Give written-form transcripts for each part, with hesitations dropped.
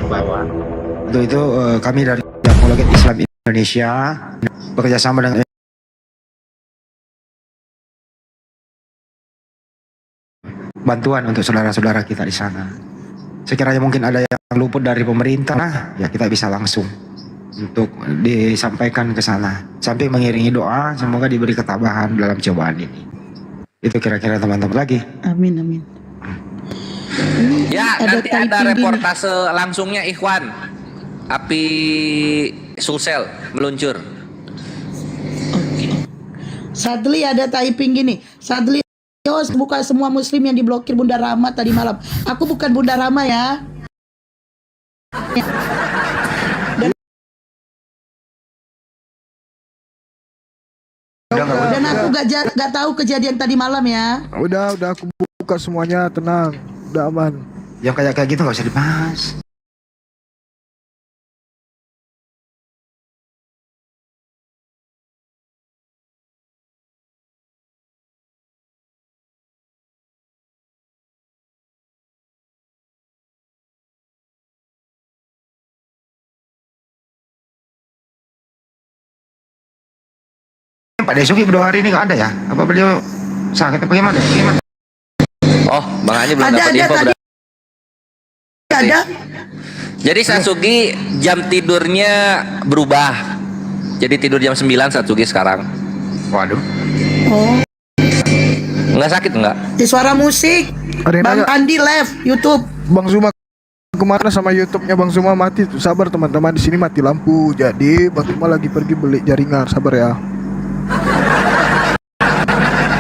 bawah. Untuk itu kami dari Apologet Islam Indonesia bekerjasama dengan bantuan untuk saudara-saudara kita di sana. Sekiranya mungkin ada yang luput dari pemerintah, nah ya kita bisa langsung untuk disampaikan ke sana. Sampai mengiringi doa, semoga diberi ketabahan dalam cobaan ini. Itu kira-kira teman-teman lagi. Amin, amin. Ya, nanti ada reportase langsungnya Ikhwan. Api Sulsel meluncur. Oke. Sadli ada typing gini. Sadli, buka semua muslim yang diblokir Bunda Rama tadi malam. Aku bukan Bunda Rama ya. Dan aku gak tahu kejadian tadi malam ya. Udah aku buka semuanya, tenang, udah aman. Yang kayak gitu nggak usah dibahas. Pak Desuki berdua hari ini nggak ada ya? Apa beliau sakit apa gimana? Oh, Bang Haji belum dapat info. Tadi ada. Jadi Satsuki jam tidurnya berubah. Jadi tidur jam 9 Satsuki sekarang. Waduh. Oh. Nggak sakit nggak? Di suara musik. Bang Andi live YouTube. Bang Zuma kemana sama YouTube-nya Bang Zuma mati. Sabar teman-teman, di sini mati lampu. Jadi Bang Zuma lagi pergi beli jaringan. Sabar ya.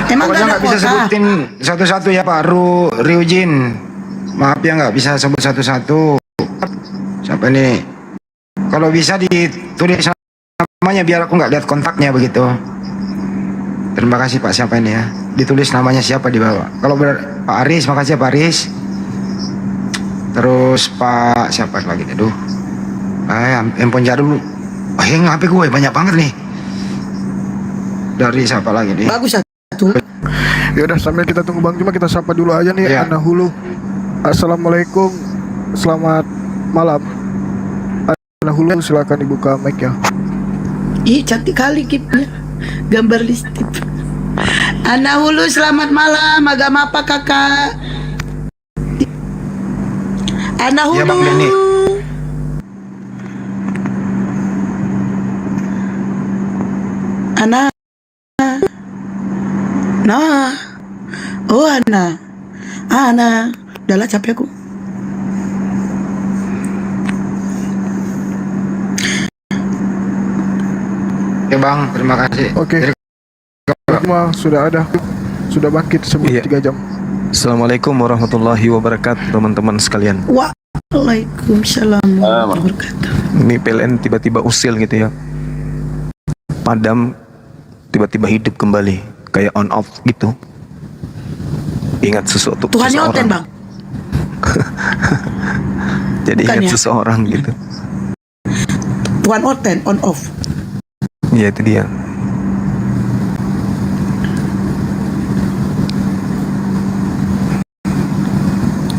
Emang nggak bisa sebutin satu-satu ya Pak Ryujin. Maaf ya nggak bisa sebut satu-satu. Siapa nih? Kalau bisa ditulis namanya biar aku nggak lihat kontaknya begitu. Terima kasih Pak, siapa ini ya? Ditulis namanya siapa di bawah. Kalau Pak Aris, makasih ya Pak Aris. Terus Pak siapa lagi? Aduh. Handphone jadul. HP gue banyak banget nih. Dari siapa lagi nih? Bagus satu. Ya udah, sambil kita tunggu Bang Zuma, kita sapa dulu aja nih ya. Ana Hulu. Assalamualaikum. Selamat malam. Ana Hulu, silakan dibuka mic ya. Ih, cantik kali kipnya. Gambar listip. Ana Hulu, selamat malam. Agama apa kakak? Ana Hulu. Ya Bang Denny. Ana. Nah. Oh, Ana. Ana. Udahlah, capek aku. Oke Bang, terima kasih. Oke. Semua sudah ada. Sudah bangkit sebelum 3 jam. Assalamualaikum warahmatullahi wabarakatuh teman-teman sekalian. Waalaikumsalam warahmatullahi wabarakatuh. Ini PLN tiba-tiba usil gitu ya. Padam, tiba-tiba hidup kembali. Kayak on off gitu. Ingat sesuatu. Tuhannya Oten Bang. Jadi bukan ingat ya? Seseorang gitu. Tuhan Oten on off. Iya, itu dia.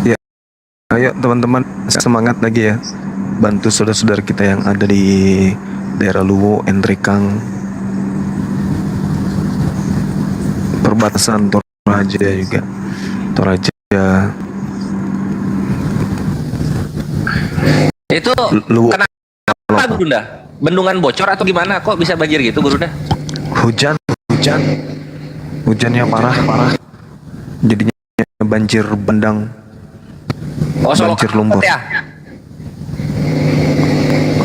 Ya, ayo teman-teman, semangat lagi ya. Bantu saudara-saudara kita yang ada di daerah Luwu, Endrekang, perbatasan Toraja juga. Toraja. Itu Luwu. kenapa Gurunda? Bendungan bocor atau gimana? Kok bisa banjir gitu Gurunda? Hujannya parah. Jadinya banjir bandang. Oh, banjir lumpur. Ya?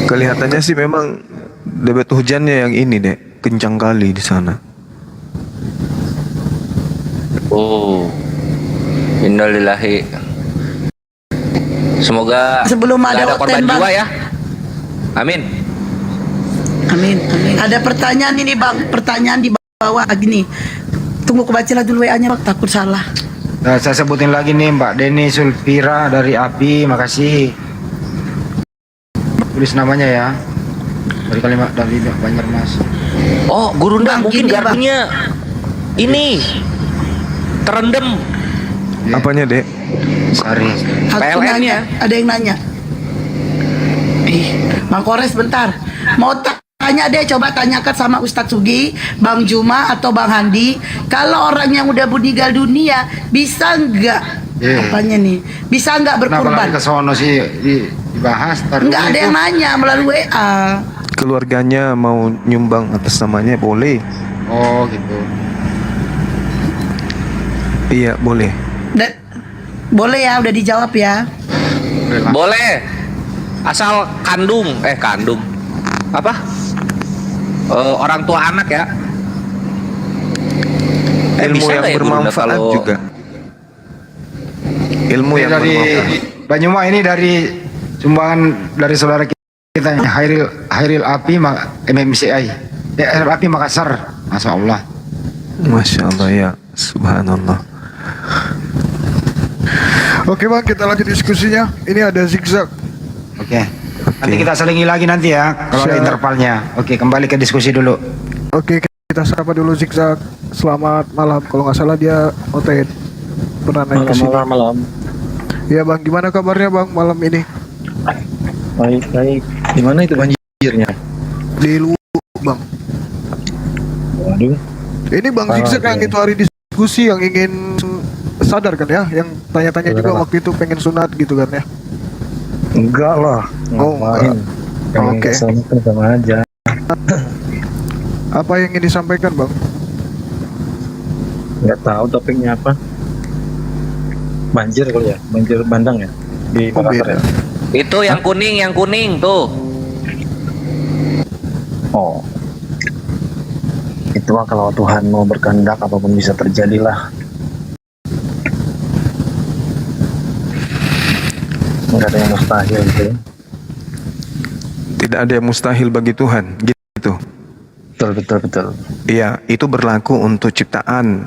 Kelihatannya sih memang debit hujannya yang ini deh, kencang kali di sana. Oh, innalillahi. Semoga sebelum ada ada korban Bang. jiwa ya. Amin. Amin. Ada pertanyaan ini Bang, pertanyaan di bawah gini. Tunggu kebacalah dulu WA-nya Bang, takut salah. Nah, saya sebutin lagi nih Mbak Denny Sulfira dari API, makasih. Tulis namanya ya. Dari kalimat dari Banjarmas. Oh, Gurunda Bang, mungkin gini, garpunya ini terendam. Ya. Apanya, Dek? Sari. Aku PLN-nya. nanya, ada yang nanya. Bang Kores bentar. Mau tanya deh, coba tanyakan sama Ustadz Sugi, Bang Juma atau Bang Handi, kalau orang yang udah meninggal dunia bisa nggak apanya nih? Bisa nggak Kenapa berkurban? lari ke sono sih dibahas? Nggak ada yang nanya melalui WA. Keluarganya mau nyumbang atas namanya boleh. Oh gitu. Iya boleh. Boleh ya, udah dijawab ya. Boleh lah. Boleh. Asal kandung apa? Orang tua anak ya. Ilmu Bisa yang nggak ya, Bunda, bermanfaat kalau- juga. Ilmu Ini yang dari bermanfaat. Banyuma, ini dari sumbangan dari saudara kita Hairil Api MMCI. Hairil Api Makassar. Masya Allah. Masya Allah ya, subhanallah. Oke bang, kita lanjut diskusinya. Ini ada zigzag. Oke. Nanti kita selingi lagi nanti ya kalau ada Siap. intervalnya. Oke, kembali ke diskusi dulu. Oke, kita sapa dulu zigzag. Selamat malam. Kalau nggak salah dia OTN. Pernah naik ke sini. Malam. Ya bang, gimana kabarnya bang malam ini? Baik. Di mana itu banjirnya? Di Luwu bang. Waduh. Ini bang zigzag yang iya. itu hari diskusi yang ingin sadar kan ya? Yang tanya-tanya juga Saudara. waktu itu pengen sunat gitu kan ya? Enggak lah. Oh, Ngapain? Kalau Oke. kesana kan sama aja. Apa yang ingin disampaikan bang? Nggak tahu topiknya apa. Banjir kali ya? Banjir bandang ya? Di Oh, Makassar beda. ya? Itu yang kuning tuh. Oh. Itu mah kalau Tuhan mau berkehendak apapun bisa terjadilah. Nggak ada yang mustahil gitu ya. Tidak ada yang mustahil bagi Tuhan, gitu. Betul. Iya, itu berlaku untuk ciptaan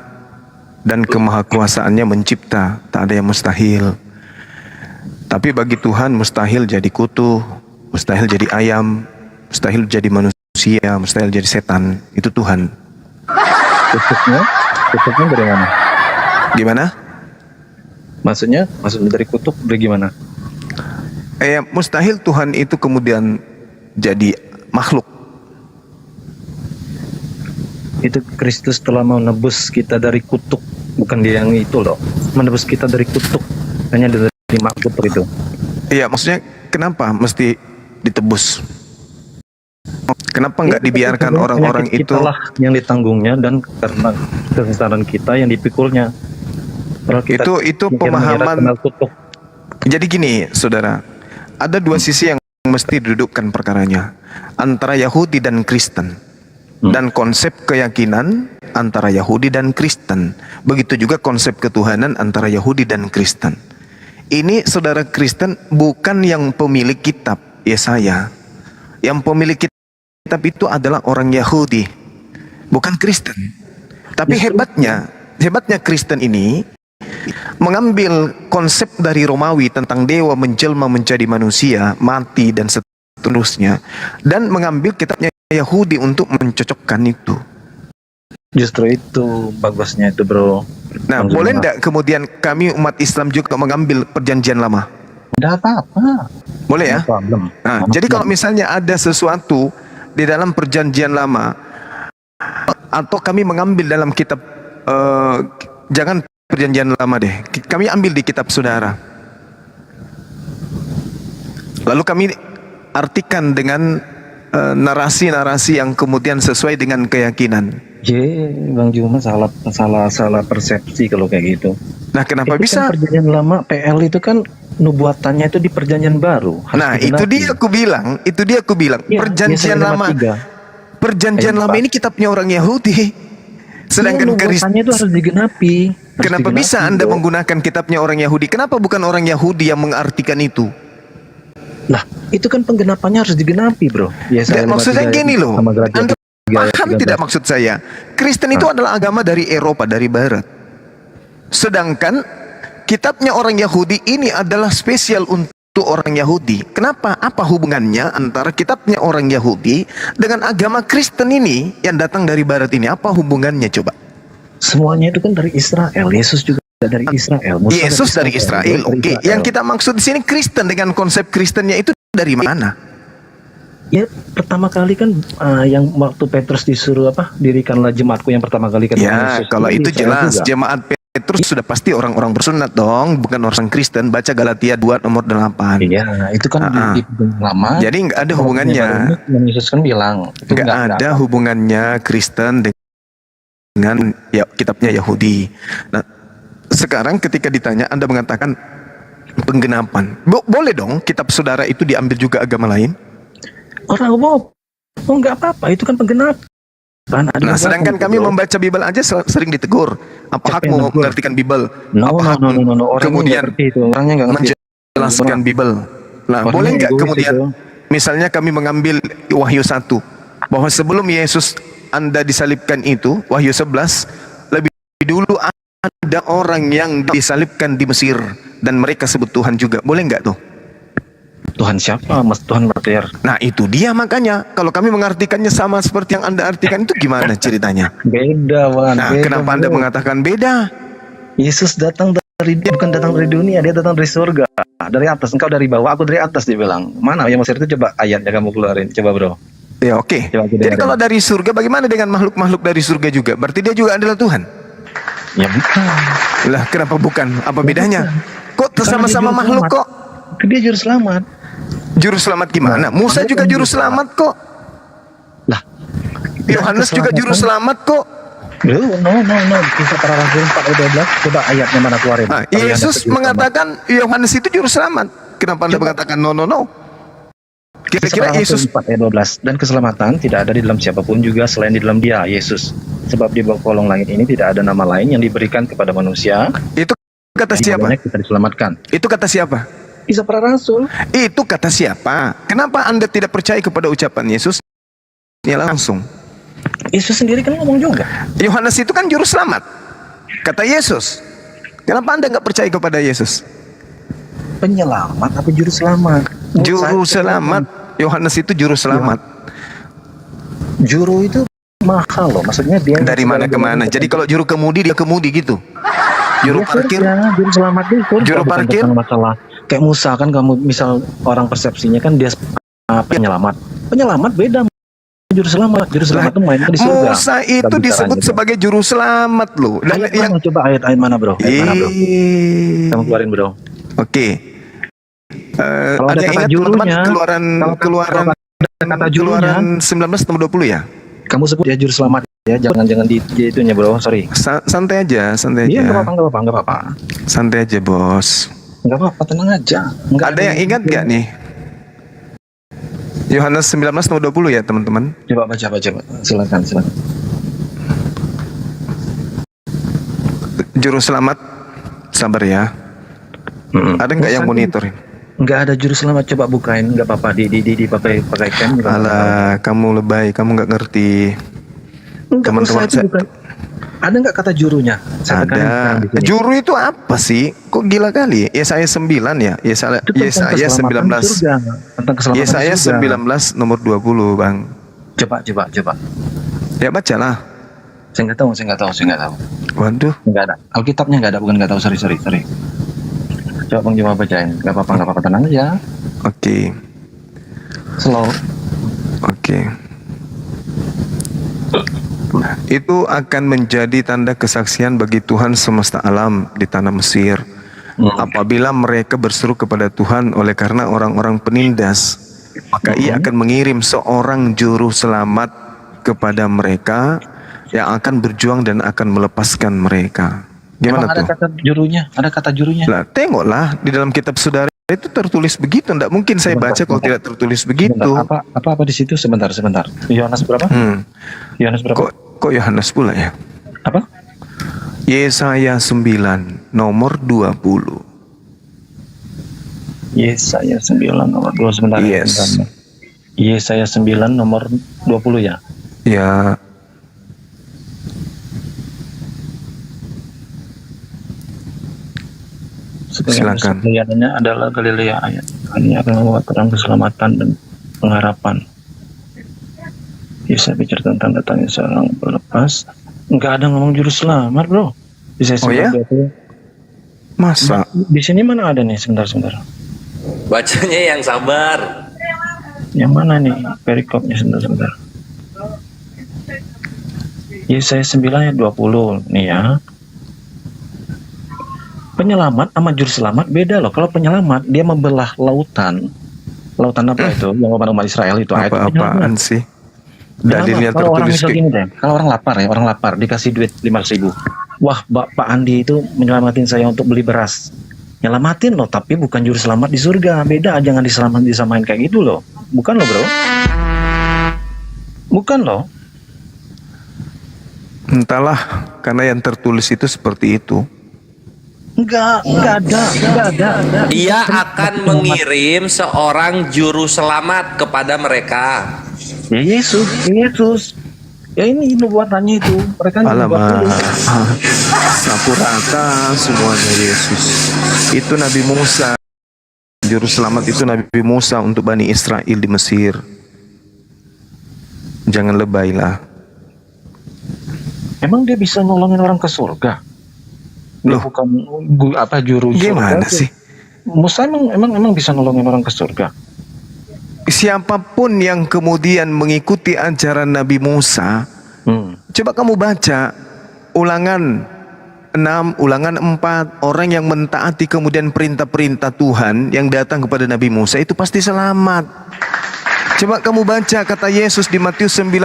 dan kemahakuasaannya mencipta, tak ada yang mustahil. Tapi bagi Tuhan mustahil jadi kutu, mustahil jadi ayam, mustahil jadi manusia, mustahil jadi setan. Itu Tuhan. Kutubnya dari mana? Gimana? Maksudnya dari kutub dari gimana? Mustahil Tuhan itu kemudian jadi makhluk. Itu Kristus telah menebus kita dari kutuk, bukan dia yang itu loh, menebus kita dari kutuk, hanya dari makhluk itu. Iya, maksudnya kenapa mesti ditebus? Kenapa nggak dibiarkan orang-orang Penyakit itu? kitalah yang ditanggungnya dan karena kesesaran kita yang dipikulnya. Kalau kita Itu mungkin mengira pemahaman. kenal kutuk. Jadi gini, saudara, ada dua sisi yang mesti didudukkan perkaranya, antara Yahudi dan Kristen, dan konsep keyakinan antara Yahudi dan Kristen. Begitu juga konsep ketuhanan antara Yahudi dan Kristen. Ini saudara Kristen bukan yang pemilik kitab Yesaya. Yang pemilik kitab itu adalah orang Yahudi, bukan Kristen. Tapi hebatnya Kristen ini mengambil konsep dari Romawi tentang dewa menjelma menjadi manusia, mati dan seterusnya, dan mengambil kitabnya Yahudi untuk mencocokkan itu. Justru itu bagusnya itu bro. Nah, Bang boleh Juma. tidak kemudian kami umat Islam juga mengambil perjanjian lama? Tidak apa-apa. Boleh ya? No problem. Nah, No jadi kalau problem. misalnya ada sesuatu di dalam perjanjian lama, atau kami mengambil dalam kitab, jangan perjanjian lama deh, kami ambil di kitab saudara, lalu kami artikan dengan narasi-narasi yang kemudian sesuai dengan keyakinan. Bang Juma salah persepsi kalau kayak gitu. Nah, kenapa Itu bisa? kan perjanjian lama PL itu kan nubuatannya itu di perjanjian baru. Harus Nah, itu digenapi. dia aku bilang, Iya, perjanjian Yesaya lama, 53. perjanjian Ayat lama 4. ini kitabnya orang Yahudi. Sedangkan nubuatannya itu harus digenapi. Harus Kenapa digenapi, bisa Anda bro. menggunakan kitabnya orang Yahudi? Kenapa bukan orang Yahudi yang mengartikan itu? Lah, itu kan penggenapannya harus digenapi, bro. Nggak, maksudnya gini loh, Anda paham paham tidak maksud saya? Kristen itu adalah agama dari Eropa, dari Barat. Sedangkan kitabnya orang Yahudi ini adalah spesial untuk orang Yahudi. Kenapa? Apa hubungannya antara kitabnya orang Yahudi dengan agama Kristen ini yang datang dari Barat ini? Apa hubungannya coba? Semuanya itu kan dari Israel. Yesus juga dari Israel. Musa Yesus dari Israel, oke. Israel. Yang kita maksud di sini Kristen dengan konsep Kristennya itu dari mana? Ya pertama kali kan yang waktu Petrus disuruh dirikanlah jemaatku yang pertama kali kan. Ya, kalau itu jelas jemaat Petrus sudah pasti orang-orang bersunat dong, bukan orang Kristen. Baca Galatia 2 nomor 8. Iya, itu kan di lama. Jadi nggak ada hubungannya. Yang Yesus kan bilang Nggak ada hubungannya Kristen dengan kitabnya Yahudi. Nah, sekarang ketika ditanya Anda mengatakan penggenapan. Boleh dong kitab saudara itu diambil juga agama lain? Orang nggak apa-apa, itu kan penggenapan. Nah, sedangkan kami membaca Bible aja sering ditegur. Apa hakmu mengartikan Bible? Apa hakmu kemudian menjelaskan Bible? Nah, boleh nggak kemudian misalnya kami mengambil Wahyu 1 bahwa sebelum Yesus Anda disalibkan itu, Wahyu 11, lebih dulu ada orang yang disalibkan di Mesir dan mereka sebut Tuhan juga. Boleh nggak tuh? Tuhan siapa? Mas Tuhan Martir. Nah itu dia makanya. Kalau kami mengartikannya sama seperti yang Anda artikan itu gimana ceritanya? Beda, Wan. Nah, kenapa Anda mengatakan beda? Yesus datang dari dia, bukan datang dari dunia, dia datang dari surga, dari atas. Engkau dari bawah, aku dari atas, dia bilang. Mana yang Mesir itu? Coba ayatnya kamu keluarin, coba bro. Ya oke. Jadi kalau dari surga, bagaimana dengan makhluk-makhluk dari surga juga? Berarti dia juga adalah Tuhan? Ya bukan. Lah kenapa bukan? Apa bedanya? Kok sama-sama makhluk kok? Dia juru selamat. Juru selamat gimana? Musa juga juru selamat kok. Lah, Yohanes juga juru selamat kok. No. Kisah para Rasul 4:12. Coba ayatnya mana keluarin. Nah, Yesus mengatakan Yohanes itu juru selamat. Kenapa Anda mengatakan no? Kira-kira Yesus 4:12. Dan keselamatan tidak ada di dalam siapapun juga selain di dalam Dia, Yesus. Sebab di bawah kolong langit ini tidak ada nama lain yang diberikan kepada manusia. Itu kata siapa? Kita diselamatkan. Itu kata siapa? Kisah para Rasul. Itu kata siapa? Kenapa Anda tidak percaya kepada ucapan Yesus? Ya langsung. Yesus sendiri kan ngomong juga. Yohanes itu kan juru selamat. Kata Yesus. Kenapa Anda nggak percaya kepada Yesus? Penyelamat apa juru selamat? Juru selamat. Yohanes itu juru selamat. Juru itu mahal loh. Maksudnya dia dari mana ke mana. Jadi kalau juru kemudi dia kemudi gitu. Juru parkir. Juru selamat itu. Juru parkir. Masalah. Kayak Musa kan, kamu misal orang persepsinya kan dia penyelamat beda. Juru selamat itu mainnya di surga. Musa itu disebut sebagai juru selamat loh. Ayat mana, coba ayat mana bro? Kamu keluarin bro. Oke. Kalau ada kata ingat jurunya, keluaran 19 nomor 20 ya? Kamu sebut ya juru selamat ya, jangan di itunya bro, sorry. Santai aja. Iya nggak apa-apa. Santai aja bos. Nggak apa-apa, tenang aja. Ada yang ingat gak nih? Yohanes 19 nomor 20 ya teman-teman. Coba baca. Silakan. Juru selamat, sabar ya. Ada nggak yang monitoring? Nggak ada juru selamat, coba bukain, nggak apa-apa dipakai cam. Alah, kamu lebay, kamu nggak ngerti. Teman-teman ada nggak kata jurunya? Ada. Juru itu apa sih? Kok gila kali? Yesaya 9 ya? Yesaya 19. Yesaya 19 nomor 20, Bang. Coba. Ya bacalah. Saya nggak tahu. Waduh. Nggak ada. Alkitabnya nggak ada, bukan nggak tahu. Sorry. Coba Bang coba bacain. Nggak apa-apa, tenang aja. Oke. Slow. Oke. Itu akan menjadi tanda kesaksian bagi Tuhan semesta alam di tanah Mesir. Apabila mereka berseru kepada Tuhan oleh karena orang-orang penindas, maka ia akan mengirim seorang juru selamat kepada mereka yang akan berjuang dan akan melepaskan mereka. Gimana tuh? Ada kata jurunya. Lah, tengoklah di dalam kitab saudara itu tertulis begitu. Tidak mungkin saya baca kalau tidak tertulis begitu. Apa di situ? Sebentar. Yohanes berapa? Yohanes berapa? Kok Yohanes pula ya? Apa? Yesaya 9 nomor 20. Yesaya 9 nomor 20 sebentar. Yes. Yesaya 9 nomor 20 ya? Ya. Silakan. Kelihatannya adalah Galilea ayat. Ini akan membawa terang keselamatan dan pengharapan. Bisa bicara tentang datangnya seorang pelepas. Enggak ada ngomong juru selamat, bro. Bisa ya? Masa? Di sini mana ada nih? Sebentar. Bacanya yang sabar. Yang mana nih perikopnya, sebentar. Yesaya 9 ayat 20 nih ya. Penyelamat sama juru selamat beda loh. Kalau penyelamat dia membelah lautan. Lautan apa itu? Yang umat Israel itu. Itu Apa-apaan penyelamat. sih? Dalilnya Kalau orang tertulis misal gini deh, kalau orang lapar dikasih duit 500.000. Wah, Pak Andi itu menyelamatin saya untuk beli beras. Nyelamatin loh, tapi bukan juru selamat di surga. Beda, jangan disamain kayak gitu loh. Bukan loh, bro. Bukan loh. Entahlah, karena yang tertulis itu seperti itu. Enggak ada. Dia akan mengirim seorang juru selamat kepada mereka. Ya Yesus. Ya ini nubuatannya itu. Mereka Alamak, sapu rata semuanya Yesus. Itu Nabi Musa. Juru selamat itu Nabi Musa untuk Bani Israel di Mesir. Jangan lebaylah. Emang dia bisa nolongin orang ke surga? Dia Loh. bukan juru Gimana surga. sih? Musa emang bisa nolongin orang ke surga? Siapapun yang kemudian mengikuti ajaran Nabi Musa, coba kamu baca Ulangan 6, Ulangan 4, orang yang mentaati kemudian perintah-perintah Tuhan yang datang kepada Nabi Musa itu pasti selamat. Coba kamu baca kata Yesus di Matius 19,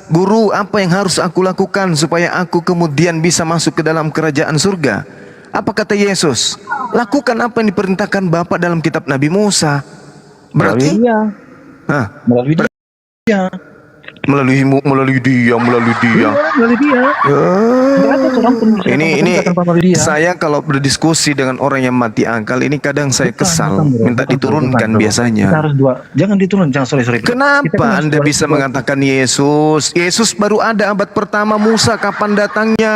Guru, apa yang harus aku lakukan supaya aku kemudian bisa masuk ke dalam kerajaan surga? Apa kata Yesus? Lakukan apa yang diperintahkan Bapa dalam kitab Nabi Musa. Berarti Melalui dia. melalui dia. Ini saya kalau berdiskusi dengan orang yang mati akal ini kadang saya kesal, minta diturunkan biasanya. Kita harus jangan diturun, sorry. Kenapa Anda bisa mengatakan Yesus baru ada abad pertama, Musa kapan datangnya?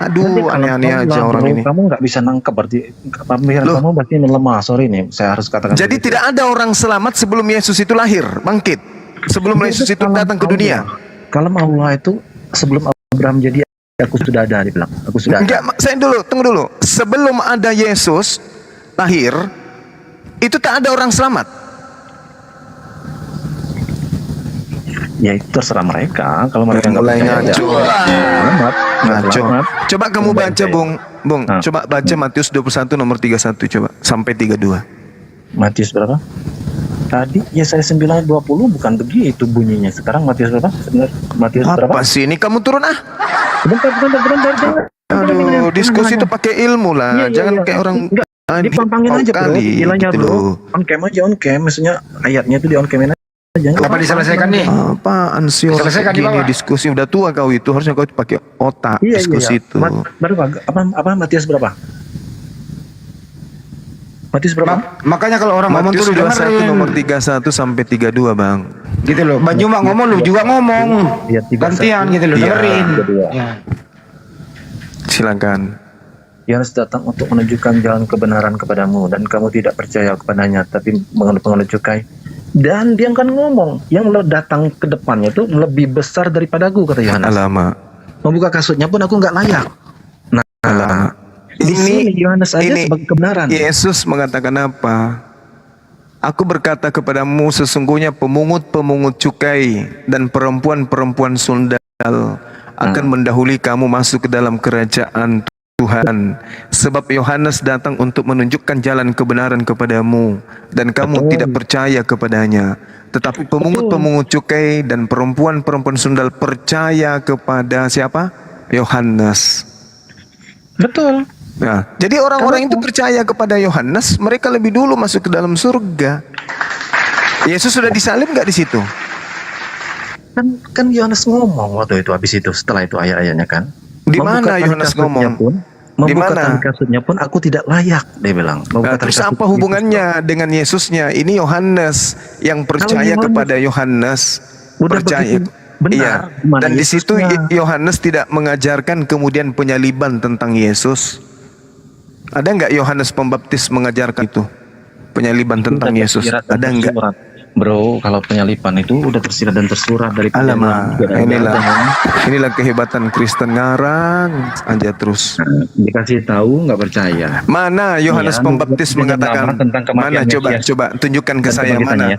Aduh, aneh-aneh aja orang ini. Kamu nggak bisa nangkep, berarti pemikiran kamu berarti melemah. Sorry nih, saya harus katakan. Jadi tidak ada orang selamat sebelum Yesus itu lahir, bangkit. Sebelum Yesus itu datang ke dunia. Kalau Allah itu sebelum Abraham jadi, aku sudah ada, dia bilang. Aku sudah ada. Enggak, tunggu dulu. Sebelum ada Yesus lahir, itu tak ada orang selamat. Ya itu terserah mereka. Kalau mereka nggak mulai percaya, ngaco. Ngaco. Coba kamu baca, Bung. Coba baca Matius 21 nomor 31 coba sampai 32. Matius berapa? Tadi Yesaya 9:20 bukan begitu bunyinya. Sekarang Matius berapa? Matius berapa? Apa sih ini kamu turun ah? Bentar. Aduh, diskusi itu pakai ilmu lah. Jangan kayak orang dipampangin aja bro. Nilainya bro. On cam aja, maksudnya ayatnya itu di on cam aja. Apa diselesaikan nih? Apaan sih orang Selesaikan di gini bawah. diskusi udah tua kau itu, harusnya kau pakai otak diskusi itu. Berapa? Apa Matius berapa? Matius berapa? Makanya kalau orang ngomong Matius tuh 21 dengerin. nomor 31 sampai 32, Bang. Gitu loh. Bang Juma ngomong, lu juga ngomong. Iya, 31. Gantian gitu loh, Iya. dengerin. Ya. Silakan. Yohanes datang untuk menunjukkan jalan kebenaran kepadamu dan kamu tidak percaya kepadanya, tapi mengeluh cukai. Dan dia akan ngomong, yang lo datang ke depannya itu lebih besar daripadaku, kata Yohanes. Alamak. Membuka kasutnya pun aku nggak layak. Nah, di sini Yohanes aja sebagai kebenaran. Yesus mengatakan apa? Aku berkata kepadamu, sesungguhnya pemungut-pemungut cukai dan perempuan-perempuan sundal akan mendahului kamu masuk ke dalam kerajaan Tuhan. Sebab Yohanes datang untuk menunjukkan jalan kebenaran kepadamu dan kamu tidak percaya kepadanya. Tetapi pemungut-pemungut cukai dan perempuan-perempuan sundal percaya kepada siapa? Yohanes. Betul. Nah, jadi orang-orang itu percaya kepada Yohanes, mereka lebih dulu masuk ke dalam surga. Yesus sudah disalib nggak di situ? Kan Yohanes ngomong waktu itu, habis itu setelah itu ayat-ayatnya kan. Di mana Yohanes ngomong? Di Membukakan mana? kasutnya pun aku tidak layak, dia bilang. Nah, terus apa hubungannya dengan Yesusnya? Ini Yohanes yang percaya Yohanes kepada Yohanes. udah Percaya. begitu benar, Iya. gimana Dan di situ Yesusnya? Yohanes tidak mengajarkan kemudian penyaliban tentang Yesus. Ada nggak Yohanes Pembaptis mengajarkan itu? Penyaliban tentang Udah Yesus. tersirat dan Ada nggak? tersurat. Bro, kalau penyalipan itu udah tersirat dan tersurat dari Alamak, perjanjian lama. inilah kehebatan Kristen, ngarang aja terus. Dikasih tahu nggak percaya. Mana Yohanes Iya, Pembaptis perjanjian mengatakan? lama tentang kematian Mana Mesias coba tunjukkan ke dan saya kebangkitannya mana? ya.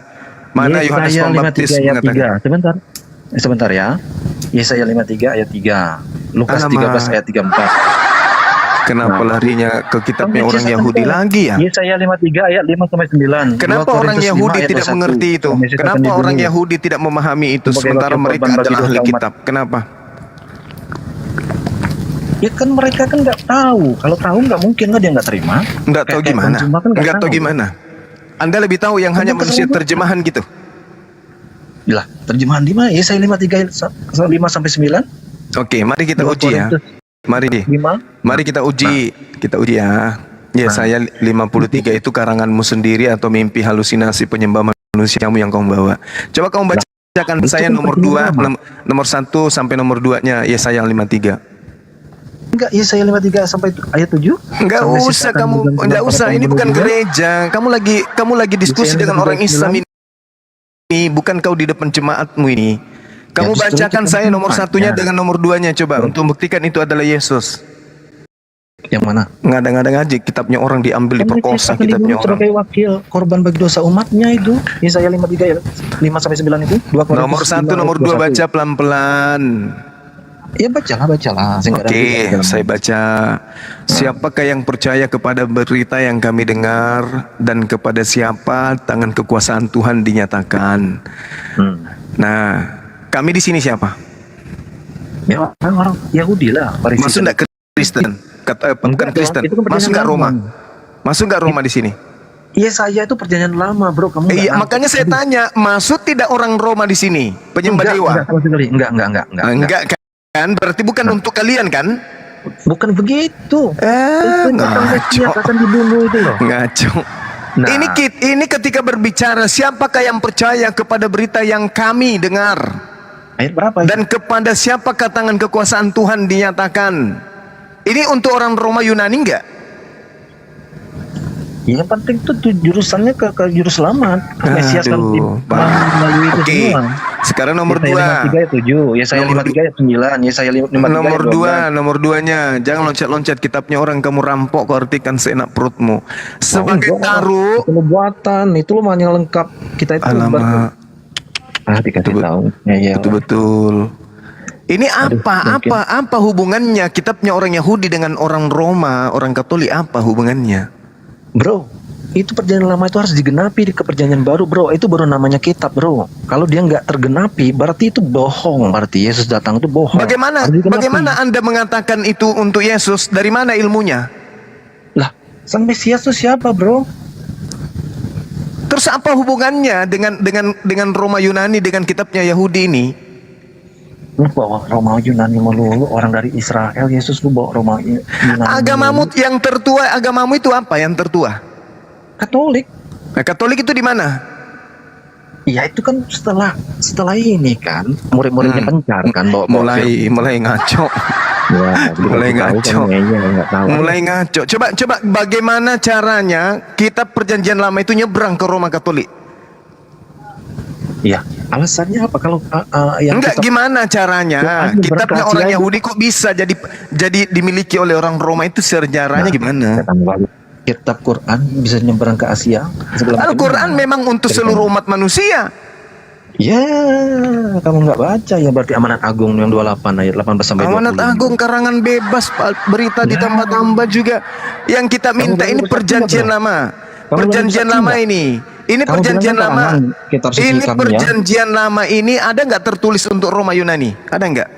Mana Yohanes Yesaya Pembaptis 53 ayat mengatakan? 3. Sebentar ya. Yesaya 53 ayat 3. Lukas Alamak. 13 ayat 34. Kenapa larinya ke kitabnya Kamu orang kisah Yahudi tentang lagi ya? Yesaya 53 ayat 5 sampai 9. Kenapa 2 orang Korintus 5 Yahudi ayat tidak 21. mengerti itu? Kamu Yesus akan Kenapa orang dibunuh Yahudi tidak memahami itu sebagai sementara wakil mereka korban bagi adalah ahli dosa umat. kitab? Kenapa? Ya kan mereka kan nggak tahu. Kalau tahu nggak mungkin lah dia nggak terima. Enggak tahu Kayak gimana? Bang Juma kan Enggak tahu gimana? Anda lebih tahu yang hanya Kamu manusia kesel terjemahan gitu. Lah, terjemahan di mana? Yesaya 53 ayat 5 sampai 9. Oke, mari kita 2 uji ya. Korintus Mari 5. Mari kita uji. Kita uji ya. Yesaya 53 itu karanganmu sendiri atau mimpi halusinasi penyembah manusiamu yang kau bawa. Coba kamu bacakan itu saya kan nomor perjanjian 2, lama. nomor 1 sampai nomor 2-nya Yesaya 53. Enggak, Yesaya 53 sampai ayat 7. Enggak Sampai usah sisakan kamu, bulan-bulan enggak para usah. Ini pembunuh bukan juga. gereja. Kamu lagi diskusi Yesaya dengan orang 53 Islam ini, bukan kau di depan jemaatmu ini. Kamu justru bacakan itu saya nomor tempatnya. 1-nya dengan nomor 2-nya coba untuk membuktikan itu adalah Yesus. Yang mana? Ngadang-ngadang aja kitabnya orang diambil, diperkosa Kan kitabnya dibunuh orang. sebagai wakil korban bagi dosa umatnya itu. Yesaya 53 ayat 5 sampai 9 itu. 2 Korintus Nomor 1, 5 nomor 2 ayat 21. baca pelan-pelan. Ya bacalah. Saya nggak ada Oke, dalam. saya baca. Siapakah yang percaya kepada berita yang kami dengar dan kepada siapa tangan kekuasaan Tuhan dinyatakan. Nah, kami di sini siapa? Ya orang Yahudi lah. Farisi. Masuk enggak Kristen? Bukan Enggak, Kristen. itu kan perjanjian Masuk enggak Roma? lama. Masuk enggak Roma di sini? Yesaya itu perjanjian lama, bro. Kamu nggak Iya, nangkep. makanya saya tanya, masuk tidak orang Roma di sini? Penyembah Enggak, dewa? Enggak, sama sekali. Enggak. Enggak kan? Berarti bukan untuk kalian kan? Bukan begitu. Itu tentang Mesias ngaco. akan dibunuh itu loh. Ngaco. Nah. Ini ketika berbicara siapakah yang percaya kepada berita yang kami dengar Ayat berapa? dan kepada siapakah tangan kekuasaan Tuhan dinyatakan. Ini untuk orang Roma Yunani enggak? Yang penting tuh jurusannya ke juru selamat. Mesias kan Aduh, Pak. melalui itu Oke. semua. Sekarang nomor 2. Yesaya 53 ayat 7, Yesaya Nomor 53 ayat 9, Yesaya 53 Nomor ayat 12. nomor 2-nya. Jangan loncat-loncat kitabnya orang kamu rampok kau artikan seenak perutmu. Sebagai taruh. Itu buatan, itu lo yang lengkap. Kita itu Alamak. dikasih Betul. tahu. Ya. Betul-betul. Ini mungkin. apa hubungannya kitabnya orang Yahudi dengan orang Roma, orang Katolik, apa hubungannya? Bro, itu perjanjian lama itu harus digenapi di perjanjian baru, bro. Itu baru namanya kitab, bro. Kalau dia nggak tergenapi, berarti itu bohong. Berarti Yesus datang itu bohong. Bagaimana Harus digenapi. bagaimana Anda mengatakan itu untuk Yesus? Dari mana ilmunya? Lah, sang Mesias itu siapa, bro? Terus apa hubungannya dengan Roma Yunani dengan kitabnya Yahudi ini? Lu bawa Roma Yunani melulu, orang dari Israel. Yesus lu bawa Roma Yunani. Agamamu yang tertua, agamamu itu apa yang tertua? Katolik. Nah, Katolik itu di mana? Ya itu kan setelah ini kan murid-muridnya pencar kan bawa Mulai ngaco. Ya, Mulai ngaco. Nggak tahu. Mulai ngaco. Coba bagaimana caranya kitab perjanjian lama itu nyebrang ke Roma Katolik? Ya, alasannya apa kalau yang Enggak, kita- gimana caranya? Quran Kitabnya berkasi orang aja. Yahudi kok bisa jadi dimiliki oleh orang Roma, itu sejarahnya gimana? Kitab Quran bisa nyebrang ke Asia. Al-Quran memang untuk seluruh umat manusia. Ya, kamu nggak baca ya berarti Amanat Agung yang 28 ayat 18 sampai 20. Amanat Agung karangan bebas, Pak. Berita ditambah-tambah juga. Yang kita minta bilang ini rusak perjanjian juga, lama. Kamu Perjanjian bilang rusak lama juga. ini. Ini Kamu perjanjian bilang lama. karangan kitab suci Ini kami, ya. perjanjian lama ini ada nggak tertulis untuk Roma Yunani? Ada nggak?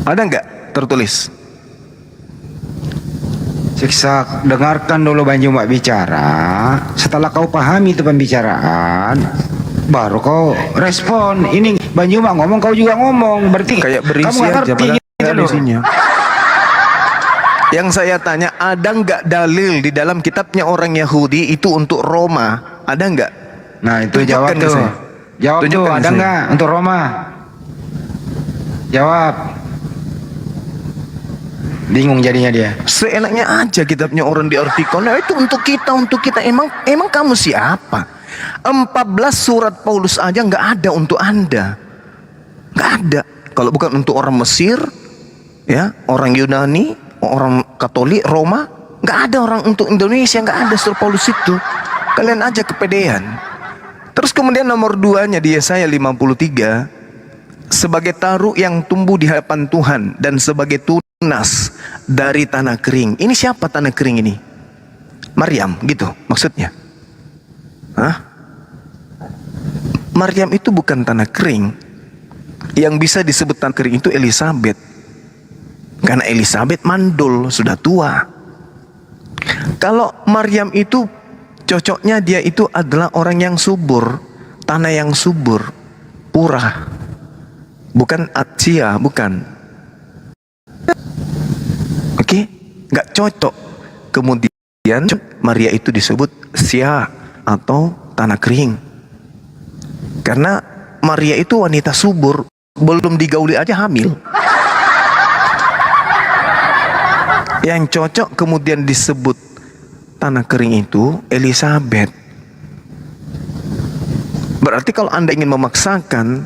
Ada nggak tertulis? Siksa, dengarkan dulu Banyu Mak bicara. Setelah kau pahami itu pembicaraan, baru kau respon. Ini Banyu Mak ngomong, kau juga ngomong. Berarti Kayak berisi kamu nggak aja ngerti padahal gitu ada loh. isinya. Yang saya tanya, ada nggak dalil di dalam kitabnya orang Yahudi itu untuk Roma? Ada nggak? Nah itu Tunjukkan jawab ke tuh. saya. Jawab tuh, Tunjukkan ke ada saya. nggak untuk Roma? Jawab. Bingung jadinya dia. Seenaknya aja kitabnya orang diartikel. Nah itu untuk kita. Emang kamu siapa? 14 surat Paulus aja nggak ada untuk Anda. Nggak ada. Kalau bukan untuk orang Mesir, ya, orang Yunani, orang Katolik, Roma, Nggak ada orang untuk Indonesia, nggak ada Saudara Paulus itu. Kalian aja kepedean. Terus kemudian nomor 2-nya di Yesaya 53, sebagai taru yang tumbuh di hadapan Tuhan dan sebagai tunas dari tanah kering. Ini siapa tanah kering ini? Maryam, gitu maksudnya. Hah? Maryam itu bukan tanah kering. Yang bisa disebut tanah kering itu Elizabeth. Karena Elizabeth mandul, sudah tua. Kalau Maryam itu cocoknya dia itu adalah orang yang subur, tanah yang subur, purah, bukan Atsia, bukan. Oke, nggak cocok. Kemudian Maria itu disebut Sia atau tanah kering, karena Maria itu wanita subur, belum digauli aja hamil. Yang cocok kemudian disebut tanah kering itu Elizabeth. Berarti kalau Anda ingin memaksakan,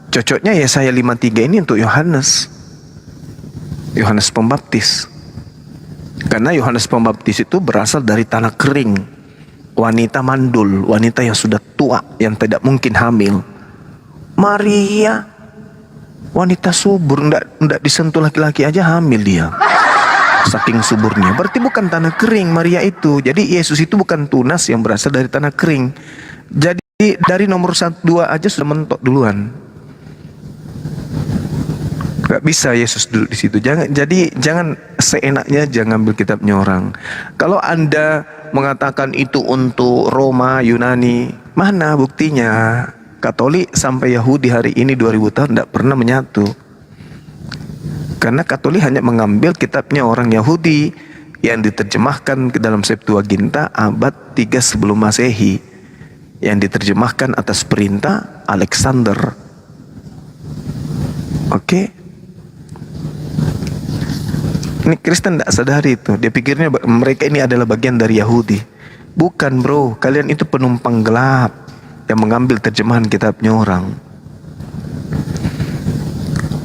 cocoknya Yesaya 53 ini untuk Yohanes Pembaptis. Karena Yohanes Pembaptis itu berasal dari tanah kering, wanita mandul, wanita yang sudah tua, yang tidak mungkin hamil. Maria wanita subur, enggak disentuh laki-laki aja hamil dia. Saking suburnya. Berarti bukan tanah kering Maria itu. Jadi Yesus itu bukan tunas yang berasal dari tanah kering. Jadi dari nomor 1, 2 aja sudah mentok duluan. Gak bisa Yesus duduk di situ. Jangan seenaknya, jangan ambil kitabnya orang. Kalau Anda mengatakan itu untuk Roma, Yunani, mana buktinya? Katolik sampai Yahudi hari ini 2000 tahun tidak pernah menyatu. Karena Katolik hanya mengambil kitabnya orang Yahudi yang diterjemahkan ke dalam Septuaginta abad 3 sebelum Masehi, yang diterjemahkan atas perintah Alexander. Oke. Ini Kristen tidak sadari itu. Dia pikirnya mereka ini adalah bagian dari Yahudi. Bukan bro, kalian itu penumpang gelap yang mengambil terjemahan kitabnya orang.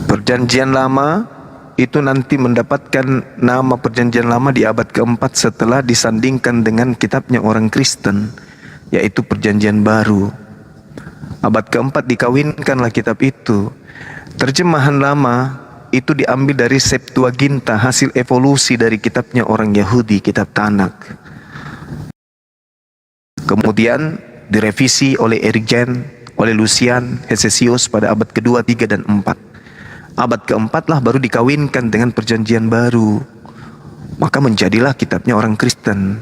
Perjanjian Lama itu nanti mendapatkan nama Perjanjian Lama di abad keempat setelah disandingkan dengan kitabnya orang Kristen, yaitu Perjanjian Baru. Abad keempat dikawinkanlah kitab itu. Terjemahan Lama itu diambil dari Septuaginta, hasil evolusi dari kitabnya orang Yahudi, kitab Tanak. Kemudian direvisi oleh Origen, oleh Lucian, Hesesius pada abad kedua, 3, dan 4. Abad keempat lah baru dikawinkan dengan Perjanjian Baru. Maka menjadilah kitabnya orang Kristen,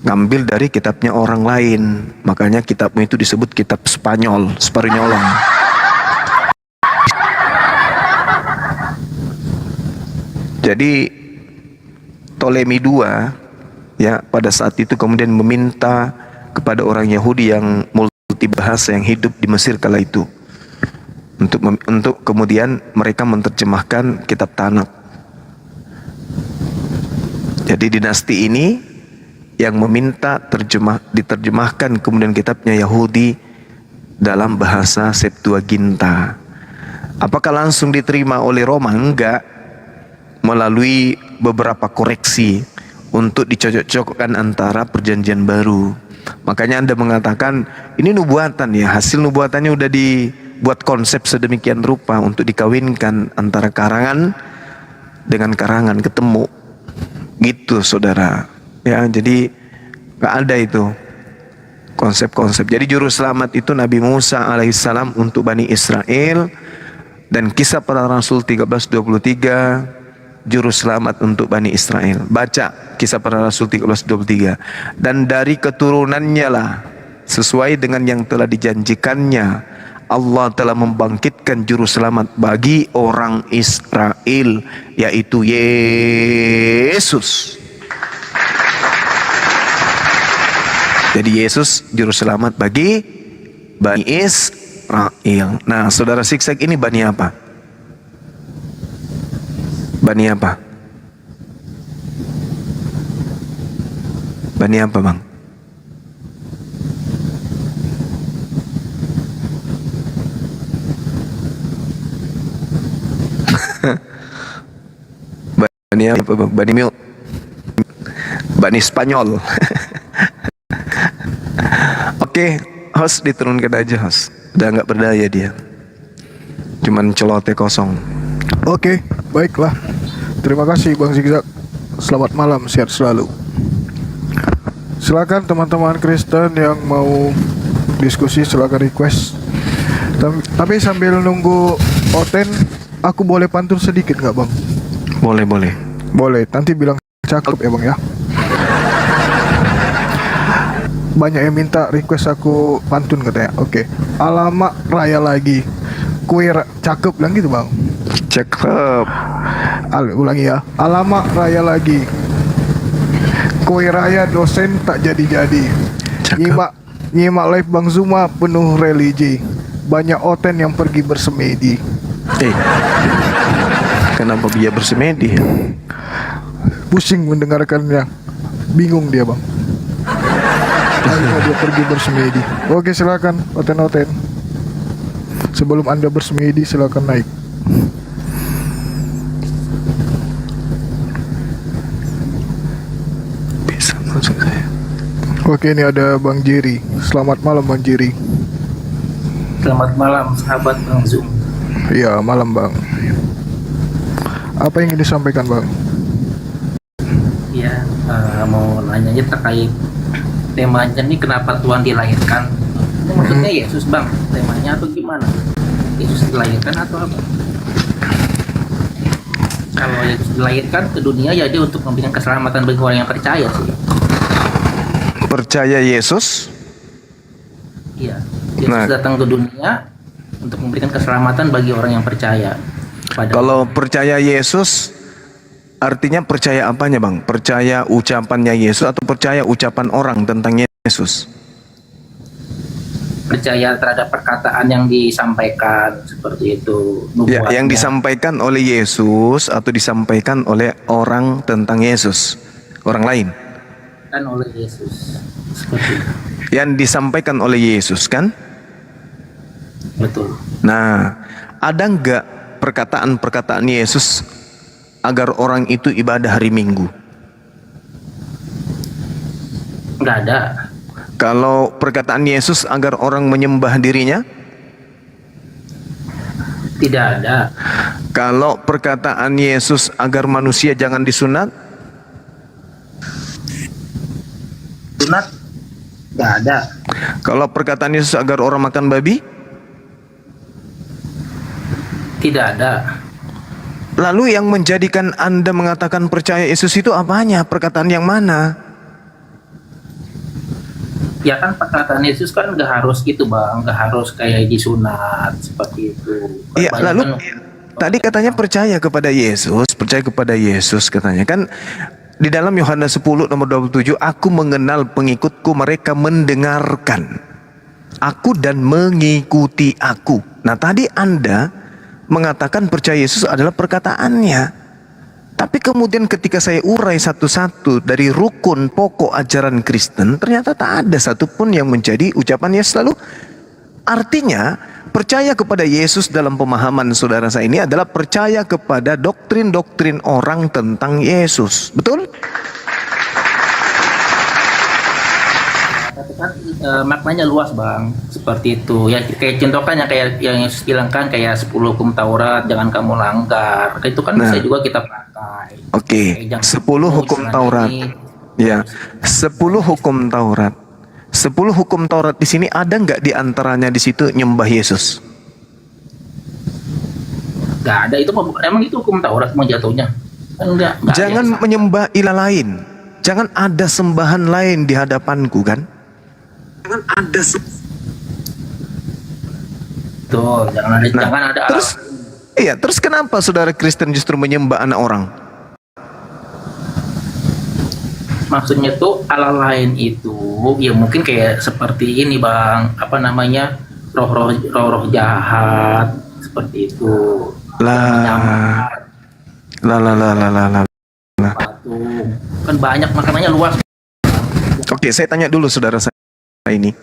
ngambil dari kitabnya orang lain. Makanya kitabmu itu disebut kitab Spanyol, Sparnyolong. Jadi Ptolemy II ya pada saat itu kemudian meminta kepada orang Yahudi yang multibahasa yang hidup di Mesir kala itu untuk kemudian mereka menerjemahkan kitab Tanak. Jadi dinasti ini yang meminta diterjemahkan kemudian kitabnya Yahudi dalam bahasa Septuaginta. Apakah langsung diterima oleh Roma? Enggak. Melalui beberapa koreksi untuk dicocok-cocokkan antara Perjanjian Baru. Makanya Anda mengatakan ini nubuatan ya, hasil nubuatannya udah dibuat konsep sedemikian rupa untuk dikawinkan antara karangan dengan karangan, ketemu gitu saudara ya. Jadi gak ada itu konsep-konsep. Jadi juru selamat itu Nabi Musa alaihissalam untuk Bani Israel, dan Kisah Para Rasul 13:23 juru selamat untuk Bani Israel. Baca Kisah Para Rasul 13:23. Dan dari keturunannya lah, sesuai dengan yang telah dijanjikannya, Allah telah membangkitkan juru selamat bagi orang Israel, yaitu Yesus. Jadi Yesus juru selamat bagi Bani Israel. Nah saudara Siksek, ini Bani apa? Bani apa? Bani apa bang? Bani apa bang? Bani Mil. Bani Spanyol. Oke, host diturunkan aja host. Udah nggak berdaya dia. Cuman celoteh kosong. Oke, baiklah. Terima kasih Bang Zigzag. Selamat malam, sehat selalu. Silakan teman-teman Kristen yang mau diskusi, silakan request. Tapi sambil nunggu Oten, aku boleh pantun sedikit nggak Bang? Boleh, boleh. Boleh, nanti bilang cakep ya Bang ya. Banyak yang minta request aku pantun katanya. Oke. Alamak raya lagi. Cakep bilang gitu Bang. Cakep. Ulangi ya. Alamak raya lagi. Kue raya dosen tak jadi-jadi. Nyimak live Bang Zuma penuh religi. Banyak Oten yang pergi bersemedi. Kenapa dia bersemedi? Pusing mendengarkannya. Bingung dia Bang. Akhirnya dia pergi bersemedi. Oke, silakan Oten. Sebelum Anda bersemedi, silakan naik. Bisa langsung saya. Oke, ini ada Bang Jerry. Selamat malam Bang Jerry. Selamat malam sahabat Bang Zoom. Iya, malam Bang. Apa yang ingin disampaikan Bang? Ya, mau nanya aja terkait temanya nih, kenapa Tuhan dilahirkan? Ini maksudnya Yesus Bang, temanya atau gimana? Yesus dilahirkan atau apa? Kalau Yesus dilahirkan ke dunia ya dia untuk memberikan keselamatan bagi orang yang percaya sih. Percaya Yesus? Iya, Yesus datang ke dunia untuk memberikan keselamatan bagi orang yang percaya. Kalau percaya Yesus, artinya percaya apanya Bang? Percaya ucapannya Yesus atau percaya ucapan orang tentang Yesus? Percaya terhadap perkataan yang disampaikan seperti itu. Ya, yang nubuatnya. disampaikan oleh Yesus atau disampaikan oleh orang tentang Yesus, orang lain. Kan oleh Yesus. Seperti itu. Yang disampaikan oleh Yesus kan? Betul. Nah, ada nggak perkataan-perkataan Yesus agar orang itu ibadah hari Minggu? Nggak ada. Kalau perkataan Yesus agar orang menyembah dirinya? Tidak ada. Kalau perkataan Yesus agar manusia jangan disunat? Sunat? Nggak ada. Kalau perkataan Yesus agar orang makan babi? Tidak ada. Lalu yang menjadikan Anda mengatakan percaya Yesus itu apanya? Perkataan yang mana? Ya kan perkataan Yesus kan nggak harus gitu Bang, nggak harus kayak disunat seperti itu. Iya, Banyak lalu kan- tadi katanya percaya kepada Yesus katanya kan di dalam Yohanes 10 nomor 27, aku mengenal pengikutku, mereka mendengarkan aku dan mengikuti aku. Nah, tadi Anda mengatakan percaya Yesus adalah perkataannya. Tapi kemudian ketika saya urai satu-satu dari rukun pokok ajaran Kristen, ternyata tak ada satupun yang menjadi ucapan Yesus. Lalu artinya percaya kepada Yesus dalam pemahaman saudara saya ini adalah percaya kepada doktrin-doktrin orang tentang Yesus. Betul? Tapi kan maknanya luas Bang, seperti itu. Ya kayak contohkan yang yang Yesus bilang kan kayak 10 hukum Taurat, jangan kamu langgar. Itu kan bisa juga kita pakai. Oke, 10 hukum Taurat. Ya, 10 hukum Taurat. 10 hukum Taurat di sini ada nggak di antaranya di situ nyembah Yesus? Nggak ada, itu emang itu hukum Taurat mau jatuhnya. Kan enggak Jangan ada. menyembah ilah lain. Jangan ada sembahan lain di hadapanku kan? Jangan ada Betul, jangan ada terus iya, terus kenapa saudara Kristen justru menyembah anak orang? Maksudnya tuh Allah lain itu ya mungkin kayak seperti ini Bang, apa namanya, roh-roh jahat seperti itu. Lah. Patung. Kan banyak, makanya luas. Oke, saya tanya dulu saudara saya ini.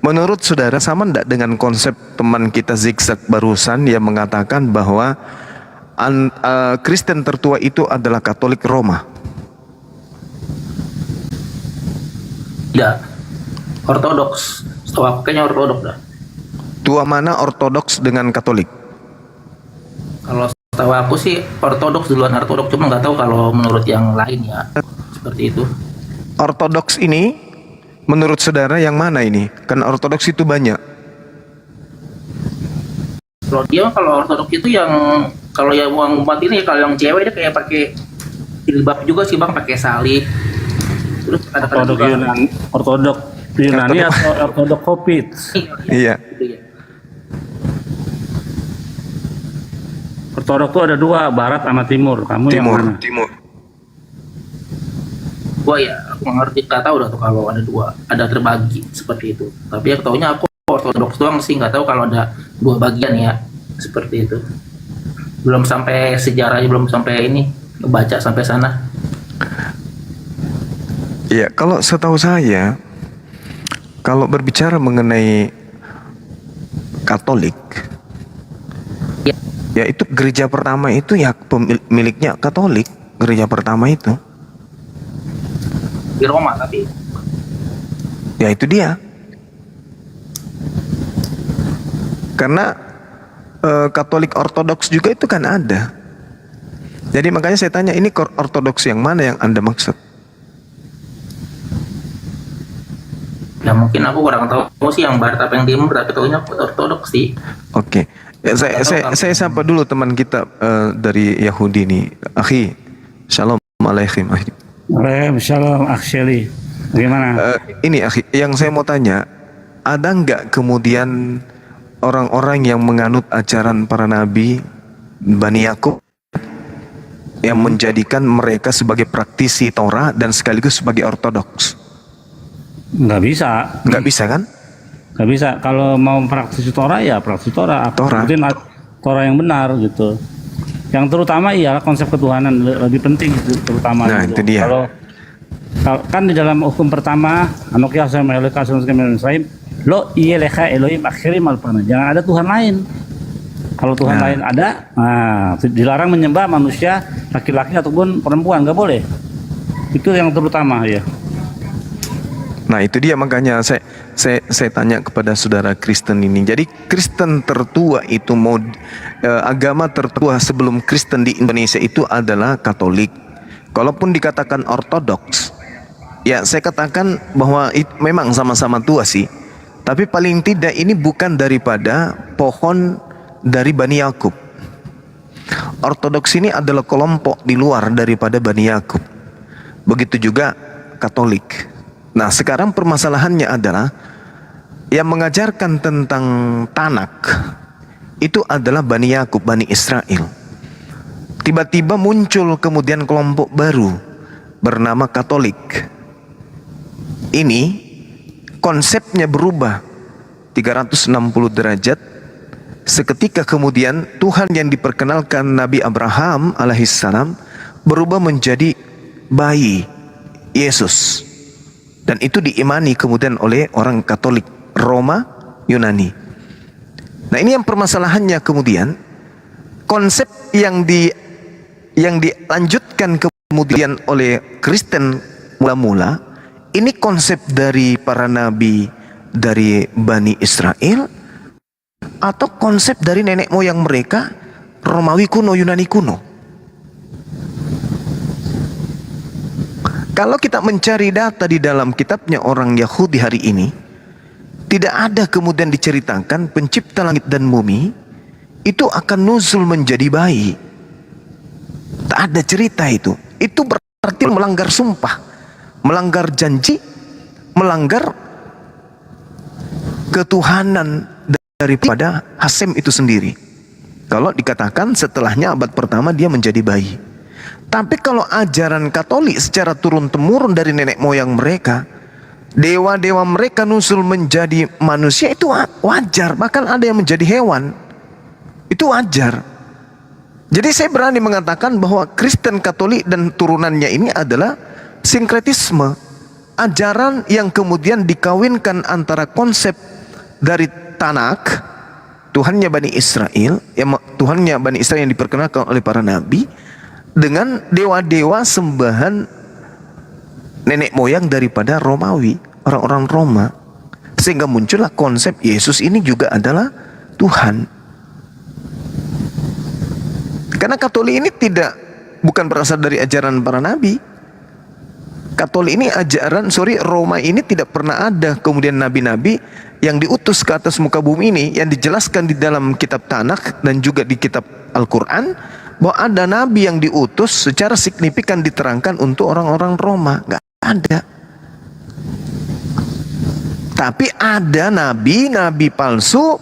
Menurut saudara sama enggak dengan konsep teman kita Zigzag barusan yang mengatakan bahwa Kristen tertua itu adalah Katolik Roma? Tidak. Ortodoks. Setahu aku kayaknya ortodoks dah. Tua mana ortodoks dengan Katolik? Kalau setahu aku sih ortodoks duluan ortodoks, cuma nggak tahu kalau menurut yang lain ya. Seperti itu. Ortodoks ini menurut saudara yang mana ini? Kan ortodoks itu banyak. Kalau ortodoks itu yang kalau yang umat ini, kalau yang cewek dia kayak pakai jilbab juga sih bang, pakai salib. Terus kadang-kadang Ortodok juga Yunani, Ortodok Yunani atau Ortodok Kopit. Iya. gitu ya. Ortodok tuh ada dua, Barat sama Timur. Kamu yang Timur. mana? Timur. Gua ya aku nggak ngerti, nggak tahu dah tuh kalau ada dua, ada terbagi seperti itu. Tapi ya taunya aku ortodoks doang sih, nggak tahu kalau ada dua bagian ya seperti itu. Belum sampai sejarahnya, belum sampai ini baca sampai sana. Iya, kalau setahu saya, kalau berbicara mengenai Katolik, ya itu gereja pertama itu ya pemiliknya Katolik, gereja pertama itu. Di Roma tapi Ya itu dia. Karena Katolik Ortodoks juga itu kan ada. Jadi makanya saya tanya, ini Ortodoks yang mana yang Anda maksud? ya mungkin aku kurang tahu sih yang Barat apa yang Timur, tapi taunya aku ortodoks sih. Oke. Ya, saya sapa dulu teman kita dari Yahudi nih. Akhi, shalom alaikum. Akhi. Waalaikumsalam, Akseli. Bagaimana? Ini akhi, yang saya mau tanya, ada nggak kemudian orang-orang yang menganut ajaran para nabi Bani Yakub yang menjadikan mereka sebagai praktisi Torah dan sekaligus sebagai ortodoks? Nggak bisa. Nggak bisa kan? Nggak bisa. Kalau mau praktisi Torah ya praktisi Torah. Torah. Ikutin Torah yang benar gitu. Yang terutama ialah konsep ketuhanan lebih penting itu terutama. Nah, gitu. itu dia. Kalau kan di dalam hukum pertama, Anoki Hashem Eleka Israel, lo ielecha Elohim akhirim alpana. Jangan ada Tuhan lain. Kalau Tuhan lain ada, nah, dilarang menyembah manusia laki-laki ataupun perempuan, nggak boleh. Itu yang terutama ya. Nah itu dia, makanya saya tanya kepada saudara Kristen ini. Jadi Kristen tertua itu agama tertua sebelum Kristen di Indonesia itu adalah Katolik. Kalaupun dikatakan Ortodoks, ya saya katakan bahwa memang sama-sama tua sih. Tapi paling tidak ini bukan daripada pohon dari Bani Yakub. Ortodoks ini adalah kelompok di luar daripada Bani Yakub. Begitu juga Katolik. Nah sekarang permasalahannya adalah yang mengajarkan tentang Tanak itu adalah Bani Yakub, Bani Israel. Tiba-tiba muncul kemudian kelompok baru bernama Katolik. Ini konsepnya berubah 360 derajat. Seketika kemudian Tuhan yang diperkenalkan Nabi Abraham alaihissalam berubah menjadi bayi Yesus. Dan itu diimani kemudian oleh orang Katolik Roma Yunani. Nah ini yang permasalahannya kemudian konsep yang dilanjutkan kemudian oleh Kristen mula-mula, ini konsep dari para nabi dari Bani Israel atau konsep dari nenek moyang mereka Romawi kuno, Yunani kuno. Kalau kita mencari data di dalam kitabnya orang Yahudi hari ini, tidak ada kemudian diceritakan pencipta langit dan bumi itu akan nuzul menjadi bayi. Tak ada cerita itu. Itu berarti melanggar sumpah, melanggar janji, melanggar ketuhanan daripada Hasem itu sendiri. Kalau dikatakan setelahnya abad pertama dia menjadi bayi. Tapi kalau ajaran Katolik secara turun-temurun dari nenek moyang mereka, dewa-dewa mereka nusul menjadi manusia, itu wajar. Bahkan ada yang menjadi hewan, itu wajar. Jadi saya berani mengatakan bahwa Kristen Katolik dan turunannya ini adalah sinkretisme, ajaran yang kemudian dikawinkan antara konsep dari Tanak, Tuhannya Bani Israel, Tuhannya Bani Israel yang diperkenalkan oleh para nabi, dengan dewa-dewa sembahan nenek moyang daripada Romawi orang-orang Roma, sehingga muncullah konsep Yesus ini juga adalah Tuhan. Karena Katolik ini bukan berasal dari ajaran para nabi. Katolik ini Roma ini tidak pernah ada kemudian nabi-nabi yang diutus ke atas muka bumi ini, yang dijelaskan di dalam kitab Tanakh dan juga di kitab Al-Quran bahwa ada nabi yang diutus secara signifikan diterangkan untuk orang-orang Roma. Nggak ada. Tapi ada nabi-nabi palsu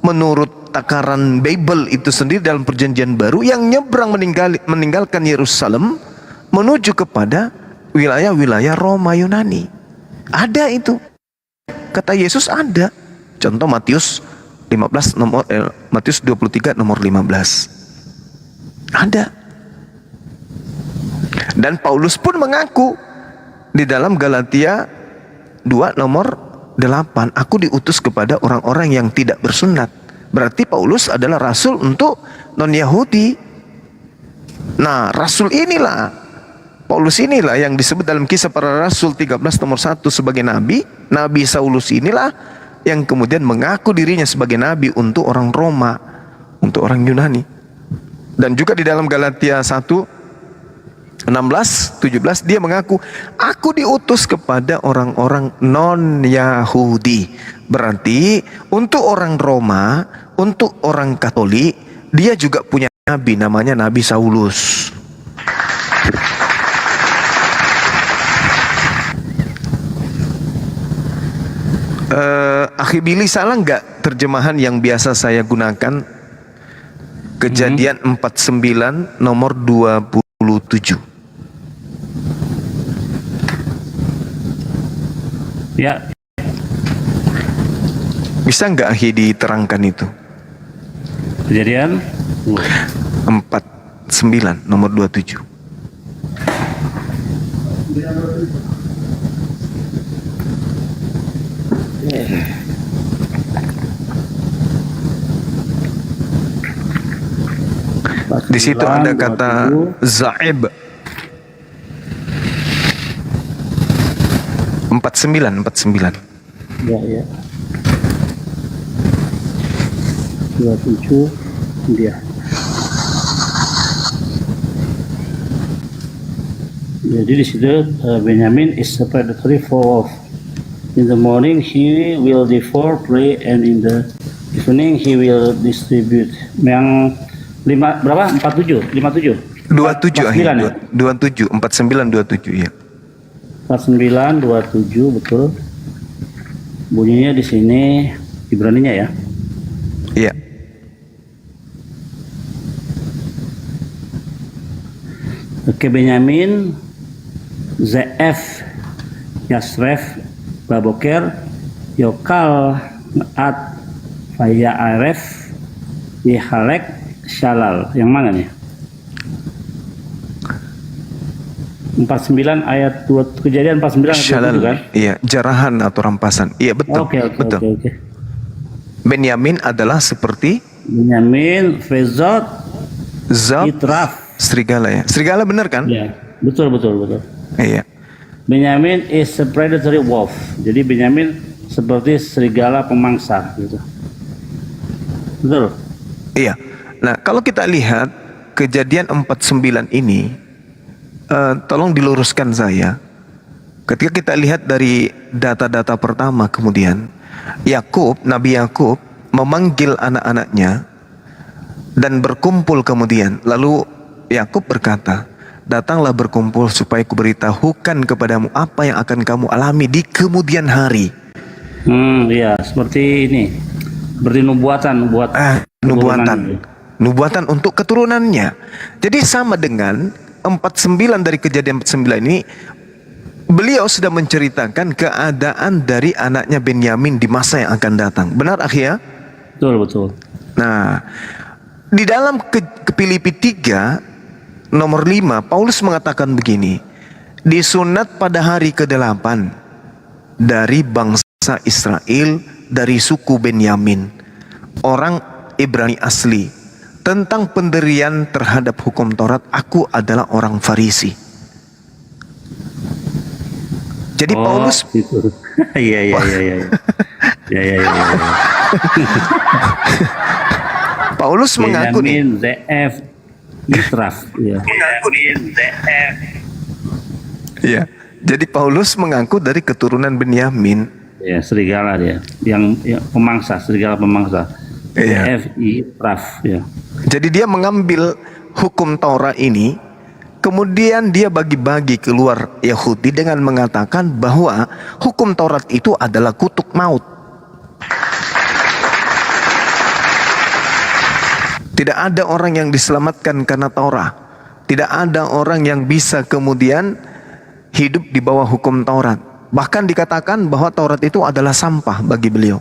menurut takaran Bible itu sendiri dalam perjanjian baru yang nyebrang meninggalkan Yerusalem menuju kepada wilayah-wilayah Roma Yunani. Ada itu. Kata Yesus ada. Contoh Matius 23 nomor 15. Ada. Dan Paulus pun mengaku di dalam Galatia 2 nomor 8, aku diutus kepada orang-orang yang tidak bersunat. Berarti Paulus adalah rasul untuk non-Yahudi. Nah, rasul inilah, Paulus inilah yang disebut dalam Kisah Para Rasul 13 nomor 1 sebagai nabi. Nabi Saulus inilah yang kemudian mengaku dirinya sebagai nabi untuk orang Roma, untuk orang Yunani. Dan juga di dalam Galatia 1:16-17 dia mengaku, aku diutus kepada orang-orang non-Yahudi. Berarti untuk orang Roma, untuk orang Katolik, dia juga punya nabi, namanya Nabi Saulus. Akhi Billy, salah nggak terjemahan yang biasa saya gunakan? Kejadian 49 nomor 27. Ya. Bisa nggak Akhi diterangkan itu? Kejadian 49 nomor 27. Di situ ada kata Zaib. 49. Ya. 27 dia. Jadi di situ Benyamin is predatory for wolf. In the morning he will devour prey and in the evening he will distribute. Yang 5 berapa? 47, 57. 27 49 ya? 27, 49 27 ya. 49 27 betul. Bunyinya di sini Ibraninya ya. Iya. Oke, Benyamin ZF Yasref Baboker Yokal At Faya Aref Yihalek Shalal. Yang mana nih? 49 ayat 2, Kejadian 49 ayat 27 kan? Iya, jarahan atau rampasan. Iya, betul. Betul. Oke. Benyamin adalah seperti Benyamin Fezot Zab Itraf. serigala ya. Serigala benar kan? Ya, betul. Iya. Benyamin is a predatory wolf. Jadi Benyamin seperti serigala pemangsa gitu. Betul. Iya. Nah, kalau kita lihat Kejadian 49 ini, tolong diluruskan saya. Ketika kita lihat dari data-data pertama kemudian, Nabi Yakub memanggil anak-anaknya dan berkumpul kemudian. Lalu Yakub berkata, datanglah berkumpul supaya kuberitahukan kepadamu apa yang akan kamu alami di kemudian hari. Iya, seperti ini. Seperti nubuatan untuk keturunannya. Jadi sama dengan 49 dari Kejadian 49 ini, beliau sudah menceritakan keadaan dari anaknya Benyamin di masa yang akan datang. Benar Akhia? Betul. Nah, di dalam ke Filipi 3 nomor 5, Paulus mengatakan begini, disunat pada hari ke-8 dari bangsa Israel dari suku Benyamin, orang Ibrani asli. Tentang pendirian terhadap hukum Taurat, aku adalah orang Farisi. Jadi Paulus itu. Iya. Iya. Paulus mengaku nih. Benyamin ZF Mitraf. Iya. Iya. Jadi Paulus mengaku dari keturunan Benyamin. Ya, serigala dia. Yang pemangsa, serigala pemangsa. Iya. FI Raf ya. Jadi dia mengambil hukum Taurat ini, kemudian dia bagi-bagi keluar Yahudi dengan mengatakan bahwa hukum Taurat itu adalah kutuk maut. Tidak ada orang yang diselamatkan karena Taurat. Tidak ada orang yang bisa kemudian hidup di bawah hukum Taurat. Bahkan dikatakan bahwa Taurat itu adalah sampah bagi beliau,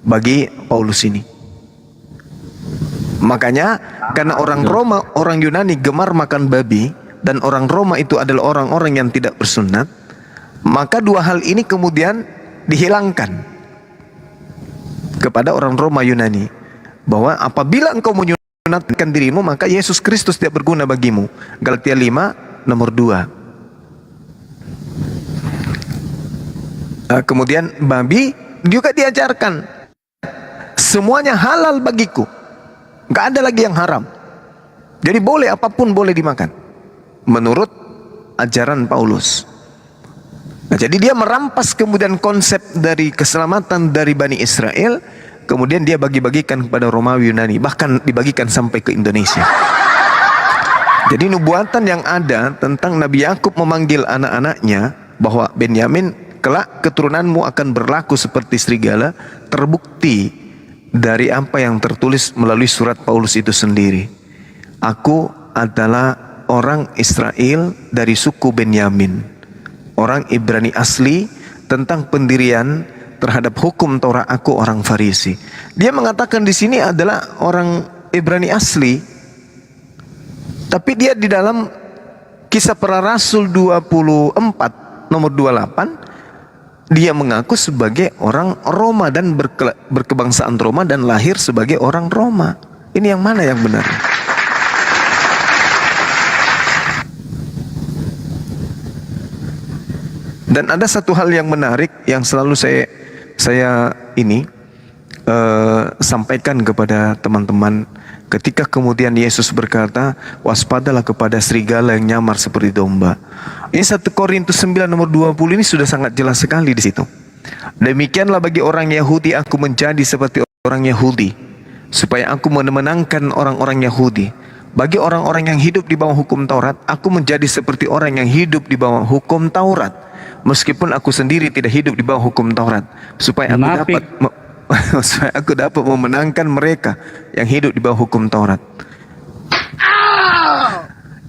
bagi Paulus ini. Makanya karena orang Roma, orang Yunani gemar makan babi, dan orang Roma itu adalah orang-orang yang tidak bersunat, maka dua hal ini kemudian dihilangkan kepada orang Roma Yunani, bahwa apabila engkau menyunatkan dirimu, maka Yesus Kristus tidak berguna bagimu. Galatia 5 nomor 2. Kemudian babi juga diajarkan, semuanya halal bagiku, nggak ada lagi yang haram. Jadi boleh, apapun boleh dimakan menurut ajaran Paulus. Nah, jadi dia merampas kemudian konsep dari keselamatan dari Bani Israel, kemudian dia bagi-bagikan kepada Romawi Yunani, bahkan dibagikan sampai ke Indonesia. Jadi nubuatan yang ada tentang Nabi Yakub memanggil anak-anaknya bahwa Benyamin, kelak keturunanmu akan berlaku seperti serigala, terbukti dari apa yang tertulis melalui surat Paulus itu sendiri. Aku adalah orang Israel dari suku Benyamin, orang Ibrani asli. Tentang pendirian terhadap hukum Taurat, aku orang Farisi. Dia mengatakan di sini adalah orang Ibrani asli, tapi dia di dalam Kisah Para Rasul 24 nomor 28 dia mengaku sebagai orang Roma dan berkebangsaan Roma dan lahir sebagai orang Roma. Ini yang mana yang benar? Dan ada satu hal yang menarik yang selalu saya sampaikan kepada teman-teman ketika kemudian Yesus berkata, waspadalah kepada serigala yang nyamar seperti domba. Ini 1 Korintus 9 nomor 20 ini sudah sangat jelas sekali di situ. Demikianlah bagi orang Yahudi aku menjadi seperti orang Yahudi, supaya aku memenangkan orang-orang Yahudi. Bagi orang-orang yang hidup di bawah hukum Taurat, aku menjadi seperti orang yang hidup di bawah hukum Taurat, meskipun aku sendiri tidak hidup di bawah hukum Taurat, supaya aku dapat memenangkan mereka yang hidup di bawah hukum Taurat.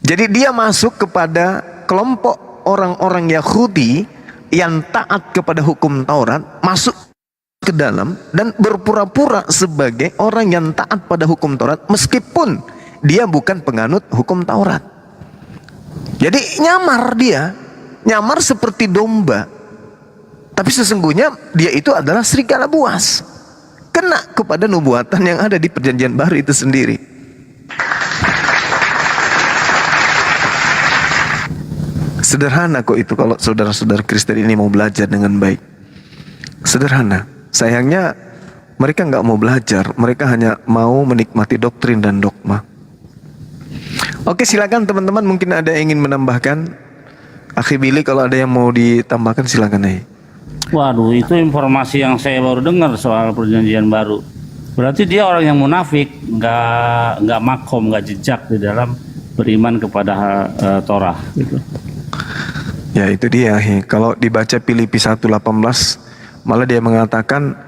Jadi dia masuk kepada kelompok orang-orang Yahudi yang taat kepada hukum Taurat, masuk ke dalam dan berpura-pura sebagai orang yang taat pada hukum Taurat meskipun dia bukan penganut hukum Taurat. Jadi nyamar seperti domba, tapi sesungguhnya dia itu adalah serigala buas, kena kepada nubuatan yang ada di Perjanjian Baru itu sendiri. Sederhana kok itu kalau saudara-saudara Kristen ini mau belajar dengan baik. Sederhana. Sayangnya mereka nggak mau belajar, mereka hanya mau menikmati doktrin dan dogma. Oke, silakan teman-teman, mungkin ada yang ingin menambahkan. Akhi Billy, kalau ada yang mau ditambahkan silakan aja. Waduh, itu informasi yang saya baru dengar soal Perjanjian Baru. Berarti dia orang yang munafik, nggak makom, nggak jejak di dalam beriman kepada Torah gitu. Ya itu dia. Kalau dibaca Filipi 1:18 malah dia mengatakan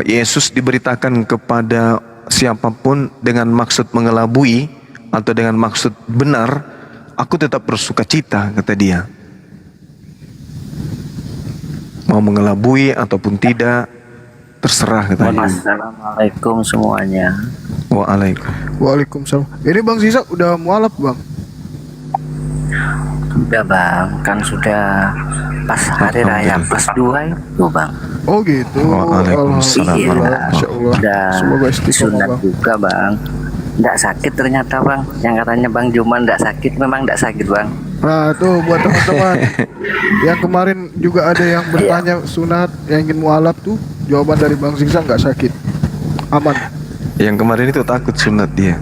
Yesus diberitakan kepada siapapun dengan maksud mengelabui atau dengan maksud benar, aku tetap bersuka cita, kata dia. Mau mengelabui ataupun tidak, terserah, katanya. Assalamualaikum semuanya. Waalaikumsalam. Ini Bang Sisak udah mualaf Bang? Udah Bang, kan sudah pas hari raya plus 2 itu Bang. Oh gitu. Waalaikumsalam. Iya, Masya Allah. udah Semoga istiqomah sunat Bang. juga Bang. Nggak sakit ternyata Bang. Yang katanya Bang Juman nggak sakit, memang nggak sakit Bang. Nah tuh buat teman-teman yang kemarin juga ada yang bertanya sunat yang ingin mualaf tuh, jawaban dari Bang Zigzag nggak sakit, aman. Yang kemarin itu takut sunat dia.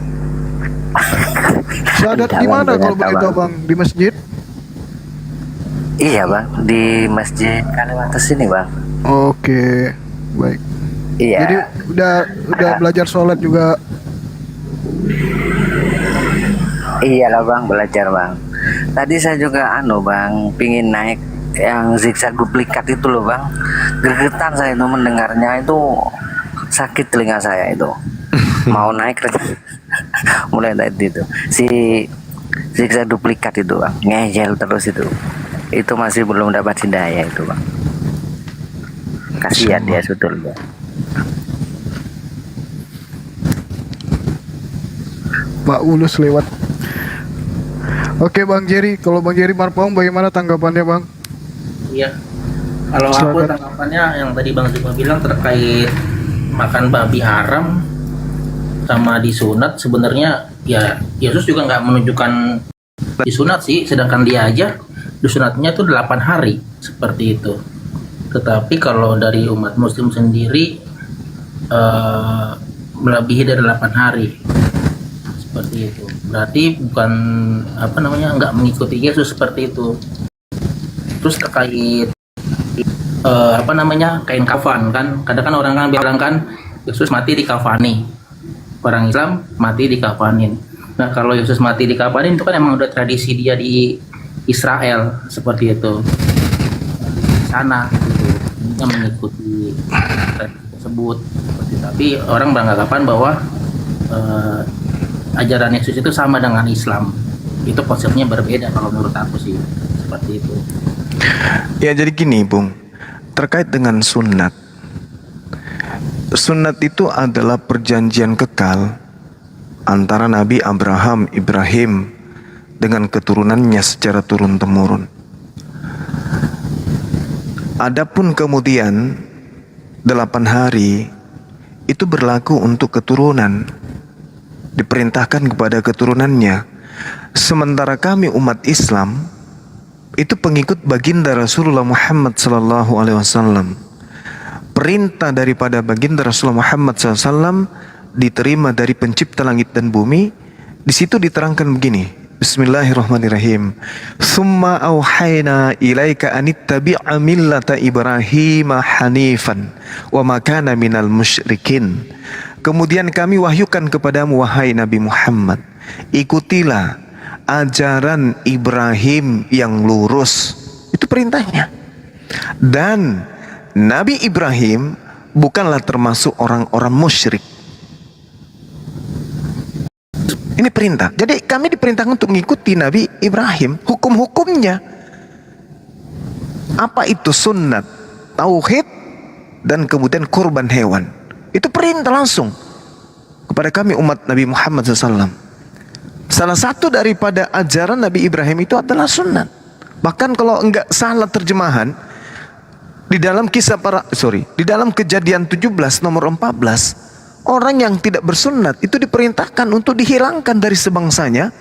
Syahadat di mana kalau boleh tahu Bang? Di masjid? Iya bang, di Masjid Kalimantan sini bang. Oke, baik. Iya. Jadi udah belajar sholat juga. Iya lah bang, belajar bang. Tadi saya juga bang, pingin naik yang zigzag duplikat itu loh bang. Gregetan saya itu mendengarnya, itu sakit telinga saya itu. Mau naik mulai tadi itu si zigzag duplikat itu bang, ngejel terus itu masih belum dapat hidayah itu bang. Kasihan dia sebetulnya. Pak Ulus lewat. Oke Bang Jerry, kalau Bang Jerry Marpaung bagaimana tanggapannya Bang? Iya. Kalau aku Silakan. tanggapannya yang tadi Bang Zuma bilang terkait makan babi haram sama disunat, sebenarnya ya Yesus juga nggak menunjukkan disunat sih, sedangkan dia aja disunatnya tuh 8 hari seperti itu. Tetapi kalau dari umat muslim sendiri melebihi dari 8 hari seperti itu. Berarti bukan nggak mengikuti Yesus seperti itu. Terus terkait kain kafan kan, kadang kan orang kan bilang kan Yesus mati di kafani, orang Islam mati di kafanin. Nah kalau Yesus mati di kafanin itu kan emang udah tradisi dia di Israel seperti itu, di sana gitu. Dia mengikuti tradisi tersebut seperti. Tapi orang beranggapan bahwa ajaran Yesus itu sama dengan Islam. Itu konsepnya berbeda kalau menurut aku sih, seperti itu. Ya jadi gini Bung, terkait dengan sunat. Sunat itu adalah perjanjian kekal antara Nabi Ibrahim dengan keturunannya secara turun-temurun. Adapun kemudian 8 hari itu berlaku untuk keturunan, diperintahkan kepada keturunannya. Sementara kami umat Islam itu pengikut baginda Rasulullah Muhammad SAW. Perintah daripada baginda Rasulullah Muhammad SAW diterima dari pencipta langit dan bumi. Di situ diterangkan begini, Bismillahirrahmanirrahim. Summa auhayna ilaika anittabi'a millata Ibrahim hanifan wa ma kana minal musyrikin. Kemudian kami wahyukan kepadamu wahai Nabi Muhammad, ikutilah ajaran Ibrahim yang lurus. Itu perintahnya. Dan Nabi Ibrahim bukanlah termasuk orang-orang musyrik. Ini perintah. Jadi kami diperintahkan untuk mengikuti Nabi Ibrahim, hukum-hukumnya. Apa itu sunat, tauhid, dan kemudian kurban hewan. Itu perintah langsung kepada kami umat Nabi Muhammad SAW. Salah satu daripada ajaran Nabi Ibrahim itu adalah sunat. Bahkan kalau enggak salah terjemahan, di dalam di dalam Kejadian 17 nomor 14, orang yang tidak bersunat itu diperintahkan untuk dihilangkan dari sebangsanya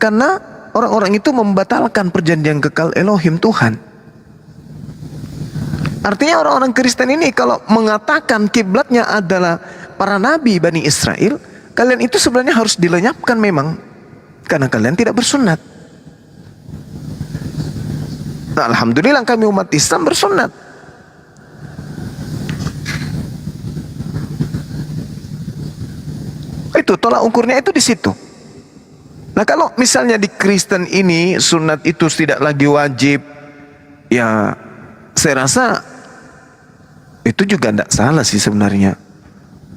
karena orang-orang itu membatalkan perjanjian kekal Elohim Tuhan. Artinya orang-orang Kristen ini kalau mengatakan kiblatnya adalah para nabi Bani Israel, kalian itu sebenarnya harus dilenyapkan memang, karena kalian tidak bersunat. Nah, alhamdulillah kami umat Islam bersunat. Itu tolak ukurnya itu di situ. Nah, kalau misalnya di Kristen ini sunat itu tidak lagi wajib, ya saya rasa itu juga tidak salah sih sebenarnya.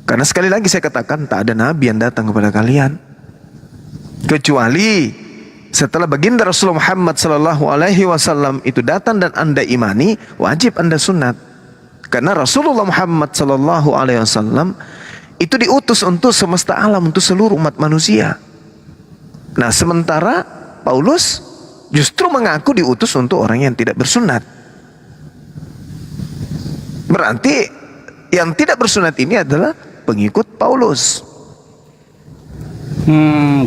Karena sekali lagi saya katakan tak ada nabi yang datang kepada kalian kecuali setelah baginda Rasulullah Muhammad SAW itu datang dan anda imani, wajib anda sunat. Karena Rasulullah Muhammad SAW itu diutus untuk semesta alam, untuk seluruh umat manusia. Nah, sementara Paulus justru mengaku diutus untuk orang yang tidak bersunat. Berarti yang tidak bersunat ini adalah pengikut Paulus.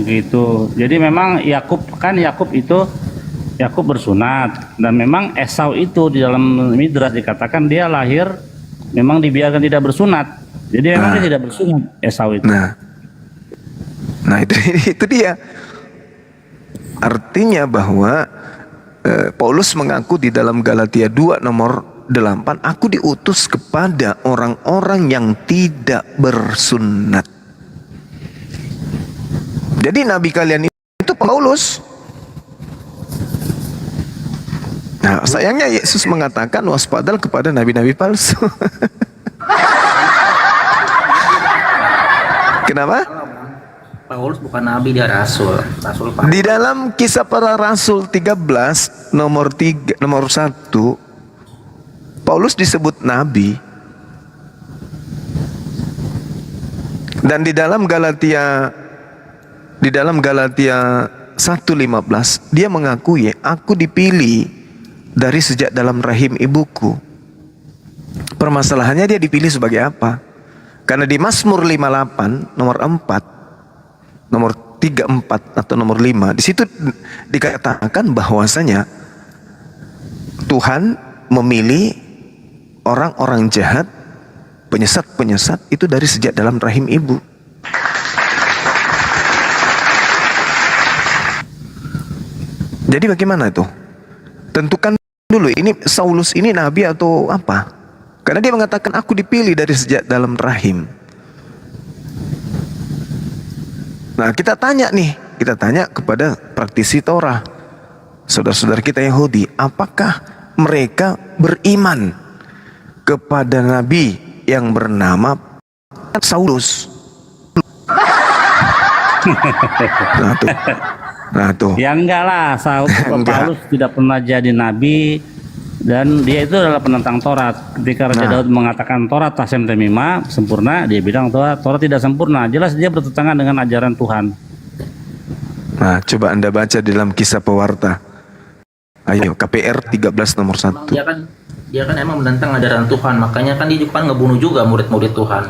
Gitu. Jadi memang Yakub itu Yakub bersunat, dan memang Esau itu di dalam Midrash dikatakan dia lahir memang dibiarkan tidak bersunat. Jadi memang dia tidak bersunat Esau itu. Nah itu dia. Artinya bahwa Paulus mengaku di dalam Galatia 2 nomor 8, aku diutus kepada orang-orang yang tidak bersunat. Jadi nabi kalian itu Paulus. Nah, sayangnya Yesus mengatakan waspadalah kepada nabi-nabi palsu. Kenapa? Paulus bukan nabi, dia rasul. Rasul Paulus. Di dalam Kisah Para Rasul 13 nomor 1, Paulus disebut nabi. Dan di dalam Galatia 1:15 dia mengakui, aku dipilih dari sejak dalam rahim ibuku. Permasalahannya dia dipilih sebagai apa? Karena di Mazmur 58 nomor 34 atau nomor 5, di situ dikatakan bahwasanya Tuhan memilih orang-orang jahat, penyesat-penyesat itu dari sejak dalam rahim ibu. Jadi bagaimana itu? Tentukan dulu, ini Saulus ini nabi atau apa? Karena dia mengatakan aku dipilih dari sejak dalam rahim. Nah, kita tanya kepada praktisi Torah, saudara-saudara kita Yahudi, apakah mereka beriman kepada nabi yang bernama Saulus? Nah tuh. Ya enggak lah, Paulus tidak pernah jadi nabi, dan dia itu adalah penentang Taurat. Ketika Raja Daud mengatakan Taurat tasem temima sempurna, dia bilang Taurat tidak sempurna. Jelas dia bertentangan dengan ajaran Tuhan. Nah, coba Anda baca di dalam Kisah Pewarta. Ayo, KPR 13 nomor 1. Dia kan emang menentang ajaran Tuhan, makanya kan dia juga kan ngebunuh juga murid-murid Tuhan.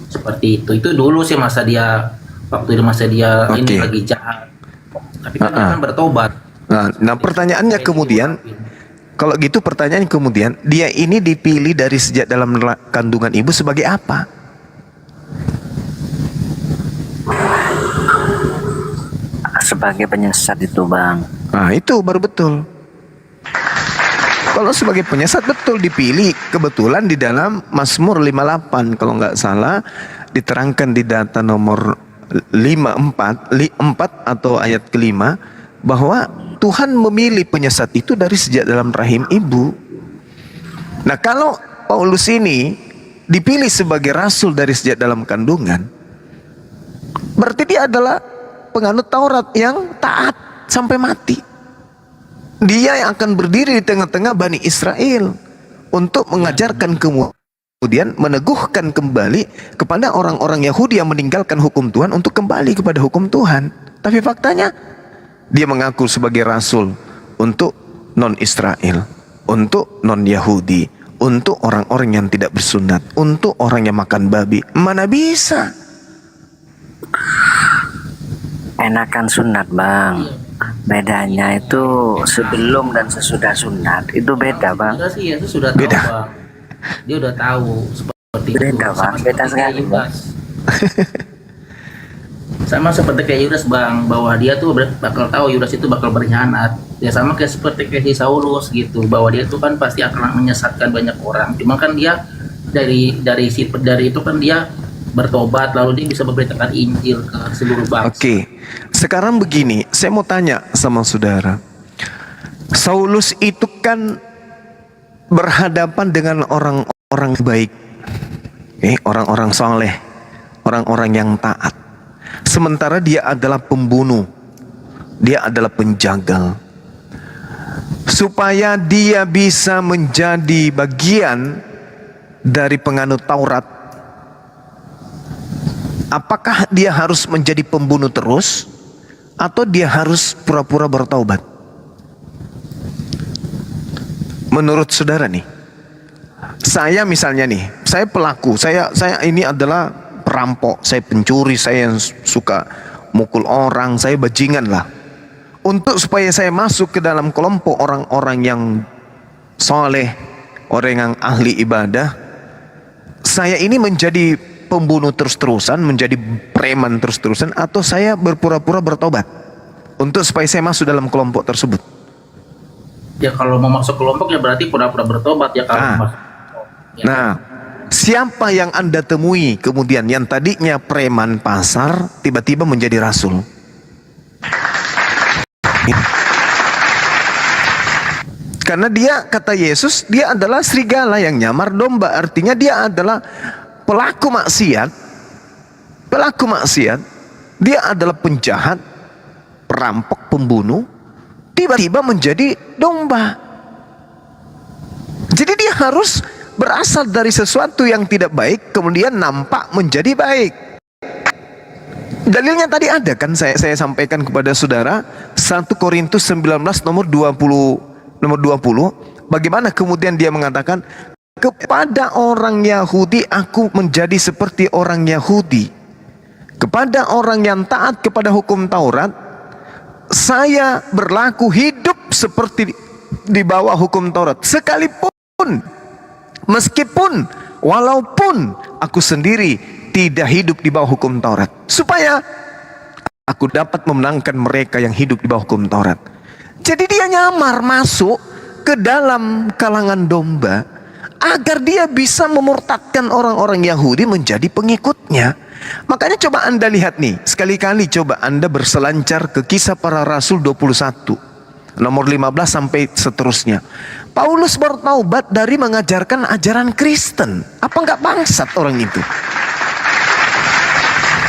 Seperti itu. Itu dulu sih waktu di masa dia ini lagi jahat. Tapi kan dia kan bertobat. Nah, pertanyaannya kemudian, kalau gitu pertanyaan kemudian, dia ini dipilih dari sejak dalam kandungan ibu sebagai apa? Sebagai penyesat itu, Bang. Nah, itu baru betul. Kalau sebagai penyesat betul dipilih, kebetulan di dalam Mazmur 58 kalau nggak salah diterangkan di data nomor 4 atau ayat kelima, bahwa Tuhan memilih penyesat itu dari sejak dalam rahim ibu. Nah, kalau Paulus ini dipilih sebagai rasul dari sejak dalam kandungan, berarti dia adalah penganut Taurat yang taat sampai mati. Dia yang akan berdiri di tengah-tengah Bani Israel untuk mengajarkan kemudian meneguhkan kembali kepada orang-orang Yahudi yang meninggalkan hukum Tuhan untuk kembali kepada hukum Tuhan. Tapi faktanya dia mengaku sebagai rasul untuk non-Israel, untuk non-Yahudi, untuk orang-orang yang tidak bersunat, untuk orang yang makan babi. Mana bisa? Enakan sunat, Bang. Bedanya itu sebelum dan sesudah sunat itu beda, Bang. Enggak sih, itu sudah tahu, Beda. Bang. Dia udah tahu seperti Beda, itu. Bang. Beda sekali, Bang. Sama seperti kayak Yudas, Bang, bahwa dia tuh bakal tahu Yudas itu bakal berkhianat. Ya sama kayak seperti si Saulus gitu, bahwa dia tuh kan pasti akan menyesatkan banyak orang. Cuma kan dia dari itu kan dia bertobat, lalu dia bisa memberitakan Injil ke seluruh bangsa. Oke, sekarang begini, saya mau tanya sama saudara. Saulus itu kan berhadapan dengan orang-orang baik, orang-orang soleh, orang-orang yang taat. Sementara dia adalah pembunuh, dia adalah penjagal. Supaya dia bisa menjadi bagian dari penganut Taurat, apakah dia harus menjadi pembunuh terus atau dia harus pura-pura bertaubat? Menurut saudara nih, saya misalnya nih, saya pelaku, saya ini adalah perampok, saya pencuri, saya yang suka mukul orang, saya bajingan lah. untuk supaya saya masuk ke dalam kelompok orang-orang yang soleh, orang yang ahli ibadah, saya ini menjadi pembunuh terus-terusan, menjadi preman terus-terusan, atau saya berpura-pura bertobat untuk supaya saya masuk dalam kelompok tersebut? Ya kalau mau masuk kelompok ya berarti pura-pura bertobat ya kalau masuk. Ya. Nah, siapa yang Anda temui kemudian yang tadinya preman pasar tiba-tiba menjadi rasul? Karena dia, kata Yesus, dia adalah serigala yang nyamar domba. Artinya dia adalah pelaku maksiat. Pelaku maksiat. Dia adalah penjahat, perampok, pembunuh. Tiba-tiba menjadi domba. Jadi dia harus berasal dari sesuatu yang tidak baik, kemudian nampak menjadi baik. Dalilnya tadi ada kan, saya sampaikan kepada saudara, 1 Korintus 19 nomor 20. Bagaimana kemudian dia mengatakan, kepada orang Yahudi aku menjadi seperti orang Yahudi, kepada orang yang taat kepada hukum Taurat saya berlaku hidup seperti di bawah hukum Taurat, sekalipun, meskipun, walaupun aku sendiri tidak hidup di bawah hukum Taurat, supaya aku dapat memenangkan mereka yang hidup di bawah hukum Taurat. Jadi dia nyamar masuk ke dalam kalangan domba agar dia bisa memurtadkan orang-orang Yahudi menjadi pengikutnya. Makanya coba Anda lihat nih, sekali-kali coba Anda berselancar ke Kisah Para Rasul 21 nomor 15 sampai seterusnya. Paulus bertaubat dari mengajarkan ajaran Kristen. Apa nggak bangsat orang itu?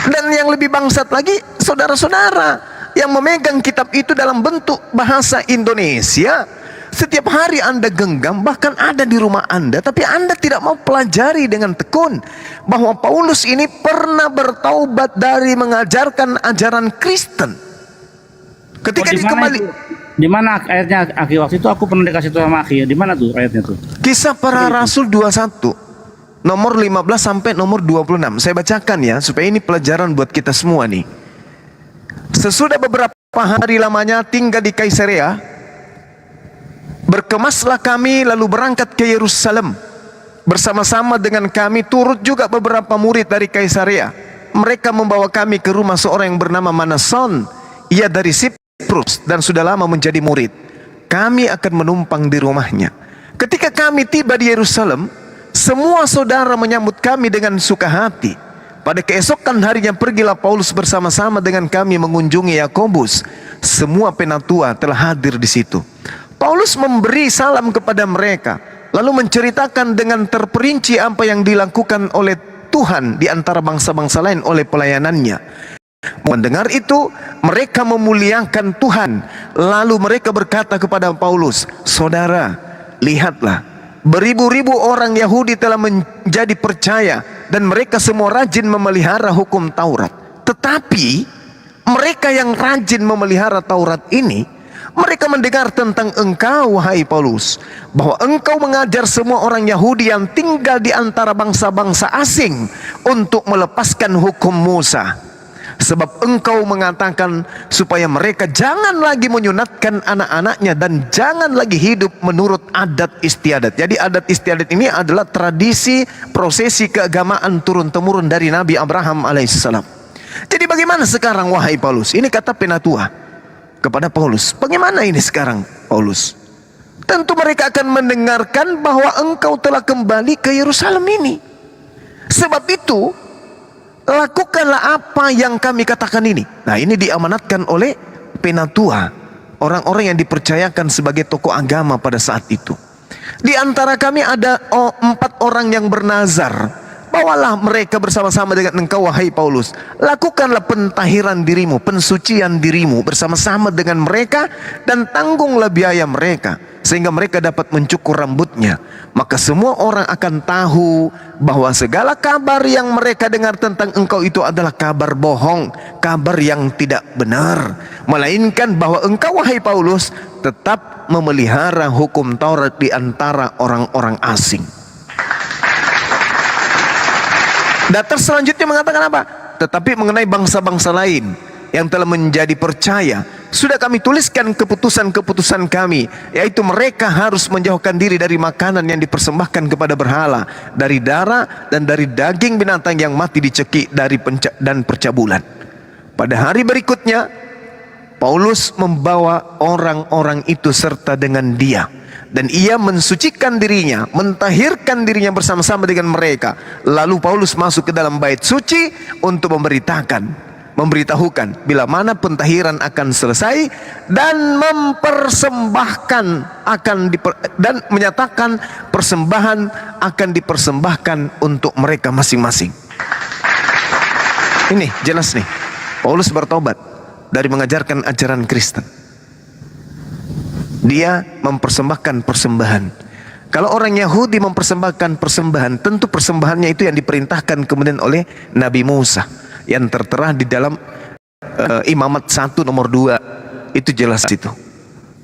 Dan yang lebih bangsat lagi, saudara-saudara yang memegang kitab itu dalam bentuk bahasa Indonesia, setiap hari Anda genggam, bahkan ada di rumah Anda, tapi Anda tidak mau pelajari dengan tekun bahwa Paulus ini pernah bertaubat dari mengajarkan ajaran Kristen. Ketika dia kembali, di mana ayatnya Aki? Waktu itu aku pernah dikasih tahu sama Aki. Di mana tuh ayatnya tuh? Kisah Para Rasul 21 nomor 15 sampai nomor 26. Saya bacakan ya, supaya ini pelajaran buat kita semua nih. Sesudah beberapa hari lamanya tinggal di Kaisarea, berkemaslah kami lalu berangkat ke Yerusalem. Bersama-sama dengan kami turut juga beberapa murid dari Kaisarea. Mereka membawa kami ke rumah seorang yang bernama Manason. Ia dari Siprus dan sudah lama menjadi murid. Kami akan menumpang di rumahnya. Ketika kami tiba di Yerusalem, semua saudara menyambut kami dengan suka hati. Pada keesokan harinya pergilah Paulus bersama-sama dengan kami mengunjungi Yakobus. Semua penatua telah hadir di situ. Paulus memberi salam kepada mereka, lalu menceritakan dengan terperinci apa yang dilakukan oleh Tuhan di antara bangsa-bangsa lain oleh pelayanannya. Mendengar itu, mereka memuliakan Tuhan. Lalu mereka berkata kepada Paulus, "Saudara, lihatlah, beribu-ribu orang Yahudi telah menjadi percaya dan mereka semua rajin memelihara hukum Taurat. Tetapi mereka yang rajin memelihara Taurat ini, mereka mendengar tentang engkau, wahai Paulus, bahwa engkau mengajar semua orang Yahudi yang tinggal di antara bangsa-bangsa asing untuk melepaskan hukum Musa. Sebab engkau mengatakan supaya mereka jangan lagi menyunatkan anak-anaknya dan jangan lagi hidup menurut adat istiadat." Jadi adat istiadat ini adalah tradisi prosesi keagamaan turun-temurun dari Nabi Abraham alaihissalam. Jadi bagaimana sekarang, wahai Paulus? Ini kata penatua kepada Paulus. Bagaimana ini sekarang, Paulus? Tentu mereka akan mendengarkan bahwa engkau telah kembali ke Yerusalem ini. Sebab itu lakukanlah apa yang kami katakan ini. Nah, ini diamanatkan oleh penatua, orang-orang yang dipercayakan sebagai tokoh agama pada saat itu. Di antara kami ada 4 orang yang bernazar. Bawalah mereka bersama-sama dengan engkau, wahai Paulus. Lakukanlah pentahiran dirimu, pensucian dirimu bersama-sama dengan mereka, dan tanggunglah biaya mereka, sehingga mereka dapat mencukur rambutnya. Maka semua orang akan tahu bahwa segala kabar yang mereka dengar tentang engkau itu adalah kabar bohong, kabar yang tidak benar, melainkan bahwa engkau, wahai Paulus, tetap memelihara hukum Taurat di antara orang-orang asing. Data selanjutnya mengatakan apa? Tetapi mengenai bangsa-bangsa lain yang telah menjadi percaya, sudah kami tuliskan keputusan-keputusan kami, yaitu mereka harus menjauhkan diri dari makanan yang dipersembahkan kepada berhala, dari darah dan dari daging binatang yang mati dicekik dan percabulan. Pada hari berikutnya, Paulus membawa orang-orang itu serta dengan dia, dan ia mensucikan dirinya, mentahirkan dirinya bersama-sama dengan mereka. Lalu Paulus masuk ke dalam bait suci untuk memberitahukan bila mana pentahiran akan selesai, dan mempersembahkan dan menyatakan persembahan akan dipersembahkan untuk mereka masing-masing. Ini jelas nih, Paulus bertobat dari mengajarkan ajaran Kristen. Dia mempersembahkan persembahan. Kalau orang Yahudi mempersembahkan persembahan, tentu persembahannya itu yang diperintahkan kemudian oleh Nabi Musa, yang tertera di dalam Imamat 1 nomor 2. Itu jelas itu.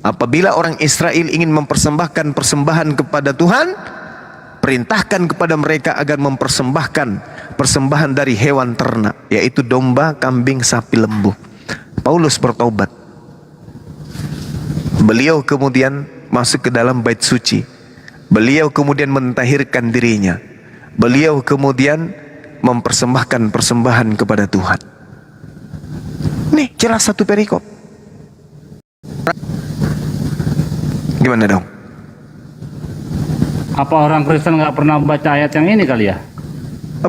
Apabila orang Israel ingin mempersembahkan persembahan kepada Tuhan, perintahkan kepada mereka agar mempersembahkan persembahan dari hewan ternak, yaitu domba, kambing, sapi, lembu. Paulus bertobat. Beliau kemudian masuk ke dalam bait suci. Beliau kemudian mentahirkan dirinya. Beliau kemudian mempersembahkan persembahan kepada Tuhan. Nih jelas satu perikop. Gimana dong? Apa orang Kristen nggak pernah baca ayat yang ini kali ya?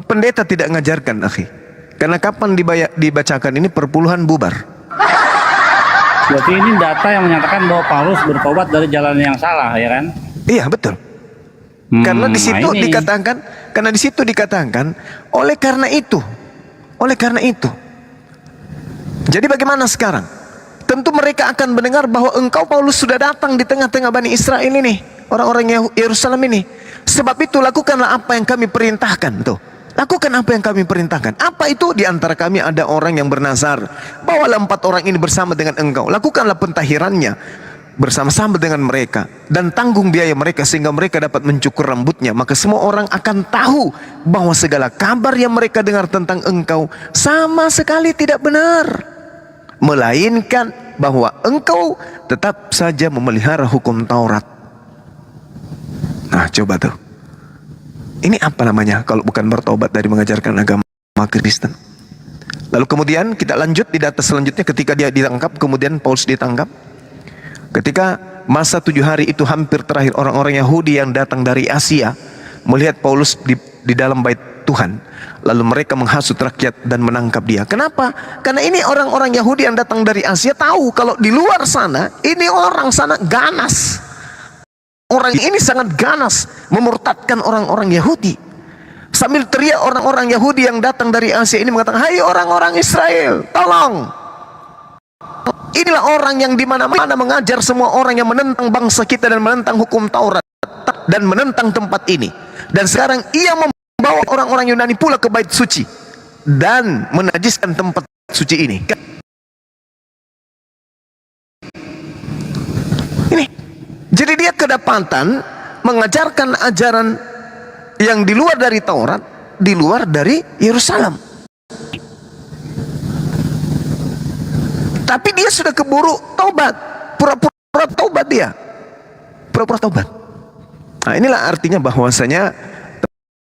Pendeta tidak ngajarkan, akhi. Karena kapan dibacakan ini perpuluhan bubar. Berarti ini data yang menyatakan bahwa Paulus bertobat dari jalan yang salah, ya kan? Iya, betul. Karena di situ dikatakan, oleh karena itu. Jadi bagaimana sekarang? Tentu mereka akan mendengar bahwa engkau Paulus sudah datang di tengah-tengah Bani Israel ini, orang-orang Yerusalem ini. Sebab itu lakukanlah apa yang kami perintahkan, tuh. Lakukan apa yang kami perintahkan. Apa itu? Di antara kami ada orang yang bernazar. Bawalah 4 orang ini bersama dengan engkau. Lakukanlah pentahirannya bersama-sama dengan mereka, dan tanggung biaya mereka sehingga mereka dapat mencukur rambutnya. Maka semua orang akan tahu bahwa segala kabar yang mereka dengar tentang engkau sama sekali tidak benar, melainkan bahwa engkau tetap saja memelihara hukum Taurat. Nah, coba tuh. Ini apa namanya kalau bukan bertobat dari mengajarkan agama Kristen? Lalu kemudian kita lanjut di data selanjutnya, ketika dia ditangkap, kemudian Paulus ditangkap. Ketika masa 7 hari itu hampir terakhir, orang-orang Yahudi yang datang dari Asia melihat Paulus di dalam bait Tuhan. Lalu mereka menghasut rakyat dan menangkap dia. Kenapa? Karena ini orang-orang Yahudi yang datang dari Asia tahu kalau di luar sana, ini orang sana ganas. Orang ini sangat ganas memurtadkan orang-orang Yahudi. Sambil teriak orang-orang Yahudi yang datang dari Asia ini mengatakan, hai orang-orang Israel, tolong. Inilah orang yang dimana-mana mengajar semua orang yang menentang bangsa kita dan menentang hukum Taurat dan menentang tempat ini. Dan sekarang ia membawa orang-orang Yunani pula ke bait suci dan menajiskan tempat suci ini. Ini. Jadi dia kedapatan mengajarkan ajaran yang di luar dari Taurat, di luar dari Yerusalem. Tapi dia sudah keburu tobat, pura-pura tobat dia, pura-pura tobat. Nah, inilah artinya bahwasanya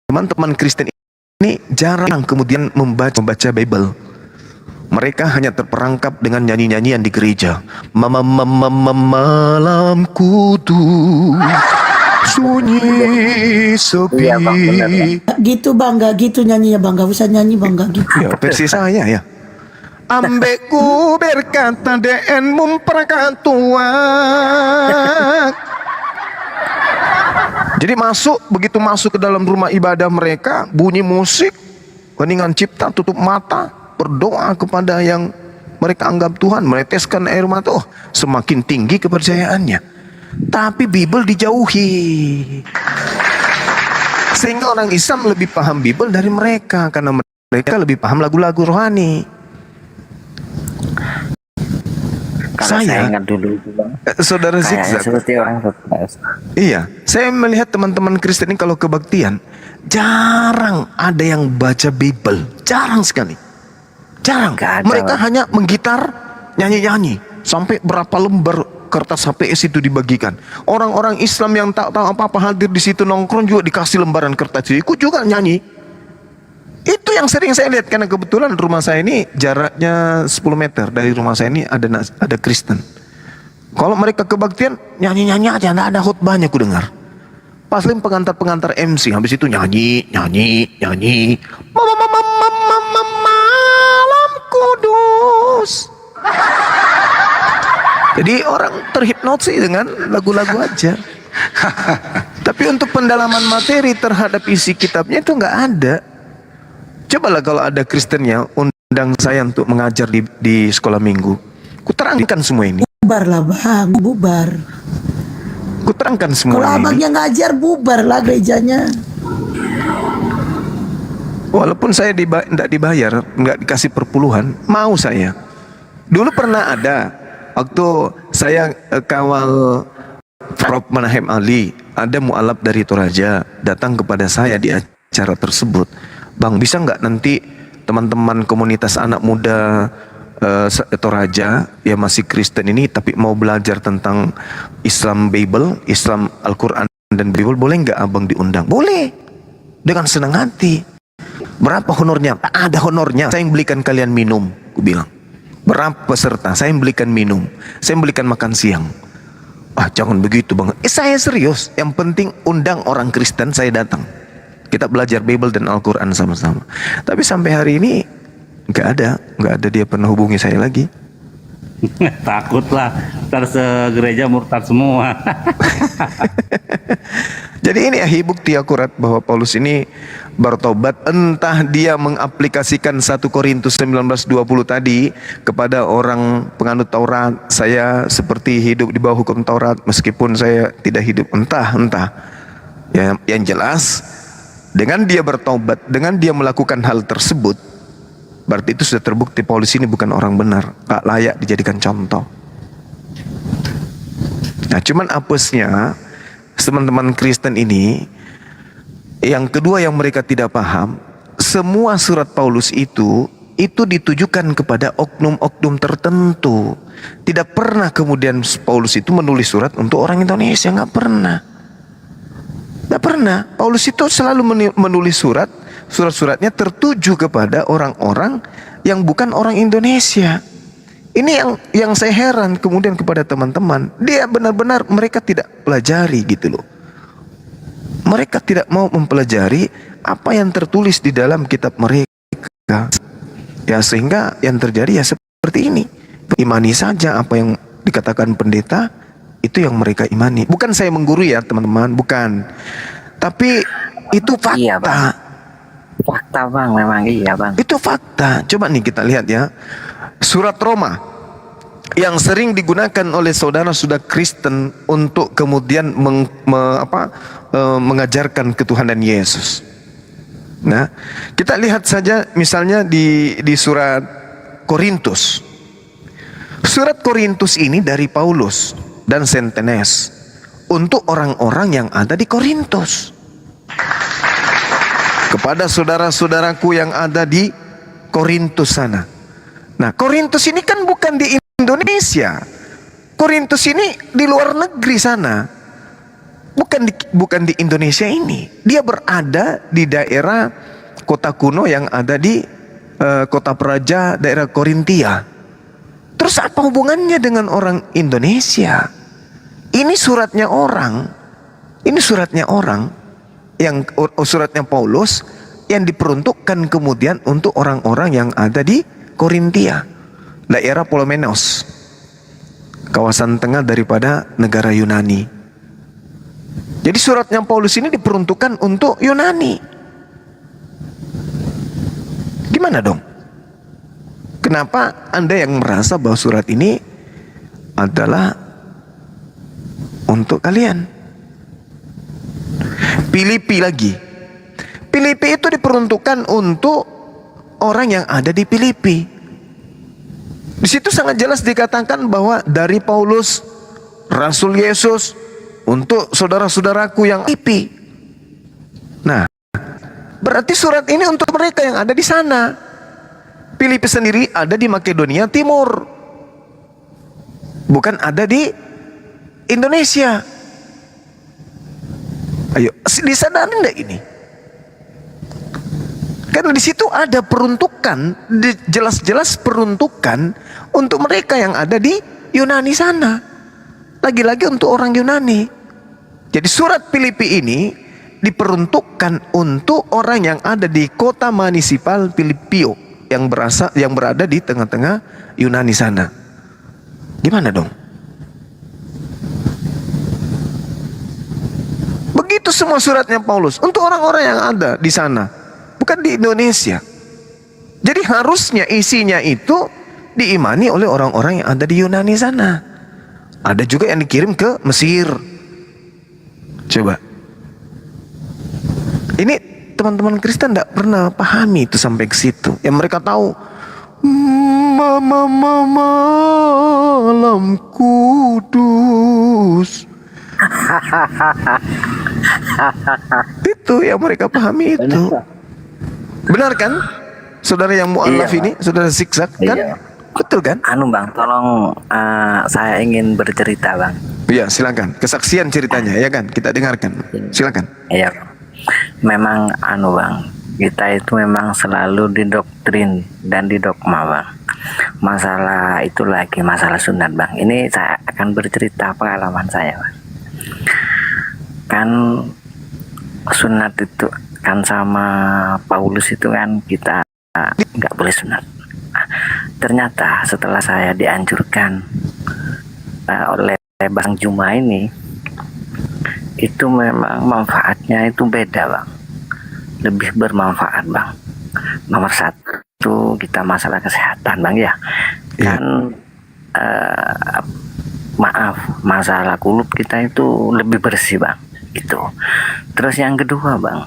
teman-teman Kristen ini jarang kemudian membaca Bible. Mereka hanya terperangkap dengan nyanyi-nyanyian di gereja. Malam kudus sunyi sepi. Iya, Bang, benar, Bang. Gitu bang, gak gitu nyanyinya bang, gak usah nyanyi bang, gak gitu. Ya, versi saya ya. Ambeku berkata den memperkatuan. Jadi begitu masuk ke dalam rumah ibadah mereka, bunyi musik, keningan cipta, tutup mata, berdoa kepada yang mereka anggap Tuhan, meneteskan air mata. Oh, semakin tinggi kepercayaannya. Tapi Bible dijauhi, sehingga orang Islam lebih paham Bible dari mereka, karena mereka lebih paham lagu-lagu rohani. Saya ingat dulu, Bang. Saudara Kayaknya Zigzag, seperti orang stres. iya, saya melihat teman-teman Kristen ini kalau kebaktian jarang ada yang baca Bible, jarang sekali, jarang. Gak ada, Mereka Bang. hanya menggitar, nyanyi-nyanyi, sampai berapa lembar kertas HPS itu dibagikan. Orang-orang Islam yang tak tahu apa-apa hadir di situ nongkrong juga dikasih lembaran kertas itu, ikut juga nyanyi. Itu yang sering saya lihat, karena kebetulan rumah saya ini jaraknya 10 meter dari rumah saya ini ada Kristen. Kalau mereka kebaktian nyanyi-nyanyi aja, nggak ada khutbahnya ku dengar. Paling pengantar-pengantar MC, habis itu nyanyi. Malam kudus. Jadi orang terhipnotis dengan lagu-lagu aja. Tapi untuk pendalaman materi terhadap isi kitabnya itu nggak ada. Cobalah kalau ada Kristennya undang saya untuk mengajar di sekolah minggu. Kuterangkan semua ini. Bubar lah bang, bubar. Kuterangkan semua Kalau ini. abangnya ngajar, bubar lah gerejanya. Walaupun saya tidak dibayar, nggak dikasih perpuluhan, mau saya. Dulu pernah ada, waktu saya kawal Prof. Manahem Ali, ada mualaf dari Toraja datang kepada saya di acara tersebut. Bang, bisa nggak nanti teman-teman komunitas anak muda Toraja yang masih Kristen ini tapi mau belajar tentang Islam Bible, Islam Al-Quran dan Bible, boleh nggak abang diundang? Boleh, dengan senang hati. Berapa honornya? Tak ada honornya. Saya yang belikan kalian minum, aku bilang. Berapa peserta? Saya yang belikan minum, saya yang belikan makan siang. Ah, jangan begitu bang. Saya serius. Yang penting undang orang Kristen, saya datang. Kita belajar Bible dan Al-Quran sama-sama. Tapi sampai hari ini nggak ada dia pernah hubungi saya lagi. Takutlah, ntar segereja murtad semua. Jadi ini bukti akurat bahwa Paulus ini bertobat, entah dia mengaplikasikan 1 Korintus 19:20 tadi kepada orang penganut Taurat, saya seperti hidup di bawah hukum Taurat meskipun saya tidak hidup, entah. Ya, yang jelas dengan dia bertobat, dengan dia melakukan hal tersebut, berarti itu sudah terbukti Paulus ini bukan orang benar, tak layak dijadikan contoh. Nah, cuman apesnya teman-teman Kristen ini, yang kedua yang mereka tidak paham, semua surat Paulus itu ditujukan kepada oknum-oknum tertentu. Tidak pernah kemudian Paulus itu menulis surat untuk orang Indonesia, nggak pernah. Nggak pernah. Paulus itu selalu menulis surat-suratnya tertuju kepada orang-orang yang bukan orang Indonesia. Ini yang saya heran kemudian kepada teman-teman. Dia benar-benar mereka tidak pelajari gitu loh. Mereka tidak mau mempelajari apa yang tertulis di dalam kitab mereka. Ya sehingga yang terjadi ya seperti ini. Imani saja apa yang dikatakan pendeta, itu yang mereka imani. Bukan saya menggurui ya teman-teman, bukan. Tapi itu fakta. Iya bang. Fakta bang, memang iya bang. Itu fakta. Coba nih kita lihat ya. Surat Roma yang sering digunakan oleh saudara-saudara Kristen untuk kemudian mengajarkan ketuhanan Yesus. Nah, kita lihat saja misalnya di surat Korintus. Surat Korintus ini dari Paulus dan Sentenes untuk orang-orang yang ada di Korintus. Kepada saudara-saudaraku yang ada di Korintus sana. Nah, Korintus ini kan bukan di Indonesia. Korintus ini di luar negeri sana. Bukan di Indonesia ini. Dia berada di daerah kota kuno yang ada di kota Praja, daerah Korintia. Terus apa hubungannya dengan orang Indonesia? Ini suratnya orang. Ini suratnya orang yang suratnya Paulus yang diperuntukkan kemudian untuk orang-orang yang ada di Korintia, daerah Ptolemenos, kawasan tengah daripada negara Yunani. Jadi suratnya Paulus ini diperuntukkan untuk Yunani. Gimana dong? Kenapa Anda yang merasa bahwa surat ini adalah untuk kalian? Filipi lagi. Filipi itu diperuntukkan untuk orang yang ada di Filipi. Di situ sangat jelas dikatakan bahwa dari Paulus, Rasul Yesus, untuk saudara-saudaraku yang Filipi. Nah, berarti surat ini untuk mereka yang ada di sana. Filipi sendiri ada di Makedonia Timur. bukan ada di Indonesia. Ayo, disadari enggak ini? Karena di situ ada peruntukan, jelas-jelas peruntukan untuk mereka yang ada di Yunani sana. Lagi-lagi untuk orang Yunani. Jadi surat Filipi ini diperuntukkan untuk orang yang ada di kota munisipal Filipio yang berada di tengah-tengah Yunani sana. Gimana dong? Begitu semua suratnya Paulus untuk orang-orang yang ada di sana, bukan di Indonesia. Jadi harusnya isinya itu diimani oleh orang-orang yang ada di Yunani sana. Ada juga yang dikirim ke Mesir. Coba. Ini teman-teman Kristen tidak pernah pahami itu sampai ke situ. Yang mereka tahu, malam kudus. Itu yang mereka pahami itu. Benar kan? Saudara yang mu'alaf Iya, ini, saudara zigzag kan? Iya. Betul kan? Anu bang, tolong saya ingin bercerita bang. Iya, silakan. Kesaksian ceritanya ya kan? Kita dengarkan. Silakan. Iya, memang anu bang, kita itu memang selalu didoktrin dan didogma bang. Masalah itu lagi masalah sunat bang. Ini saya akan bercerita pengalaman saya bang. Kan sunat itu kan sama Paulus itu kan kita nggak boleh sunat. Ternyata setelah saya dianjurkan oleh Bang Juma ini, itu memang manfaatnya itu beda bang, lebih bermanfaat bang. Nomor satu kita masalah kesehatan bang ya, kan maaf masalah kulit kita itu lebih bersih bang itu. Terus yang kedua bang,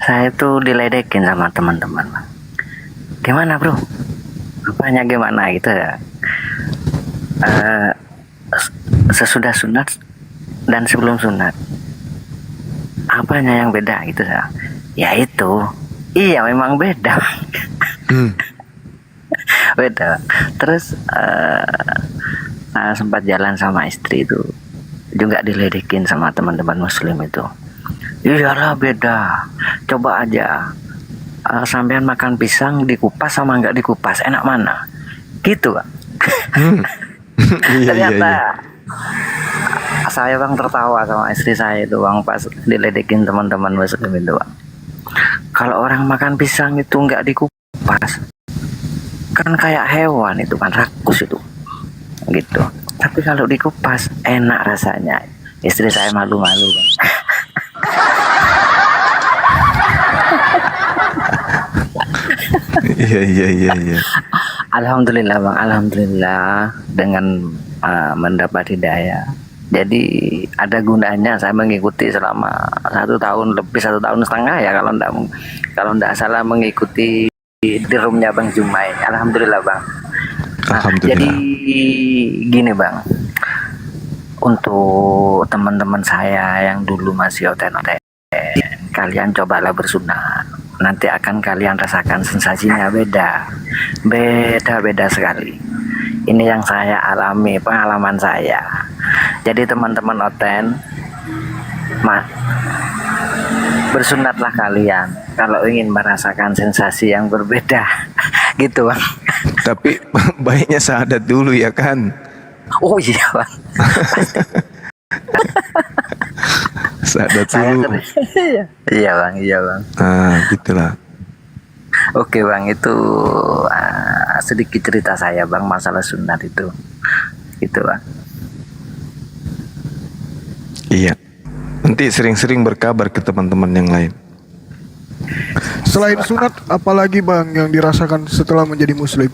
saya itu diledekin sama teman-teman bang. Gimana bro? Rupanya gimana gitu ya? Sesudah sunat dan sebelum sunat, apanya yang beda gitu ya? Ya itu, iya memang beda. Beda. Terus saya sempat jalan sama istri itu juga diledekin sama teman-teman muslim itu. Iyalah beda. Coba aja sampean makan pisang dikupas sama nggak dikupas, enak mana? Gitu Pak. Ternyata saya bang tertawa sama istri saya itu bang pas diledekin teman-teman muslim itu bang. Kalau orang makan pisang itu nggak dikupas, kan kayak hewan itu kan, rakus itu gitu. Tapi kalau dikupas enak rasanya. Istri saya malu-malu bang. Iya. Alhamdulillah bang, alhamdulillah dengan mendapat hidayah. Jadi ada gunanya saya mengikuti selama 1 tahun lebih, 1,5 tahun ya kalau ndak salah mengikuti di roomnya Bang Jumai. Alhamdulillah bang. Alhamdulillah. Jadi gini bang, untuk teman-teman saya yang dulu masih oten-oten, kalian cobalah bersunat. Nanti akan kalian rasakan sensasinya beda sekali. Ini yang saya alami, pengalaman saya. Jadi teman-teman oten, bersunatlah kalian kalau ingin merasakan sensasi yang berbeda. Gitu bang. Tapi baiknya syahadat dulu ya kan? Oh iya bang. Syahadat dulu. Iya bang. Gitulah. Oke bang, itu sedikit cerita saya bang masalah sunat itu. Gitu bang. Iya. Nanti sering-sering berkabar ke teman-teman yang lain. Selain sunat, apalagi bang yang dirasakan setelah menjadi muslim?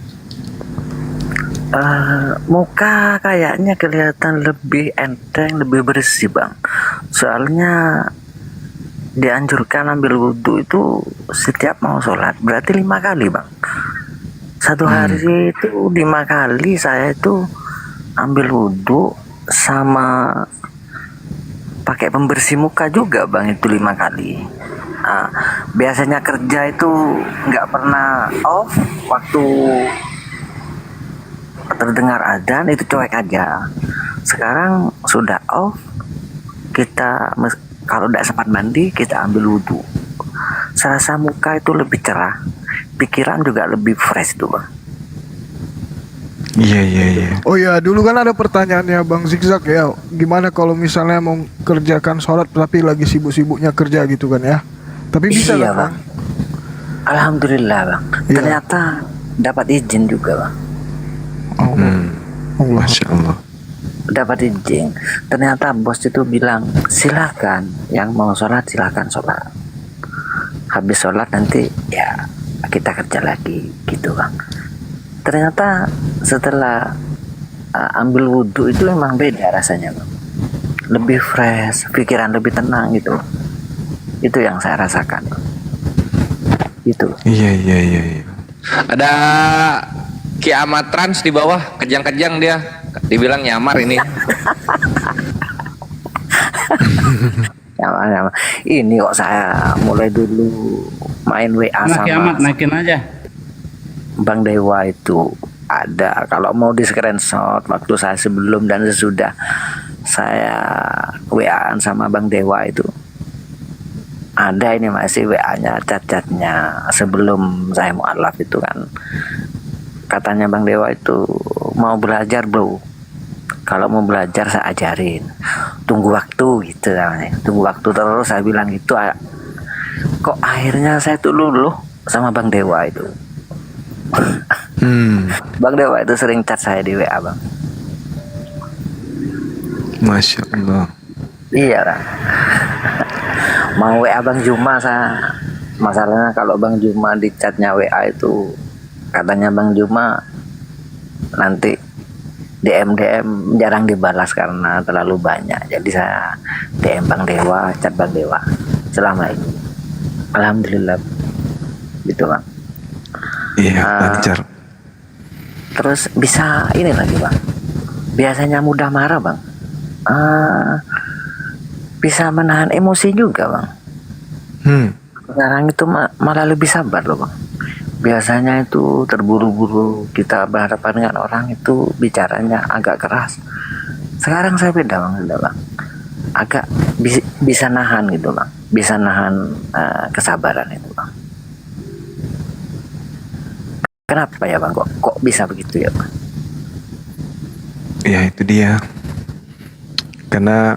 Muka kayaknya kelihatan lebih enteng, lebih bersih bang. Soalnya dianjurkan ambil wudhu itu setiap mau sholat, berarti 5 kali bang. Satu hari itu 5 kali saya itu ambil wudhu sama pakai pembersih muka juga bang, itu 5 kali. Biasanya kerja itu nggak pernah off waktu terdengar adzan itu cuek aja. Sekarang sudah off, kita kalau tidak sempat mandi kita ambil wudhu. Serasa muka itu lebih cerah, pikiran juga lebih fresh tuh bang. Iya. Oh ya, dulu kan ada pertanyaannya Bang Zigzag ya. Gimana kalau misalnya mau kerjakan sholat tapi lagi sibuk-sibuknya kerja gitu kan ya? Tapi bisa Iya kan bang. Alhamdulillah bang. Iya. Ternyata dapat izin juga bang. Allah. Allah. Masya Allah. Dapat izin. Ternyata bos itu bilang silakan yang mau sholat silakan sholat. Habis sholat nanti ya kita kerja lagi gitu bang. Ternyata setelah ambil wudhu itu memang beda rasanya bang. Lebih fresh, pikiran lebih tenang gitu. Itu yang saya rasakan. Itu. Iya. Ada kiamat trans di bawah, kejang-kejang dia. Dibilang nyamar ini. Nyamar. Ini kok saya mulai dulu main WA Nah, sama kiamat naikin aja. Bang Dewa itu ada. Kalau mau di screenshot waktu saya sebelum dan sesudah saya WA-an sama Bang Dewa itu ada, ini masih WA-nya, chat-chatnya sebelum saya mualaf itu kan. Katanya Bang Dewa itu mau belajar bro, kalau mau belajar saya ajarin, tunggu waktu gitu namanya. Tunggu waktu terus saya bilang gitu. Kok akhirnya saya tuh luluh sama Bang Dewa itu. Bang Dewa itu sering chat saya di WA bang. Masya Allah. Iya bang. Mau WA Bang Juma saya. Masalahnya kalau Bang Juma di chatnya WA itu katanya Bang Juma nanti DM jarang dibalas karena terlalu banyak. Jadi saya DM Bang Dewa, chat Bang Dewa. Assalamualaikum. Alhamdulillah. Gitu bang. Iya, lancar. Terus bisa ini lagi bang. Biasanya mudah marah bang. Bisa menahan emosi juga bang. Sekarang itu malah lebih sabar loh bang. Biasanya itu terburu-buru kita berhadapan dengan orang itu bicaranya agak keras. Sekarang saya beda bang, agak bisa nahan gitu bang, bisa nahan kesabaran itu bang. Kenapa ya bang? Kok bisa begitu ya bang? Ya itu dia. Karena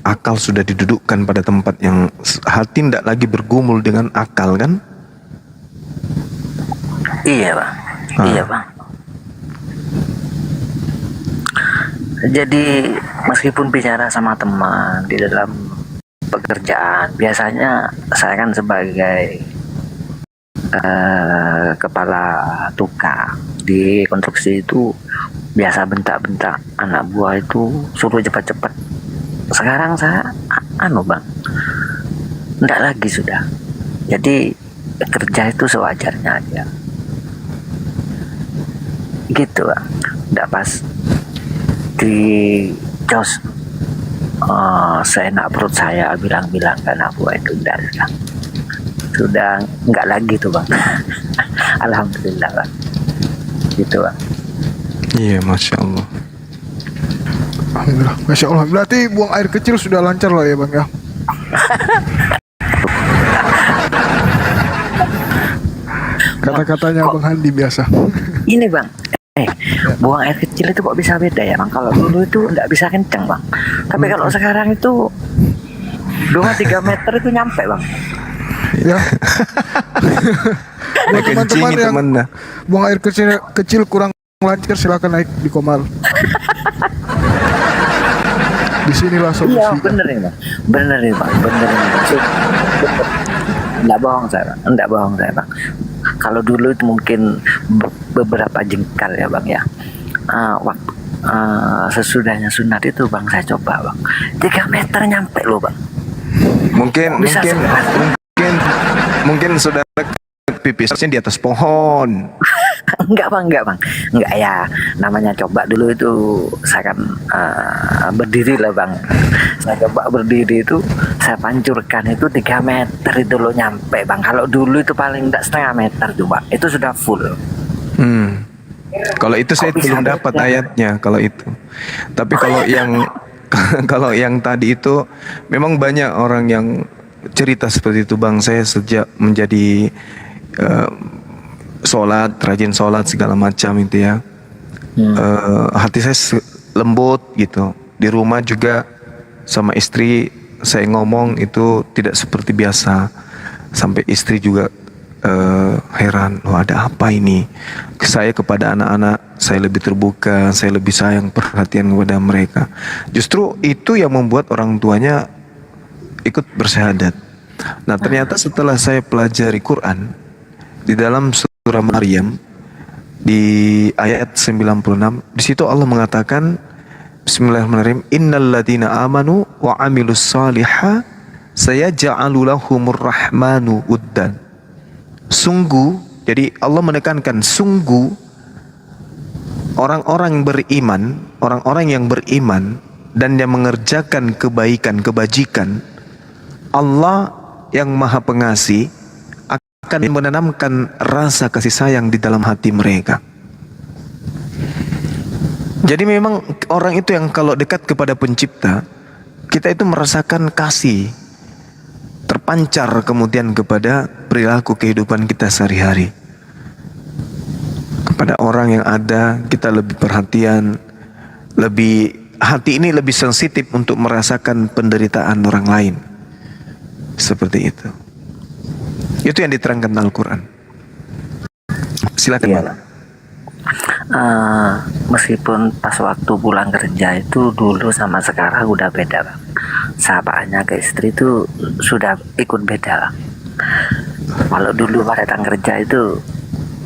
akal sudah didudukkan pada tempat yang hati tidak lagi bergumul dengan akal kan? Iya bang, iya bang. Jadi meskipun bicara sama teman di dalam pekerjaan, biasanya saya kan sebagai kepala tukang di konstruksi itu biasa bentak-bentak anak buah itu suruh cepat-cepat. Sekarang saya bang, enggak lagi sudah. Jadi kerja itu sewajarnya aja. Gitu bang, enggak pas di jos seenak perut saya bilang-bilang ke anak buah itu enggak sudah enggak lagi tuh bang. Alhamdulillah bang. Gitu bang. Iya, Masya Allah. Alhamdulillah. Masya Allah. Berarti buang air kecil sudah lancar lah ya bang ya. Kata-katanya Bang Handi biasa. Ini bang, buang air kecil itu kok bisa beda ya bang. Kalau dulu itu enggak bisa kenceng bang. Tapi kalau sekarang itu 2-3 meter itu nyampe bang. Ya. Buat teman-teman yang buang air kecil kurang lancar silakan naik di Komar. Disinilah solusi. Iya bener nih bang, bener nih bang. Enggak bohong saya bang. Kalau dulu itu mungkin beberapa jengkal ya bang ya. Waktu sesudahnya sunat itu bang saya coba bang 3 meter nyampe loh bang. Mungkin saudara pipisnya di atas pohon. Enggak ya, namanya coba dulu itu saya kan berdiri lah bang. Saya coba berdiri itu saya pancurkan itu 3 meter itu loh nyampe bang. Kalau dulu itu paling enggak setengah meter coba itu sudah full. Kalau itu saya Kok bisa belum dapat beda? ayatnya kalau itu. Tapi kalau yang kalau yang tadi itu memang banyak orang yang cerita seperti itu Bang. Saya sejak menjadi eh, sholat, rajin sholat segala macam itu ya. Hati saya lembut gitu. Di rumah juga sama istri saya ngomong itu tidak seperti biasa. Sampai istri juga heran, loh ada apa ini? Saya kepada anak-anak saya lebih terbuka, saya lebih sayang perhatian kepada mereka. Justru itu yang membuat orang tuanya ikut bersyahadat. Nah ternyata setelah saya pelajari Quran di dalam surah Maryam di ayat 96, di situ Allah mengatakan Bismillahirrahmanirrahim, innal ladzina amanu wa amilus salihah sayaj'alu lahumur rahmanu uddan. Sungguh, jadi Allah menekankan sungguh orang-orang beriman, orang-orang yang beriman dan yang mengerjakan kebaikan, kebajikan, Allah yang Maha Pengasih akan menanamkan rasa kasih sayang di dalam hati mereka. Jadi memang orang itu yang kalau dekat kepada pencipta, kita itu merasakan kasih terpancar kemudian kepada perilaku kehidupan kita sehari-hari. Kepada orang yang ada kita lebih perhatian, lebih hati ini lebih sensitif untuk merasakan penderitaan orang lain. Seperti itu. Itu yang diterangkan Al-Quran. Silakan Iya. Bang. Meskipun pas waktu pulang kerja itu dulu sama sekarang udah beda Bang. Sahabatnya ke istri itu sudah ikut beda Bang. Kalau dulu pada datang kerja itu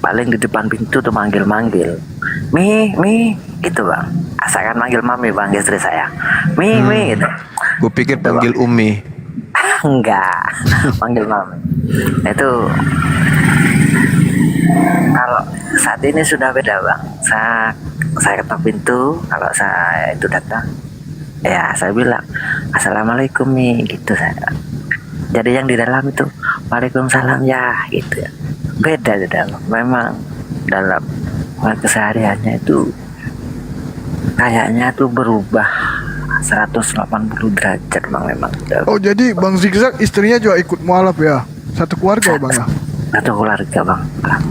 paling di depan pintu tuh manggil-manggil, Mi, gitu Bang. Asalkan manggil mami Bang, istri saya, Mi, gitu. Gue pikir panggil Umi. Enggak, panggil mami. Itu kalau saat ini sudah beda Bang. Saya ketok pintu, kalau saya itu datang, ya saya bilang Assalamualaikum Mi, gitu saya. Jadi yang di dalam itu Waalaikumsalam ya, gitu ya. Beda di dalam. Memang dalam kesehariannya itu kayaknya tuh berubah 180 derajat Bang memang. Oh jadi Bang Zigzag istrinya juga ikut mualaf ya? Satu keluarga ya Bang ya? Satu keluarga Bang.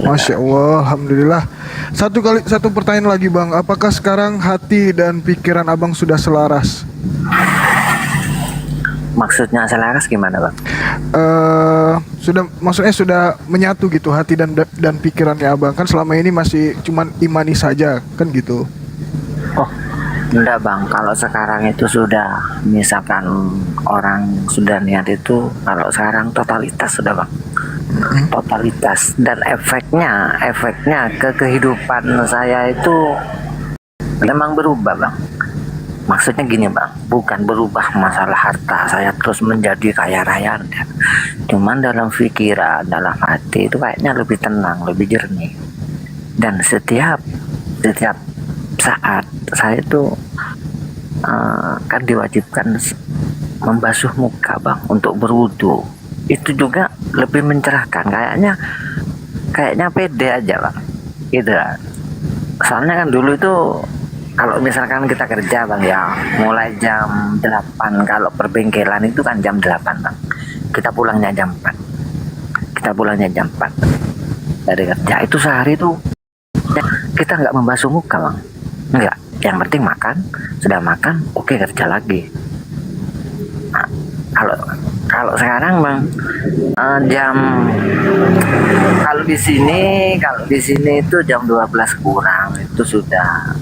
Masya Allah, Alhamdulillah. Satu pertanyaan lagi Bang, apakah sekarang hati dan pikiran Abang sudah selaras? Maksudnya selaras gimana Bang? Maksudnya sudah menyatu gitu hati dan pikirannya Abang, kan selama ini masih cuman imani saja kan gitu. Oh, enggak Bang, kalau sekarang itu sudah misalkan orang sudah niat itu, kalau sekarang totalitas sudah Bang. Totalitas dan efeknya ke kehidupan saya itu memang berubah Bang. Maksudnya gini Bang, bukan berubah masalah harta saya terus menjadi kaya raya, cuman dalam pikiran, dalam hati itu kayaknya lebih tenang, lebih jernih. Dan setiap saat saya itu kan diwajibkan membasuh muka Bang untuk berwudu. Itu juga lebih mencerahkan, kayaknya pede aja Bang, gitu. Soalnya kan dulu itu kalau misalkan kita kerja Bang ya mulai jam 8, kalau perbengkelan itu kan jam 8 Bang, kita pulangnya jam 4 dari kerja. Itu sehari itu kita nggak membasuh muka Bang, enggak, yang penting makan, sudah makan oke kerja lagi. Nah, kalau sekarang Bang kalau di sini itu jam 12 kurang itu sudah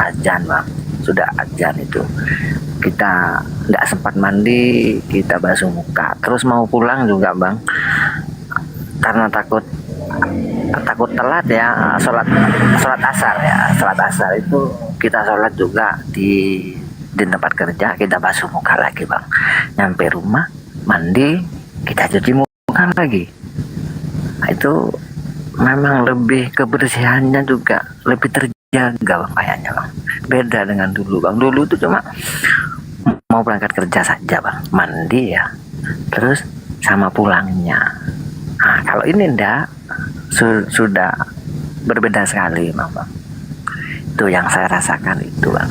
azan Bang, sudah azan itu kita tidak sempat mandi, kita basuh muka, terus mau pulang juga Bang karena takut telat ya, sholat asar itu kita sholat juga di tempat kerja, kita basuh muka lagi Bang, nyampe rumah mandi, kita cuci muka lagi. Nah, itu memang lebih kebersihannya juga lebih terjaga Bang kayaknya Bang. Beda dengan dulu Bang. Dulu itu cuma mau berangkat kerja saja Bang, mandi ya, terus sama pulangnya. Nah, kalau ini enggak, sudah berbeda sekali Bang. Itu yang saya rasakan itu bang.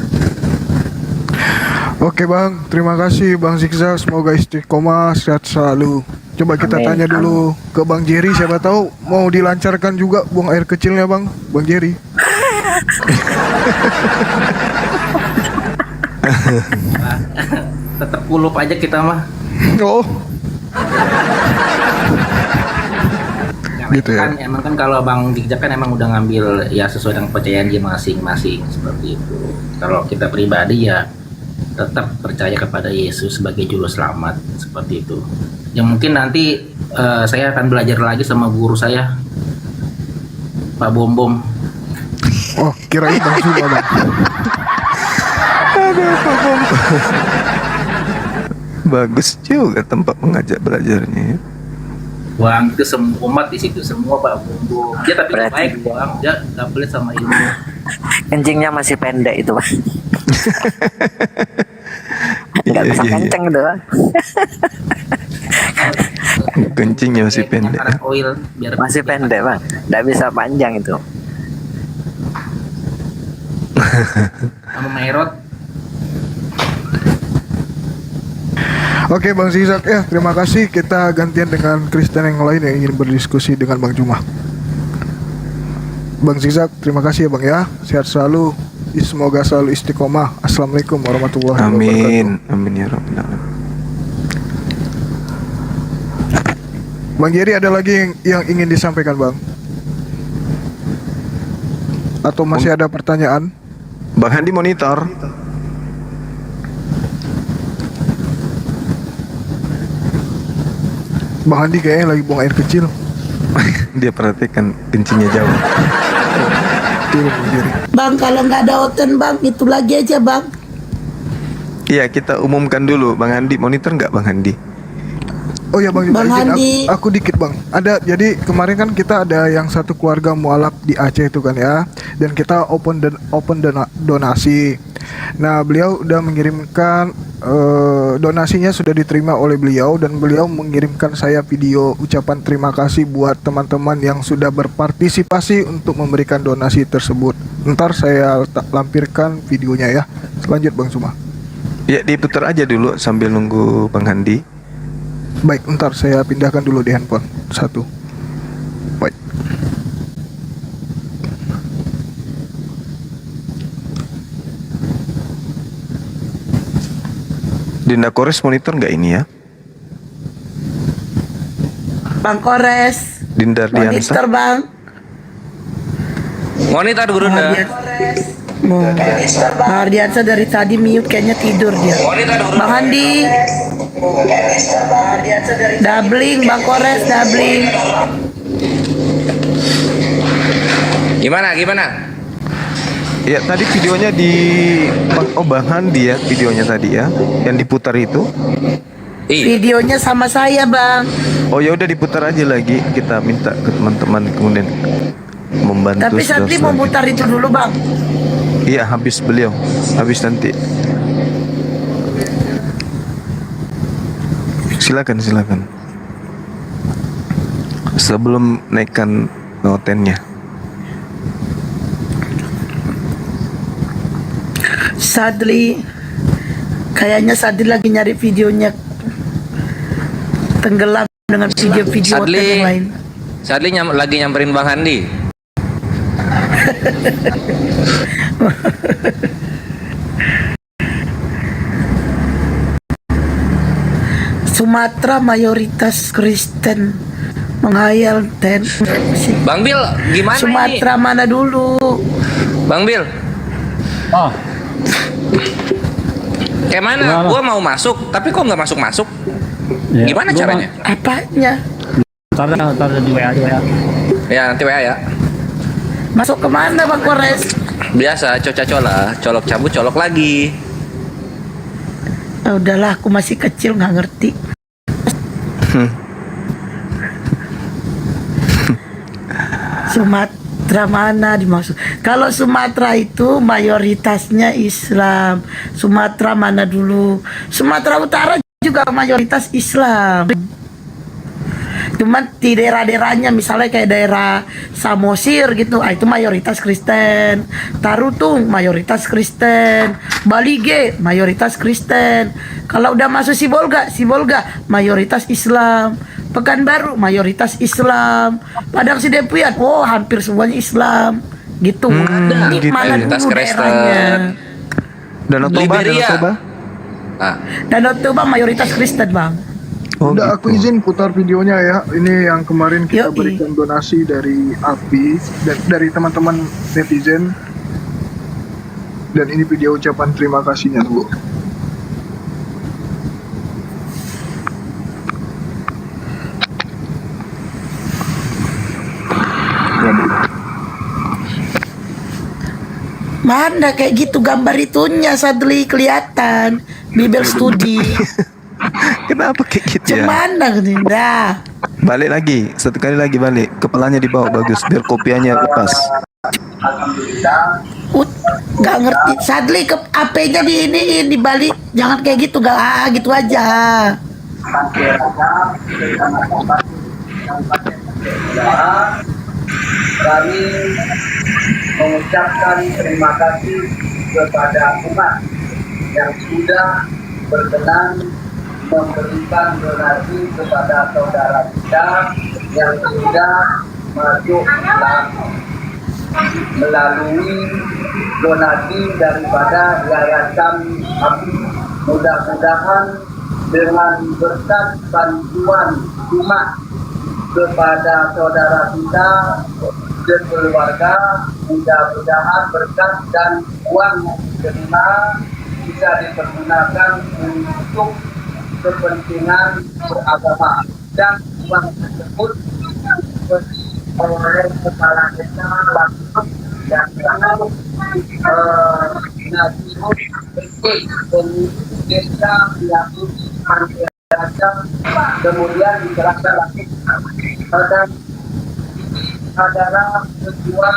Oke bang, terima kasih Bang Zigzag. Semoga istiqomah, sehat selalu. Coba kita Amin, tanya dulu ke Bang Jerry, siapa tahu mau dilancarkan juga buang air kecilnya Bang Jerry. Tetap kulup aja kita mah. Oh, gitu ya. Kan emang kan kalau Bang Zigzag kan emang udah ngambil ya sesuai dengan kepercayaan dia masing-masing seperti itu. Kalau kita pribadi ya tetap percaya kepada Yesus sebagai juru selamat seperti itu. Yang mungkin nanti saya akan belajar lagi sama guru saya Pak Bom Bom. Oh, kirain Bang Zuma Bang. Bagus juga tempat mengajak belajarnya ya. Bang itu semua umat di situ semua Pak Bom Bom. Dia tapi Berarti- baik Bang, dia nggak pelit sama ilmu. Kencingnya masih pendek itu bang. Nggak Iya, bisa iya, iya. kenceng tuh bang. Kencingnya masih pendek ya. Karet oil biar Masih pendek bang, nggak bisa panjang itu. sama Mairot. Oke Bang Zigzag ya, terima kasih. Kita gantian dengan Kristen yang lain yang ingin berdiskusi dengan Bang Juma. Bang Zigzag, terima kasih ya Bang ya. Sehat selalu. Semoga selalu istiqomah. Assalamualaikum warahmatullahi wabarakatuh. Amin. Amin ya Rabbal alamin. Bang Jerry, ada lagi yang ingin disampaikan Bang? Atau masih ada pertanyaan? Bang Handi monitor. Bang Handi kayaknya lagi buang air kecil. Dia perhatikan kencingnya jauh. Turun Bang Jerry. Bang, kalau nggak ada oten bang, itu lagi aja bang. Iya, kita umumkan dulu. Bang Handi monitor nggak Bang Handi? Oh ya Bang, Bang izin Handi. aku dikit Bang. Ada, jadi kemarin kan kita ada yang satu keluarga mualaf di Aceh itu kan ya. Dan kita open donasi. Nah, beliau udah mengirimkan donasinya sudah diterima oleh beliau, dan beliau mengirimkan saya video ucapan terima kasih buat teman-teman yang sudah berpartisipasi untuk memberikan donasi tersebut. Ntar saya lampirkan videonya ya. Lanjut Bang Suma. Ya, diputar aja dulu sambil nunggu Bang Handi. Baik, ntar saya pindahkan dulu di handphone satu. Baik. Dinda Kores monitor nggak ini ya? Bang Kores. Dinda Monitor Ardiansa. bang. Monitor Guru Nda. Bang Ardiansa dari tadi mute kayaknya tidur dia. Bang Handi. Doubling Bang Kores, doubling. Gimana? Ya, tadi videonya di Bang Handi ya, videonya tadi ya, yang diputar itu. Ih, Videonya sama saya bang. Oh ya udah diputar aja lagi, kita minta ke teman-teman kemudian membantu. Tapi Sadli mau saudara-saudara. mutar itu dulu bang. Iya, habis beliau, habis nanti. Silakan. Sebelum naikkan notennya. Sadli, kayaknya Sadli lagi nyari videonya tenggelam dengan video-video Sadli. yang lain. Sadli lagi nyamperin Bang Handi. Sumatera mayoritas Kristen, menghayal Bang Bil, gimana Sumatera mana dulu? ini? Bang Bil, Oh, kayak mana? Gimana? Gua mau masuk, tapi kok nggak masuk? ya. Gimana Gua caranya? Apanya? Ntar di WA aja ya. Ya nanti WA ya. Masuk kemana Bang Kores? Biasa, coca-cola, colok cabut, colok lagi. Ah, udahlah, aku masih kecil nggak ngerti. Sumatera mana dimaksud? Kalau Sumatera itu mayoritasnya Islam. Sumatera mana dulu? Sumatera Utara juga mayoritas Islam. Cuman di daerah-daerahnya misalnya kayak daerah Samosir gitu, itu mayoritas Kristen. Tarutung mayoritas Kristen. Bali G mayoritas Kristen. Kalau udah masuk Sibolga mayoritas Islam. Pekanbaru mayoritas Islam. Padang Sidempuyan, hampir semuanya Islam. Gitu. Ini gitu. mana Mayoritas dulu Kristen. daerahnya? Danau Toba, Liberia. Danau Toba. Ah, Danau Toba mayoritas Kristen, Bang. Oh, Udah, gitu. aku izin putar videonya ya. Ini yang kemarin kita Yoi. berikan donasi dari API dan dari teman-teman netizen. Dan ini video ucapan terima kasihnya, Bu. Mana kayak gitu gambar itunya Sadli kelihatan Bible Study. Kenapa kayak gitu ya? Cemana gitu. Dah. Balik lagi, satu kali lagi balik. Kepalanya dibawa bagus, biar kopiannya lepas. Gak ngerti Sadli ke AP-nya di ini dibalik. Jangan kayak gitu, gak gitu aja. Kami mengucapkan terima kasih kepada umat yang sudah berkenan memberikan donasi kepada saudara kita yang sudah masuk melalui donasi daripada Yayasan API. Mudah-mudahan dengan berkat bantuan umat kepada saudara kita sekeluarga, mudah-mudahan berkat dan uang yang diterima bisa dipergunakan untuk kepentingan beragama, dan uang tersebut oleh kepala desa langsung dan Nasihut desa yang kemudian diserahkan langsung pada adalah ketua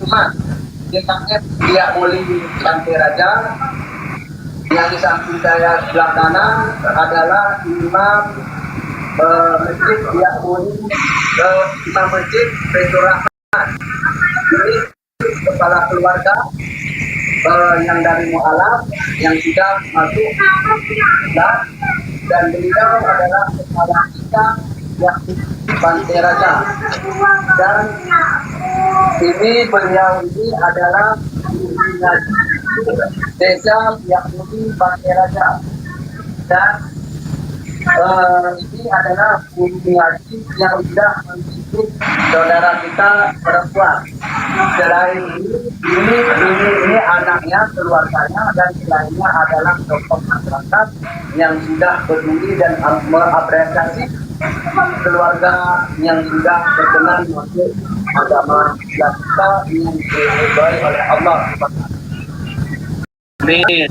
umat DKF Biak Muli Pantai Raja. Yang di samping saya sebelah kanan adalah imam masjid Biak Muli, imam masjid Betul Rahman. Ini kepala keluarga yang dari Mu'alaf yang sudah masuk dan beliau adalah kepala kita yang Pantai Raja, dan ini beliau ini adalah desa yang Pantai Raja, dan ini adalah Bumi Haji yang sudah mendidik saudara kita perempuan. Selain ini anaknya, keluarganya, dan selainnya adalah tokoh masyarakat yang sudah peduli dan mengapresiasi keluarga yang sudah berkenan masuk agama Islam kita yang diridhoi oleh Allah. Amin.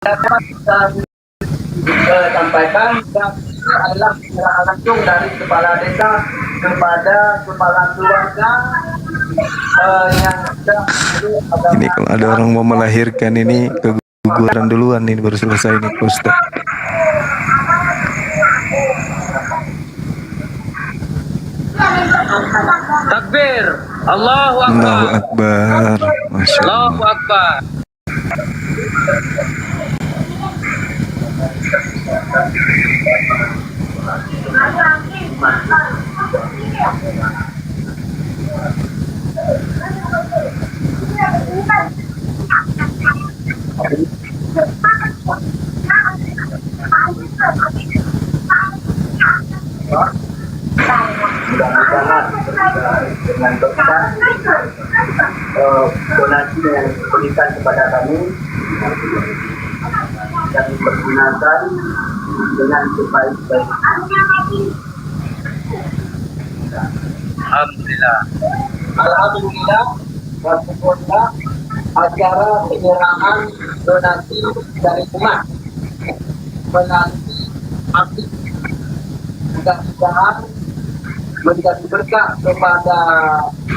Dapat kita sampaikan dan ini adalah penyerahan langsung dari kepala desa kepada kepala keluarga yang sudah Ini kalau ada orang mau melahirkan ini keguguran duluan, ini baru selesai nih Ustaz. Takbir, Allahu Akbar. Allahu Akbar. Masya Allah. Allahu Akbar. Mudah-mudahan dengan berkat donasi yang diberikan kepada kami dan dipergunakan dengan sebaik-baiknya. Alhamdulillah. Alhamdulillah. Alhamdulillah. Acara penyerahan donasi dari umat melalui aktif mudah-mudahan memberikan berkah kepada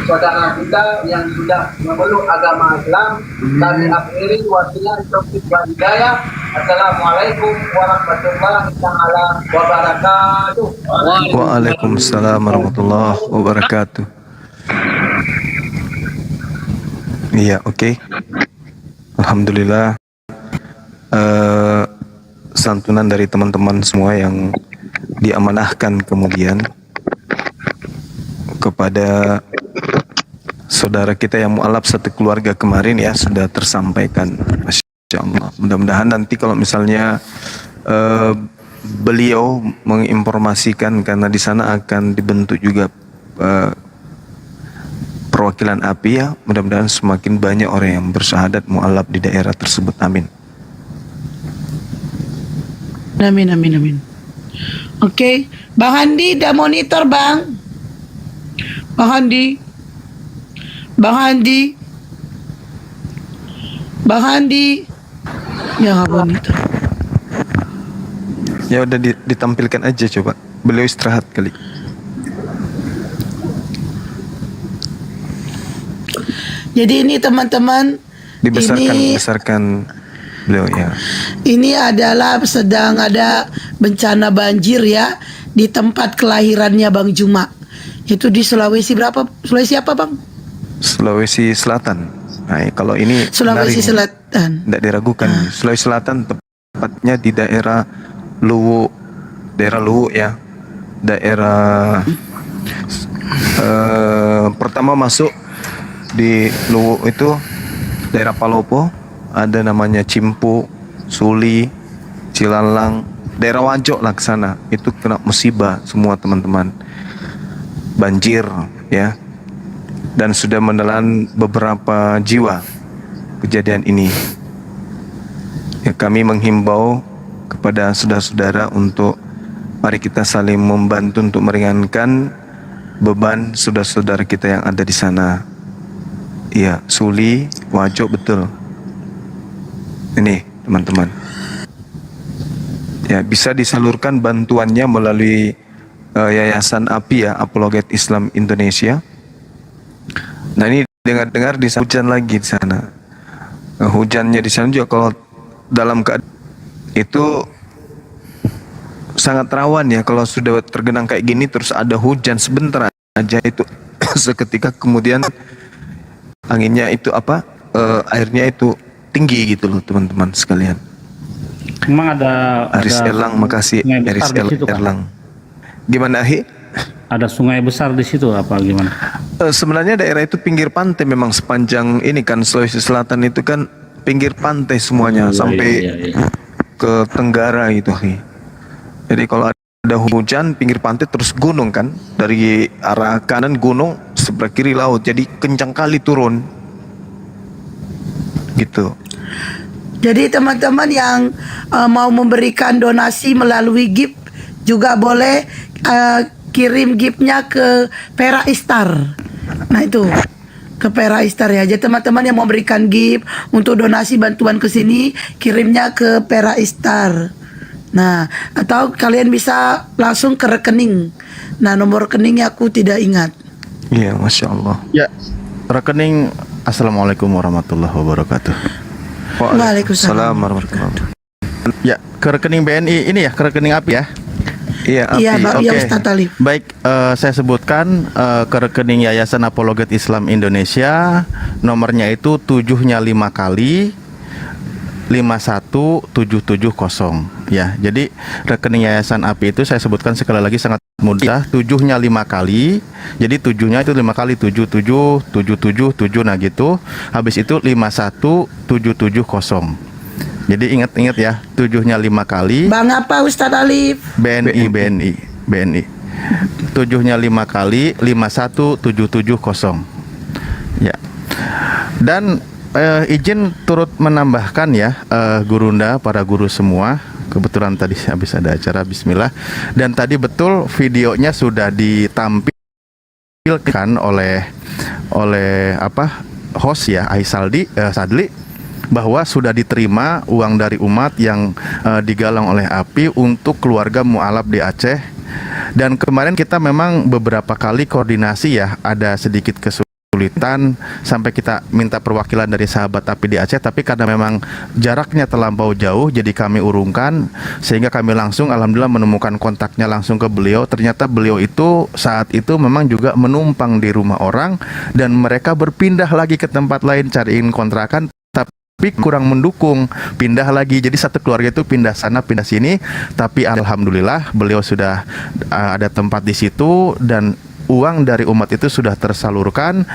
saudara kita yang sudah memeluk agama Islam. Kami akhiri wasilah Taufik wa Hidayah. Assalamualaikum warahmatullahi taala wabarakatuh. Waalaikumsalam warahmatullahi wabarakatuh. Iya, oke. Alhamdulillah. Santunan dari teman-teman semua yang diamanahkan kemudian kepada saudara kita yang mualaf satu keluarga kemarin ya sudah tersampaikan. Masya Allah. Mudah-mudahan nanti kalau misalnya beliau menginformasikan, karena di sana akan dibentuk juga perwakilan API ya, mudah-mudahan semakin banyak orang yang bersyahadat mualaf di daerah tersebut. Amin. Amin, amin, amin. Oke, Bang Handi udah monitor, Bang. Bang Handi. Bang Handi. Bang Handi. Ya nggak monitor. Ya udah ditampilkan aja coba. Beliau istirahat kali. Jadi ini teman-teman, Dibesarkan beliau ya. ini adalah sedang ada bencana banjir ya di tempat kelahirannya Bang Juma. Itu di Sulawesi berapa? Sulawesi apa, Bang? Sulawesi Selatan. Nah, kalau ini Sulawesi Selatan. tidak diragukan. Sulawesi Selatan tepatnya di daerah Luwu ya. Daerah pertama masuk di Luwu itu daerah Palopo, ada namanya Cimpu, Suli, Cilalang, daerah Wajo lah ke sana. Itu kena musibah semua teman-teman. Banjir ya. Dan sudah menelan beberapa jiwa kejadian ini. Ya, kami menghimbau kepada saudara-saudara untuk mari kita saling membantu untuk meringankan beban saudara-saudara kita yang ada di sana. Iya, Suli, Wajo betul. Ini teman-teman. Ya, bisa disalurkan bantuannya melalui Yayasan API ya, Apologet Islam Indonesia. Nah, ini dengar-dengar di hujan lagi di sana. Hujannya di sana juga kalau dalam keadaan itu sangat rawan ya, kalau sudah tergenang kayak gini terus ada hujan sebentar aja itu seketika kemudian anginnya itu airnya itu tinggi gitu loh teman-teman sekalian. Memang ada Aris ada Erlang, makasih sungai Aris besar di situ, kan? Erlang. Gimana Ahi? Ada sungai besar di situ apa gimana? Sebenarnya daerah itu pinggir pantai, memang sepanjang ini kan Sulawesi Selatan itu kan pinggir pantai semuanya sampai ke Tenggara gitu Ahi. Jadi kalau ada hujan pinggir pantai terus gunung kan, dari arah kanan gunung sebelah kiri laut, jadi kencang kali turun gitu. Jadi teman-teman yang mau memberikan donasi melalui GIF juga boleh kirim GIF-nya ke Pera Istar. Nah itu ke Pera Istar ya. Jadi teman-teman yang mau berikan GIF untuk donasi bantuan ke sini, kirimnya ke Pera Istar. Nah, atau kalian bisa langsung ke rekening. Nah, nomor rekeningnya aku tidak ingat. Iya, Masya Allah. Ya, rekening. Assalamualaikum warahmatullahi wabarakatuh. Waalaikumsalam warahmatullahi wabarakatuh. Ya, ke rekening BNI ini ya, ke rekening API ya. Iya, Iya, API. Pak, ya Ustadz Alif. Baik, saya sebutkan ke rekening Yayasan Apologet Islam Indonesia, nomornya itu 7-nya 5 kali 51770 ya. Jadi rekening Yayasan API itu saya sebutkan sekali lagi sangat mudah, 7-nya 5 kali. Jadi 7-nya itu 5 kali 7777 nah gitu. Habis itu 51770. Jadi ingat-ingat ya, 7-nya 5 kali. Bang apa Ustadz Alif? BNI. 7-nya 5 kali 51770. Ya. Dan izin turut menambahkan ya, Gurunda, para guru semua. Kebetulan tadi habis ada acara, bismillah. Dan tadi betul videonya sudah ditampilkan oleh host ya, Sadli, bahwa sudah diterima uang dari umat yang digalang oleh API untuk keluarga mualaf di Aceh. Dan kemarin kita memang beberapa kali koordinasi ya, ada sedikit kesulitan kesulitan sampai kita minta perwakilan dari sahabat api di Aceh, tapi karena memang jaraknya terlampau jauh jadi kami urungkan, sehingga kami langsung alhamdulillah menemukan kontaknya langsung ke beliau. Ternyata beliau itu saat itu memang juga menumpang di rumah orang dan mereka berpindah lagi ke tempat lain cariin kontrakan, tapi kurang mendukung, pindah lagi. Jadi satu keluarga itu pindah sana pindah sini, tapi alhamdulillah beliau sudah ada tempat di situ dan uang dari umat itu sudah tersalurkan,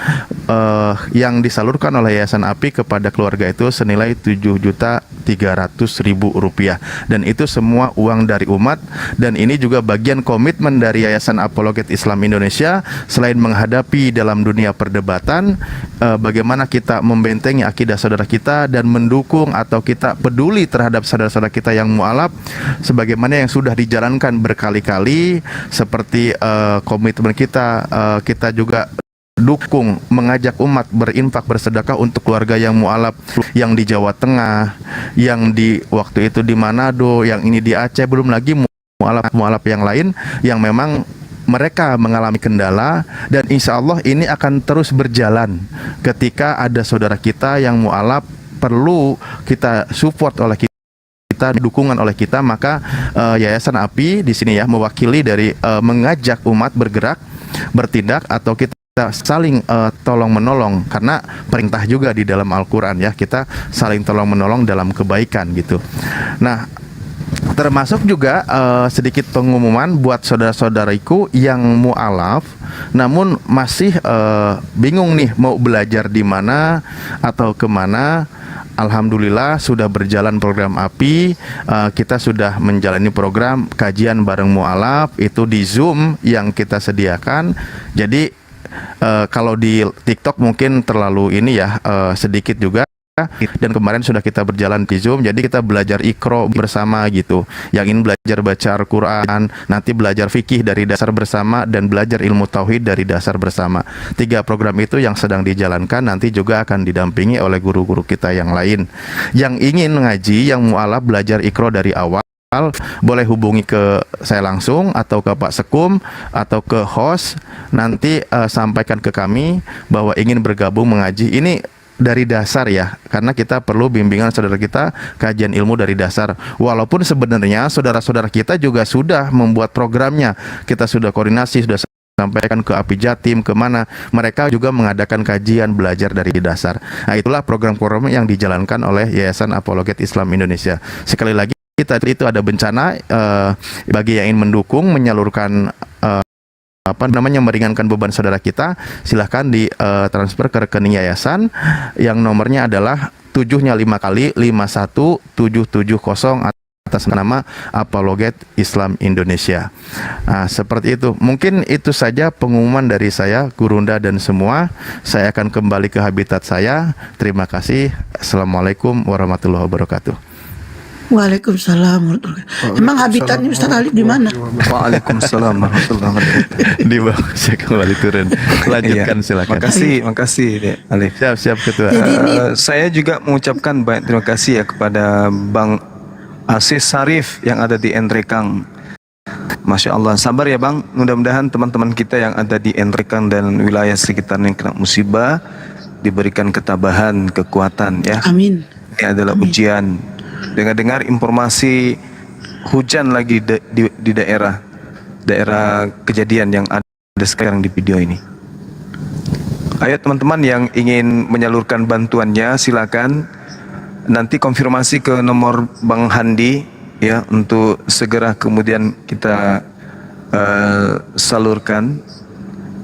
yang disalurkan oleh Yayasan API kepada keluarga itu senilai 7.300.000 rupiah, dan itu semua uang dari umat. Dan ini juga bagian komitmen dari Yayasan Apologet Islam Indonesia, selain menghadapi dalam dunia perdebatan bagaimana kita membentengi akidah saudara kita dan mendukung atau kita peduli terhadap saudara-saudara kita yang mualaf, sebagaimana yang sudah dijalankan berkali-kali, seperti komitmen kita juga dukung mengajak umat berinfak bersedekah untuk keluarga yang mualaf yang di Jawa Tengah, yang di waktu itu di Manado, yang ini di Aceh, belum lagi mualaf yang lain yang memang mereka mengalami kendala, dan insya Allah ini akan terus berjalan. Ketika ada saudara kita yang mualaf perlu kita support oleh kita, dukungan oleh kita, maka Yayasan API di sini ya mewakili dari mengajak umat bergerak, bertindak, atau kita saling tolong menolong, karena perintah juga di dalam Al-Quran ya, kita saling tolong menolong dalam kebaikan gitu. Nah, termasuk juga sedikit pengumuman buat saudara-saudariku yang mu'alaf namun masih bingung nih mau belajar di mana atau kemana. Alhamdulillah sudah berjalan program API. Kita sudah menjalani program kajian bareng mu'alaf itu di Zoom yang kita sediakan. Jadi kalau di TikTok mungkin terlalu ini ya, sedikit juga. Dan kemarin sudah kita berjalan di Zoom, jadi kita belajar Iqra bersama gitu. Yang ingin belajar baca Al-Quran, nanti belajar fikih dari dasar bersama, dan belajar ilmu tauhid dari dasar bersama. 3 program itu yang sedang dijalankan, nanti juga akan didampingi oleh guru-guru kita yang lain. Yang ingin ngaji, yang mu'alaf belajar Iqra dari awal, boleh hubungi ke saya langsung atau ke Pak Sekum atau ke host. Nanti sampaikan ke kami bahwa ingin bergabung mengaji. Ini dari dasar ya, karena kita perlu bimbingan saudara kita, kajian ilmu dari dasar. Walaupun sebenarnya saudara-saudara kita juga sudah membuat programnya, kita sudah koordinasi, sudah sampaikan ke API Jatim, kemana mereka juga mengadakan kajian belajar dari dasar. Nah, itulah program-program yang dijalankan oleh Yayasan Apologet Islam Indonesia. Sekali lagi, kita itu ada bencana, bagi yang ingin mendukung, menyalurkan meringankan beban saudara kita, silahkan di transfer ke rekening yayasan yang nomornya adalah 7-nya 5 kali 51770 atas nama Apologet Islam Indonesia. Nah, seperti itu. Mungkin itu saja pengumuman dari saya, Gurunda dan semua. Saya akan kembali ke habitat saya. Terima kasih. Assalamualaikum warahmatullahi wabarakatuh. Waalaikumsalam warahmatullahi wabarakatuh. Emang habitatnya Ustaz Alif di mana? Waalaikumsalam warahmatullahi wabarakatuh. Di bawah, saya kembali turun. Lanjutkan silakan. Makasih Alif. Siap Ketua. Jadi Saya juga mengucapkan banyak terima kasih ya kepada Bang Asis Sarif yang ada di Enrekang. Masya Allah, sabar ya Bang. Mudah-mudahan teman-teman kita yang ada di Enrekang dan wilayah sekitarnya yang kena musibah diberikan ketabahan, kekuatan ya. Amin. Ini adalah ujian. Dengar-dengar informasi hujan lagi di daerah kejadian yang ada sekarang di video ini. Ayo teman-teman yang ingin menyalurkan bantuannya silakan nanti konfirmasi ke nomor Bang Handi ya, untuk segera kemudian kita salurkan.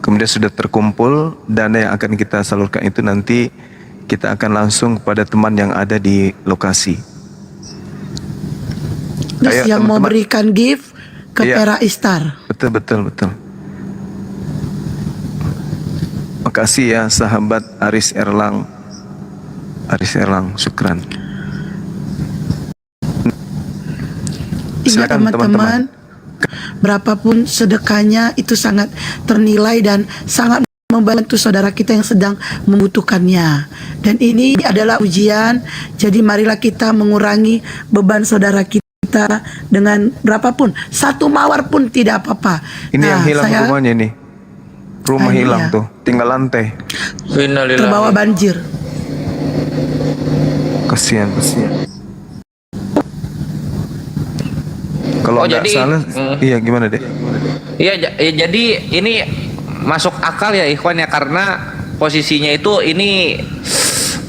Kemudian sudah terkumpul dana yang akan kita salurkan itu, nanti kita akan langsung kepada teman yang ada di lokasi. Terus Ayo, yang mau teman-teman. berikan gift ke Iya. Pera Istar. Betul. Makasih ya sahabat Aris Erlang, syukran. Iya Silakan, teman-teman, berapapun sedekahnya itu sangat ternilai dan sangat membantu saudara kita yang sedang membutuhkannya. Dan ini adalah ujian, jadi marilah kita mengurangi beban saudara kita dengan berapapun, 1 mawar pun tidak apa-apa. Ini yang hilang rumahnya nih. Rumah Aduh, hilang ya. tuh, tinggal lantai. Terbawa banjir. Kasihan. Kalau Oh, nggak jadi, salah, iya gimana deh? Iya, jadi ini masuk akal ya Ikhwan ya, karena posisinya itu ini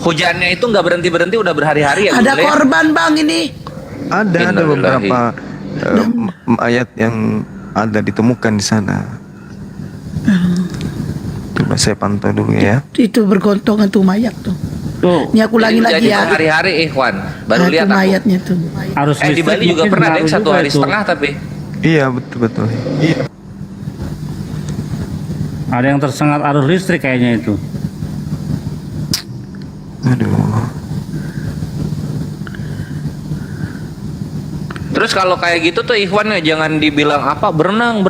hujannya itu nggak berhenti udah berhari-hari ya. Ada Guru ya? korban bang ini. Ada Innalillahi. beberapa ayat yang ada ditemukan di sana. Coba saya pantau dulu ya. Itu bergontongan tuh mayat tuh. Tuh, Ini aku ulangi Jadi lagi ya. berhari-hari Ikhwan. Nah, Baru lihat tuh aku. mayatnya tuh. arus Di listrik Bali juga mungkin pernah ada yang ngaruh 1 juga hari itu. setengah tapi. Iya betul. Iya. Ada yang tersengat arus listrik kayaknya itu. Aduh. Terus kalau kayak gitu tuh Ikhwan ya jangan dibilang apa berenang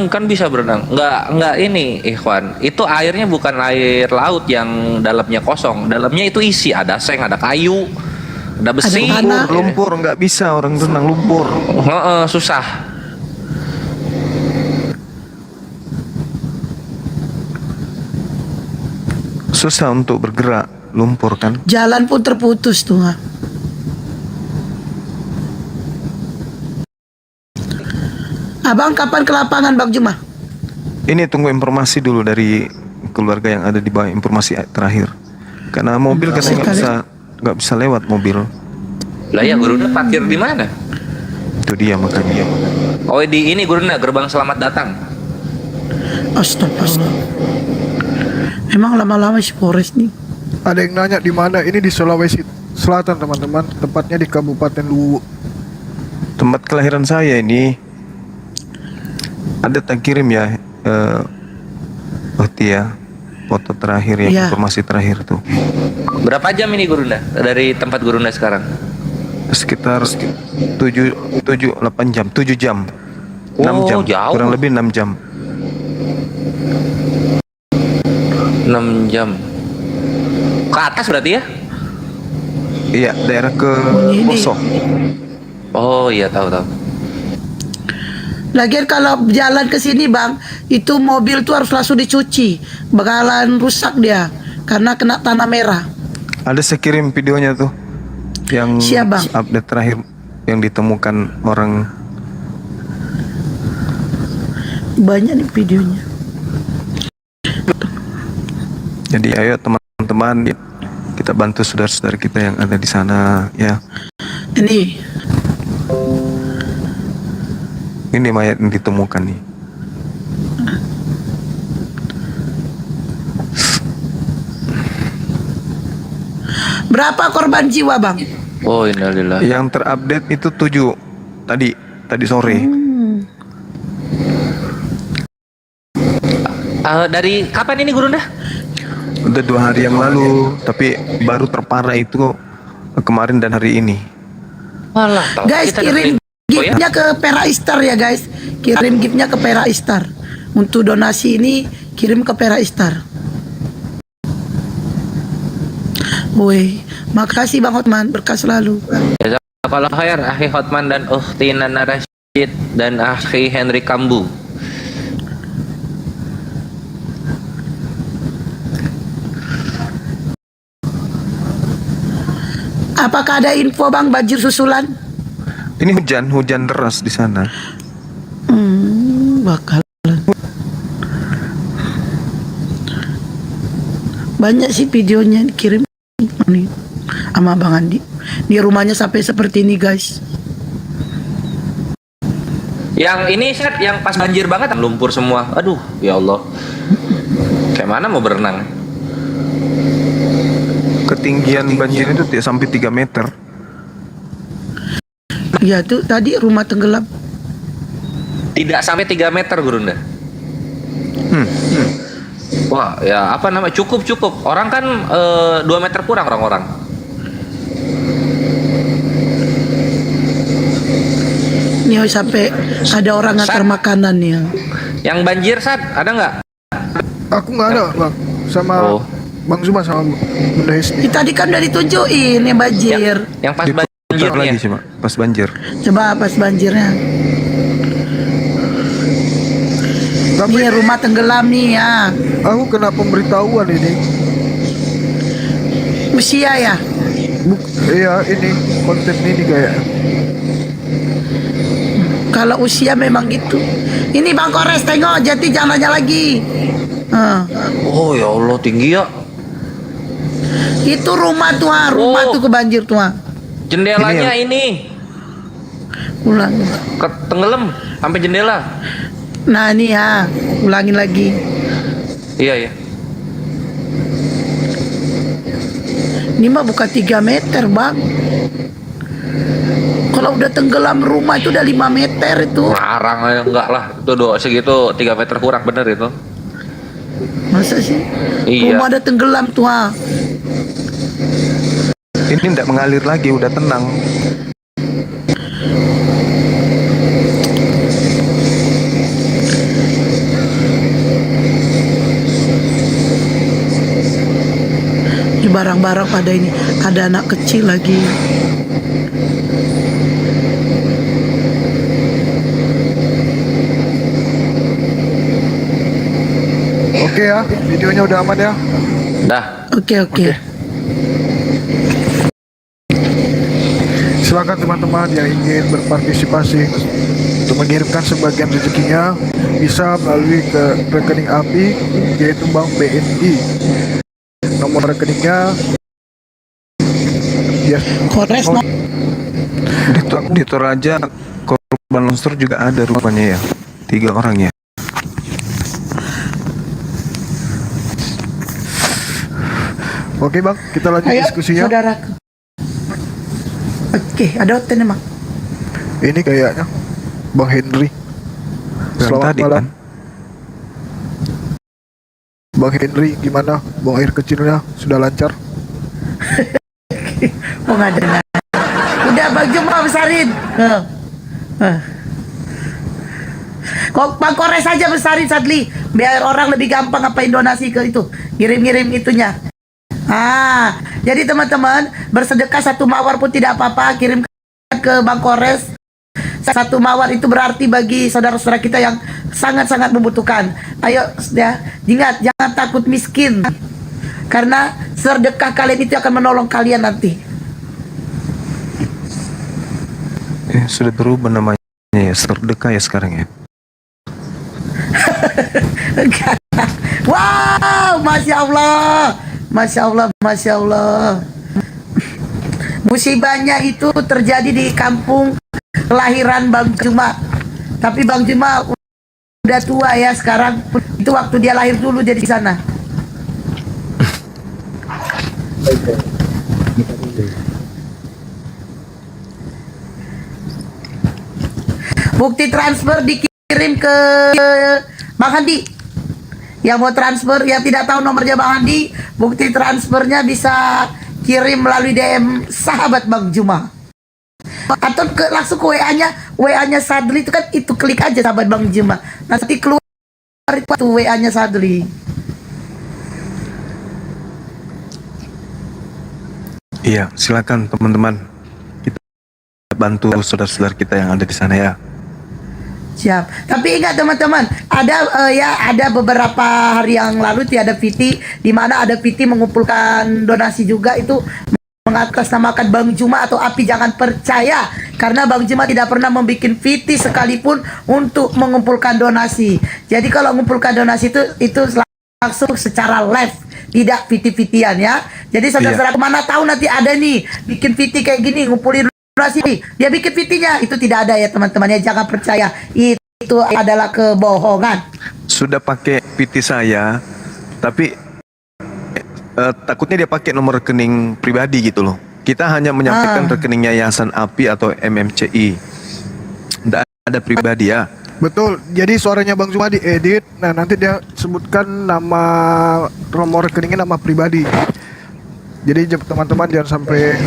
kan bisa berenang. Enggak ini Ikhwan. Itu airnya bukan air laut yang dalamnya kosong. Dalamnya itu isi ada seng, ada kayu, ada besi. Ada tanah. Lumpur nggak bisa orang renang lumpur. Heeh, susah. Susah untuk bergerak lumpur kan. Jalan pun terputus tuh. Ha. Abang kapan ke lapangan Bang Juma? Ini tunggu informasi dulu dari keluarga yang ada di bawah, informasi terakhir. Karena mobil katanya nggak bisa lewat mobil. Lah ya Guru udah parkir di mana? Itu dia makanya. Oh di ini Guru gerbang selamat datang. Astagfirullah. Emang lama-lama si Polres nih. Ada yang nanya di mana? Ini di Sulawesi Selatan teman-teman. Tepatnya di Kabupaten Luwu. Tempat kelahiran saya ini. Ada tak kirim ya Tia foto terakhir ya, Iya. informasi terakhir tuh. Berapa jam ini Gurunda dari tempat Gurunda sekarang? Sekitar 8 jam, 7 jam. 6 Oh, jam, jauh. kurang lebih 6 jam. 6 jam. Ke atas berarti ya? Iya, daerah ke Ini. Poso. Oh iya tahu. Lagian kalau jalan ke sini Bang, itu mobil tuh harus langsung dicuci. Bakalan rusak dia karena kena tanah merah. Ada saya kirim videonya tuh yang Siap, Bang. update terakhir yang ditemukan orang. Banyak nih videonya. Jadi ayo teman-teman kita bantu saudara-saudara kita yang ada di sana ya. Ini mayat yang ditemukan nih. Berapa korban jiwa Bang? Oh innalillahi. Yang terupdate itu 7 tadi sore. Dari kapan ini Gurunda? Udah 2 hari yang lalu, tapi baru terparah itu kemarin dan hari ini. Alah, Guys, kirim giftnya ke Pera Istar ya guys. Kirim giftnya ke Pera Istar. Untuk donasi ini kirim ke Pera Istar. Woi, makasih Bang Hotman, berkah selalu. Jazakallah khair Akhi Hotman dan Ukhti Nana Rashid dan Akhi Henry Kambu. Apakah ada info Bang banjir susulan? Ini hujan deras di sana. Bakalan. Banyak sih videonya dikirim nih sama Bang Andi. Di rumahnya sampai seperti ini guys. Yang ini Sat, yang pas banjir banget lumpur semua. Aduh, ya Allah. Kayak mana mau berenang? Ketinggian banjir itu sampai 3 meter. Ya tuh tadi rumah tenggelam. Tidak sampai 3 meter Gurunda. Wah, ya apa namanya? Cukup. Orang kan 2 meter kurang orang-orang. Nih sampai ada orang ngantar makanan nih. Yang banjir Sat, ada nggak? Aku nggak ada Bang. Sama Oh. Bang Zuma sama Bunda Hesti. Tadi kan udah ditunjukin yang banjir. Yang pas Diputar banjirnya. lagi sih, Pak, pas banjir. Coba pas banjirnya. Ini rumah tenggelam nih ya. Aku kena pemberitahuan ini. Usia ya. Iya, ini konten ini kayak. Kalau usia memang gitu. Ini Bang Kores, tengok Jati jangan nanya lagi. Oh ya Allah, tinggi ya. Itu rumah tuh, rumah tuh kebanjir tuh. Jendelanya ini Ulang. tenggelam sampai jendela. Nah ini ya, ulangin lagi. Iya ya. Ini mah bukan 3 meter Bang. Kalau udah tenggelam rumah itu udah 5 meter itu. Ngarang aja enggak lah. Itu segitu 3 meter kurang bener itu. Masa sih? Iya. Rumah ada tenggelam tuh. Ini tidak mengalir lagi, udah tenang. Di barang-barang pada ini ada anak kecil lagi. Oke ya, videonya udah aman ya. Dah. Oke. Silakan teman-teman yang ingin berpartisipasi untuk mengirimkan sebagian rezekinya bisa melalui ke rekening API yaitu Bank BNI. Nomor rekeningnya ya. Kores no. Di Toraja korban longsor juga ada rupanya ya. 3 orang ya. Oke Bang, kita lanjut Ayo, diskusinya. saudaraku. Oke, ada hotel emang. Ini kayaknya Bang Henry. Yang Selamat tadi malam. kan. Bang Henry, gimana? Buang air kecilnya sudah lancar? Oh nggak ada. Udah Bang Juma besarin. Kok Bang Kores aja besarin Sadli, biar orang lebih gampang ngapain donasi ke itu, ngirim-ngirim itunya. Jadi teman-teman bersedekah 1 mawar pun tidak apa-apa, kirim ke Bang Kores. 1 mawar itu berarti bagi saudara-saudara kita yang sangat-sangat membutuhkan. Ayo ya, ingat jangan takut miskin, karena sedekah kalian itu akan menolong kalian nanti. Sudah berubah namanya ya, sedekah ya sekarang ya. Wow, Masya Allah, Masya Allah, Masya Allah. Musibahnya itu terjadi di kampung kelahiran Bang Juma. Tapi Bang Juma udah tua ya sekarang. Itu waktu dia lahir dulu jadi di sana. Bukti transfer dikirim ke Bang Handi. Yang mau transfer, yang tidak tahu nomornya Bang Handi, bukti transfernya bisa kirim melalui DM sahabat Bang Juma. Atau langsung ke WA-nya Sadli itu kan, itu klik aja sahabat Bang Juma. Nanti keluar itu WA-nya Sadli. Iya, silakan teman-teman. Kita bantu saudara-saudara kita yang ada di sana ya. Siap. Tapi ingat teman-teman, ada beberapa hari yang lalu ada VT di mana ada VT mengumpulkan donasi juga, itu mengatasnamakan Bang Juma atau Api jangan percaya, karena Bang Juma tidak pernah membuat VT sekalipun untuk mengumpulkan donasi. Jadi kalau mengumpulkan donasi itu langsung secara live, tidak VT-VT-an ya. Jadi saudara-saudara kemana tahu nanti ada nih bikin VT kayak gini ngumpulin donasi, dia bikin VT-nya, itu tidak ada ya teman-teman ya, jangan percaya, itu adalah kebohongan. Sudah pakai PT saya, tapi takutnya dia pakai nomor rekening pribadi gitu loh. Kita hanya menyampaikan rekening Yayasan API atau MMCI, tidak ada pribadi ya. Betul, jadi suaranya Bang Juma diedit. Nah nanti dia sebutkan nama nomor rekeningnya, nama pribadi. Jadi teman-teman jangan sampai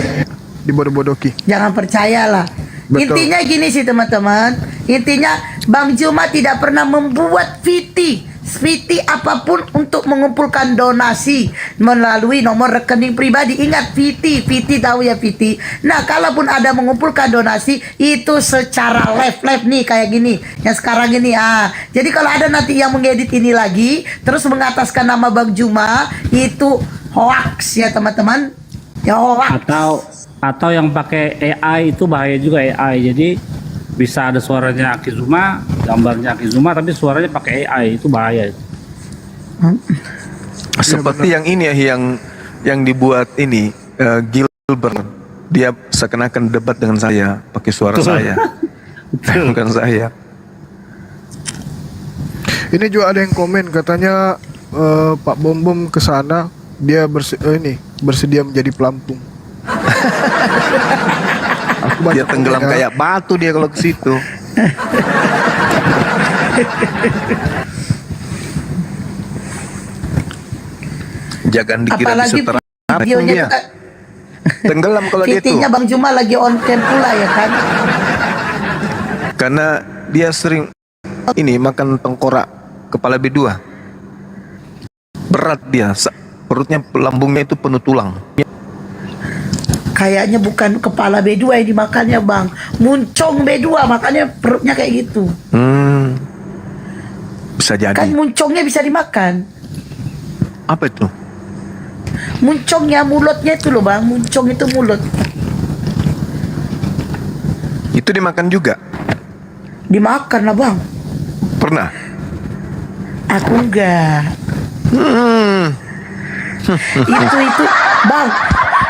dibodoh-bodohi. Jangan percayalah. Betul. Intinya gini sih teman-teman, intinya Bang Juma tidak pernah membuat VT Viti apapun untuk mengumpulkan donasi melalui nomor rekening pribadi. Ingat Viti tahu ya Viti. Nah, kalaupun ada mengumpulkan donasi itu secara live nih kayak gini. Yang sekarang ini jadi kalau ada nanti yang mengedit ini lagi terus mengataskan nama Bang Juma, itu hoax ya teman-teman. Ya hoax. Atau yang pakai AI itu bahaya juga AI. Jadi bisa ada suaranya Akizuma, gambarnya Akizuma, tapi suaranya pakai AI, itu bahaya. Seperti yang ini ya, yang dibuat ini Gilbert, dia seakan-akan debat dengan saya pakai suara saya, bukan saya. Ini juga ada yang komen katanya Pak Bom Bom ke sana dia bersedia menjadi pelampung. Dia tenggelam kayak batu dia kalau ke situ. Jangan dikira Apalagi bisa terang videonya dia. Tenggelam kalau dia tuh. Vitinya Bang Juma lagi on cam pula ya kan. Karena dia sering ini makan tengkorak kepala B2. Berat dia, perutnya, lambungnya itu penuh tulang. Kayaknya bukan kepala B2 yang dimakannya Bang, muncong B2, makanya perutnya kayak gitu. Bisa jadi. Kan muncongnya bisa dimakan. Apa itu? Muncongnya, mulutnya itu loh Bang, muncong itu mulut. Itu dimakan juga? Dimakan lah Bang. Pernah? Aku enggak. Itu Bang,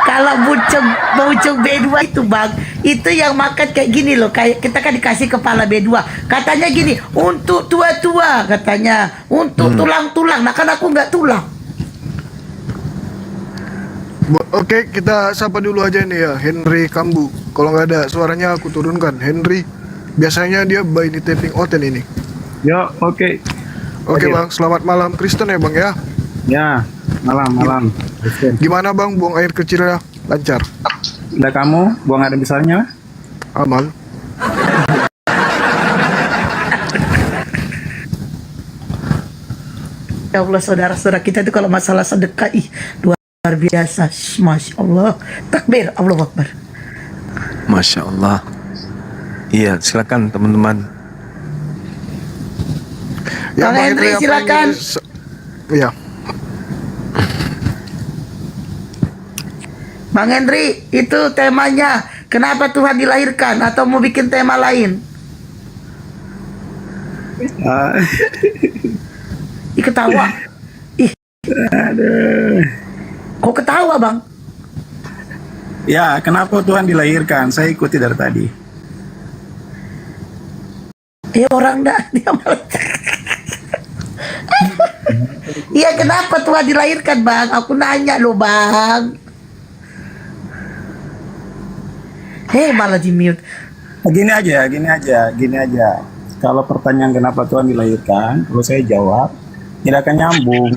kalau muncung B2 itu Bang, itu yang makan kayak gini loh, kayak kita kan dikasih kepala B2, katanya gini, untuk tua-tua katanya, untuk tulang-tulang. Nah kan aku nggak tulang. Oke, kita sapa dulu aja nih ya, Henry Kambu. Kalau nggak ada suaranya aku turunkan. Henry, biasanya dia by ini taping Oten ini. Ya, oke. Oke Bang, selamat malam Kristen ya Bang ya. Ya, malam. Gimana Bang, buang air kecilnya lancar? Udah kamu buang air besarnya? Aman. Ya Allah, saudara-saudara kita itu kalau masalah sedekah, luar biasa. Masya Allah. Takbir, Allahu Akbar. Masya Allah. Iya, silakan teman-teman. Ya, Bang Henry silakan. Iya. Bang Henry, itu temanya kenapa Tuhan dilahirkan atau mau bikin tema lain? Ih, ketawa. Ih. Aduh. Kok ketawa Bang? Ya, kenapa Tuhan dilahirkan? Saya ikuti dari tadi. Orang dah dia malah. Iya, kenapa Tuhan dilahirkan Bang? Aku nanya loh Bang. Malah di mute. Gini aja. Kalau pertanyaan kenapa Tuhan dilahirkan, kalau saya jawab tidak akan nyambung.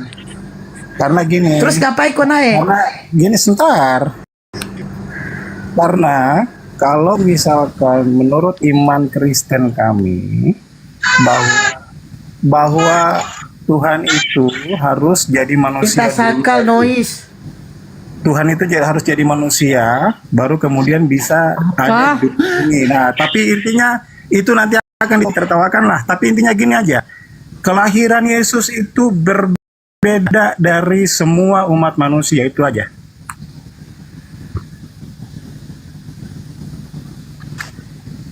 Karena gini. Terus ngapain kok naik? Karena gini sebentar. Karena kalau misalkan menurut iman Kristen kami bahwa Tuhan itu harus jadi manusia. Kita sakal noise. Tuhan itu harus jadi manusia, baru kemudian bisa ada di ini. Nah, tapi intinya itu nanti akan ditertawakan lah. Tapi intinya gini aja, kelahiran Yesus itu berbeda dari semua umat manusia, itu aja.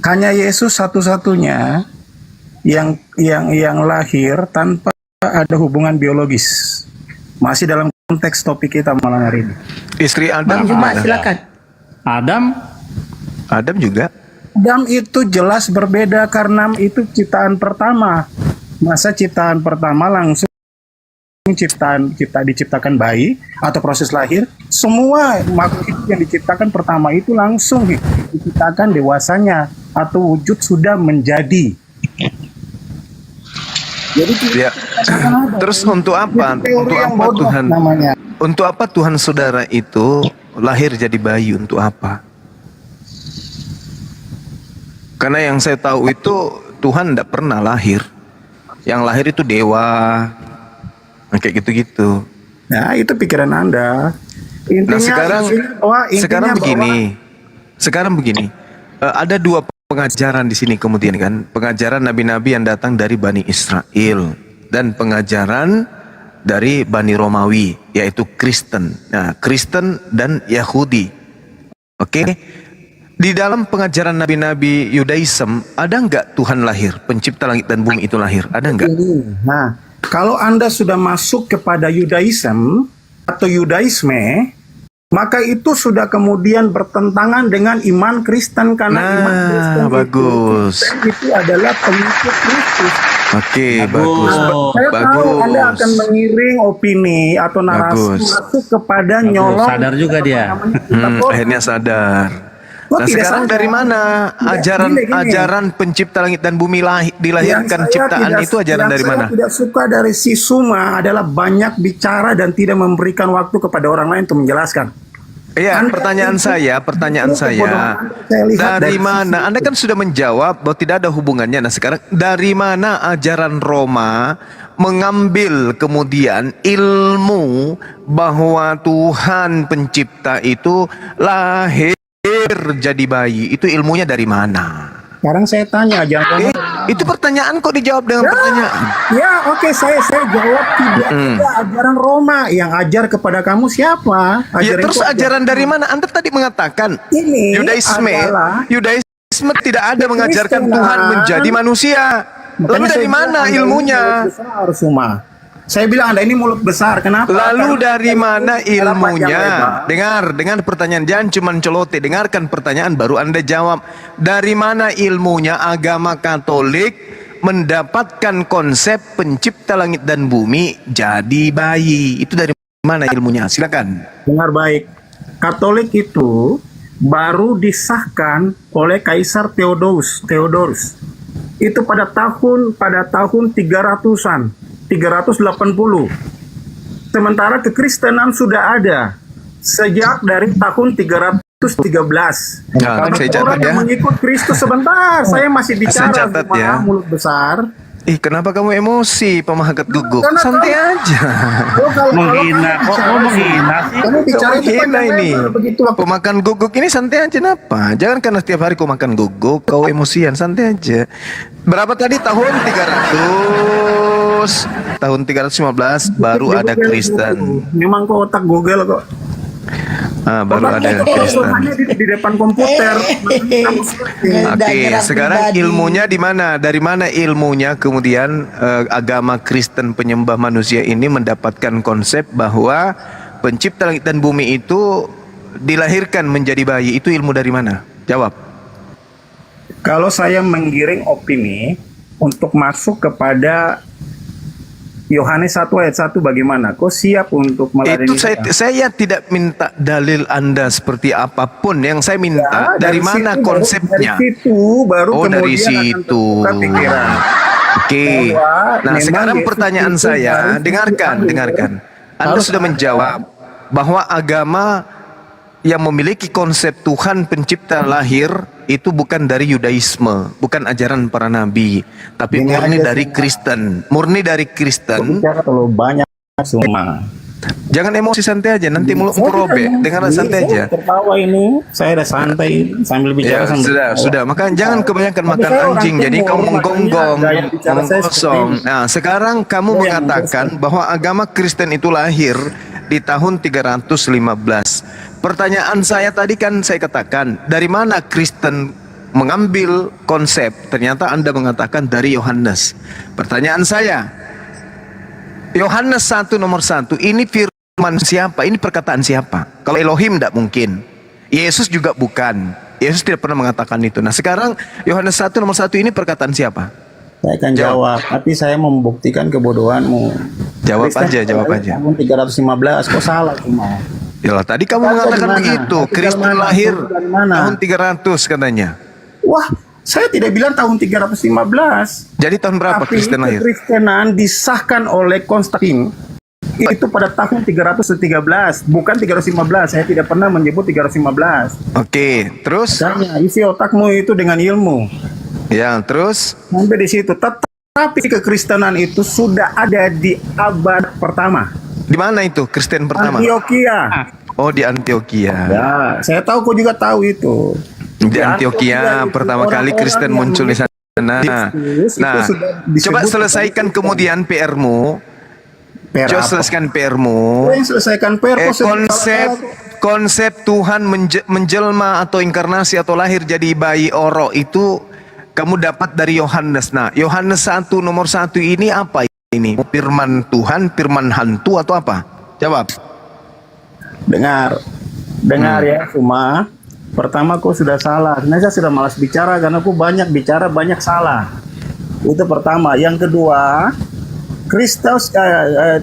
Hanya Yesus satu-satunya yang lahir tanpa ada hubungan biologis. Masih dalam konteks topik kita malam hari ini. Istri Adam. Bang Juma silakan. Adam juga. Adam itu jelas berbeda karena itu ciptaan pertama. Masa ciptaan pertama langsung diciptakan bayi atau proses lahir, semua makhluk hidup yang diciptakan pertama itu langsung diciptakan dewasanya atau wujud sudah menjadi. Jadi ya. Terus untuk apa? Untuk apa Tuhan? Namanya. Untuk apa Tuhan saudara itu lahir jadi bayi? Untuk apa? Karena yang saya tahu itu Tuhan tidak pernah lahir. Yang lahir itu dewa. Nah, kayak gitu-gitu. Nah, itu pikiran Anda. Nah, sekarang begini. Ada dua pengajaran di sini kemudian kan. Pengajaran nabi-nabi yang datang dari Bani Israel dan pengajaran dari Bani Romawi, yaitu Kristen. Nah, Kristen dan Yahudi. Oke. Di dalam pengajaran nabi-nabi Yudaism, ada nggak Tuhan lahir, pencipta langit dan bumi itu lahir? Ada nggak? Nah, kalau Anda sudah masuk kepada Yudaism atau Yudaisme, maka itu sudah kemudian bertentangan dengan iman Kristen, karena iman Kristen bagus. itu adalah pengikut Kristus. Oke, bagus. Saya tahu Anda akan mengiring opini atau narasi masuk kepada nyolong. Sadar juga dia. Akhirnya sadar. Nah, sekarang dari mana ajaran pencipta langit dan bumi dilahirkan ciptaan itu ajaran dari mana? Saya tidak suka dari si Suma adalah banyak bicara dan tidak memberikan waktu kepada orang lain untuk menjelaskan. Iya, pertanyaan saya, dari mana? Anda kan sudah menjawab bahwa tidak ada hubungannya. Nah, sekarang dari mana ajaran Roma mengambil kemudian ilmu bahwa Tuhan pencipta itu lahir jadi bayi? Itu ilmunya dari mana? Sekarang saya tanya, jangan itu pertanyaan kok dijawab dengan pertanyaan? Ya, oke, saya jawab tidak ajaran Roma. Yang ajar kepada kamu siapa? Terus ajaran dari mana? Anda tadi mengatakan Yudaisme tidak ada mengajarkan Tuhan menjadi manusia. Lalu dari mana ilmunya? Harus Suma. Saya bilang Anda ini mulut besar. Kenapa? Lalu dari mana ilmunya? Dengar pertanyaan, jangan cuma celote. Dengarkan pertanyaan baru Anda jawab. Dari mana ilmunya agama Katolik mendapatkan konsep pencipta langit dan bumi jadi bayi? Itu dari mana ilmunya? Silakan. Dengar baik. Katolik itu baru disahkan oleh Kaisar Theodorus. Itu pada tahun 300-an. 380. Sementara kekristenan sudah ada sejak dari tahun 313. Nah, orang yang mengikut Kristus sebentar, saya masih bicara sama mulut besar. Kenapa kamu emosi, pemahakat guguk? Santai aja. Menghina, kok menghina sih? Kamu bicara ini. Pemakan guguk ini santai aja, kenapa? Jangan karena setiap hari kau makan guguk, kau emosian, santai aja. Berapa tadi tahun 300? Tahun 315 baru ada Kristen. Memang kau otak Google kok. Baru ada Kristen. Di depan komputer. Oke, sekarang ilmunya di mana? Dari mana ilmunya kemudian agama Kristen penyembah manusia ini mendapatkan konsep bahwa pencipta langit dan bumi itu dilahirkan menjadi bayi? Itu ilmu dari mana? Jawab. Kalau saya menggiring opini untuk masuk kepada Yohanes 1 ayat 1 bagaimana? Kau siap untuk meladeni? Itu saya tidak minta dalil Anda seperti apapun. Yang saya minta dari mana konsepnya? Dari situ baru kemudian dari situ. Oke. Nah, sekarang pertanyaan saya, dengarkan. Anda sudah menjawab bahwa agama yang memiliki konsep Tuhan pencipta lahir itu bukan dari Yudaisme, bukan ajaran para nabi, tapi murni dari Kristen. Terlalu banyak semua. Jangan emosi, santai aja, nanti mulutmu robek. Dengar santai aja. Tertawa ini, saya udah santai sambil bicara. Sudah. Maka jangan kebanyakan makan anjing, jadi kamu menggonggong, ngomong kosong. Nah, sekarang kamu mengatakan bahwa agama Kristen itu lahir di tahun 315. Pertanyaan saya tadi kan saya katakan, dari mana Kristen mengambil konsep? Ternyata Anda mengatakan dari Yohanes. Pertanyaan saya, Yohanes 1 nomor 1, ini firman siapa? Ini perkataan siapa? Kalau Elohim tidak mungkin. Yesus juga bukan. Yesus tidak pernah mengatakan itu. Nah, sekarang Yohanes 1 nomor 1 ini perkataan siapa? Saya akan jawab, tapi saya membuktikan kebodohanmu. Jawab aja. Tahun 315, kok salah cuma. Yalah, tadi kamu mengatakan begitu. Kristen lahir tahun 300 katanya. Wah, saya tidak bilang tahun 315. Jadi tahun berapa Kristen lahir? Kekristenan disahkan oleh Konstantin itu pada tahun 313, bukan 315. Saya tidak pernah menyebut 315. Oke, terus? Tanya, isi otakmu itu dengan ilmu. Ya, terus? Sampai di situ. Tetap terapi kekristenan itu sudah ada di abad pertama. Di mana itu Kristen pertama? Antioquia. Oh, di Antioquia. Ya, saya tahu kau juga tahu itu. Di Antioquia pertama kali Kristen muncul di sana. Nah, coba selesaikan kemudian PR-mu. Coba selesaikan PR-mu. Selesaikan PR. Konsep Tuhan menjelma atau inkarnasi atau lahir jadi bayi oro itu kamu dapat dari Yohanes. Nah, Yohanes 1 nomor 1 ini apa ini? Firman Tuhan, firman hantu atau apa? Jawab. Dengar ya, cuma pertama kau sudah salah. Sebenarnya saya sudah malas bicara karena aku banyak bicara, banyak salah. Itu pertama. Yang kedua, Kristus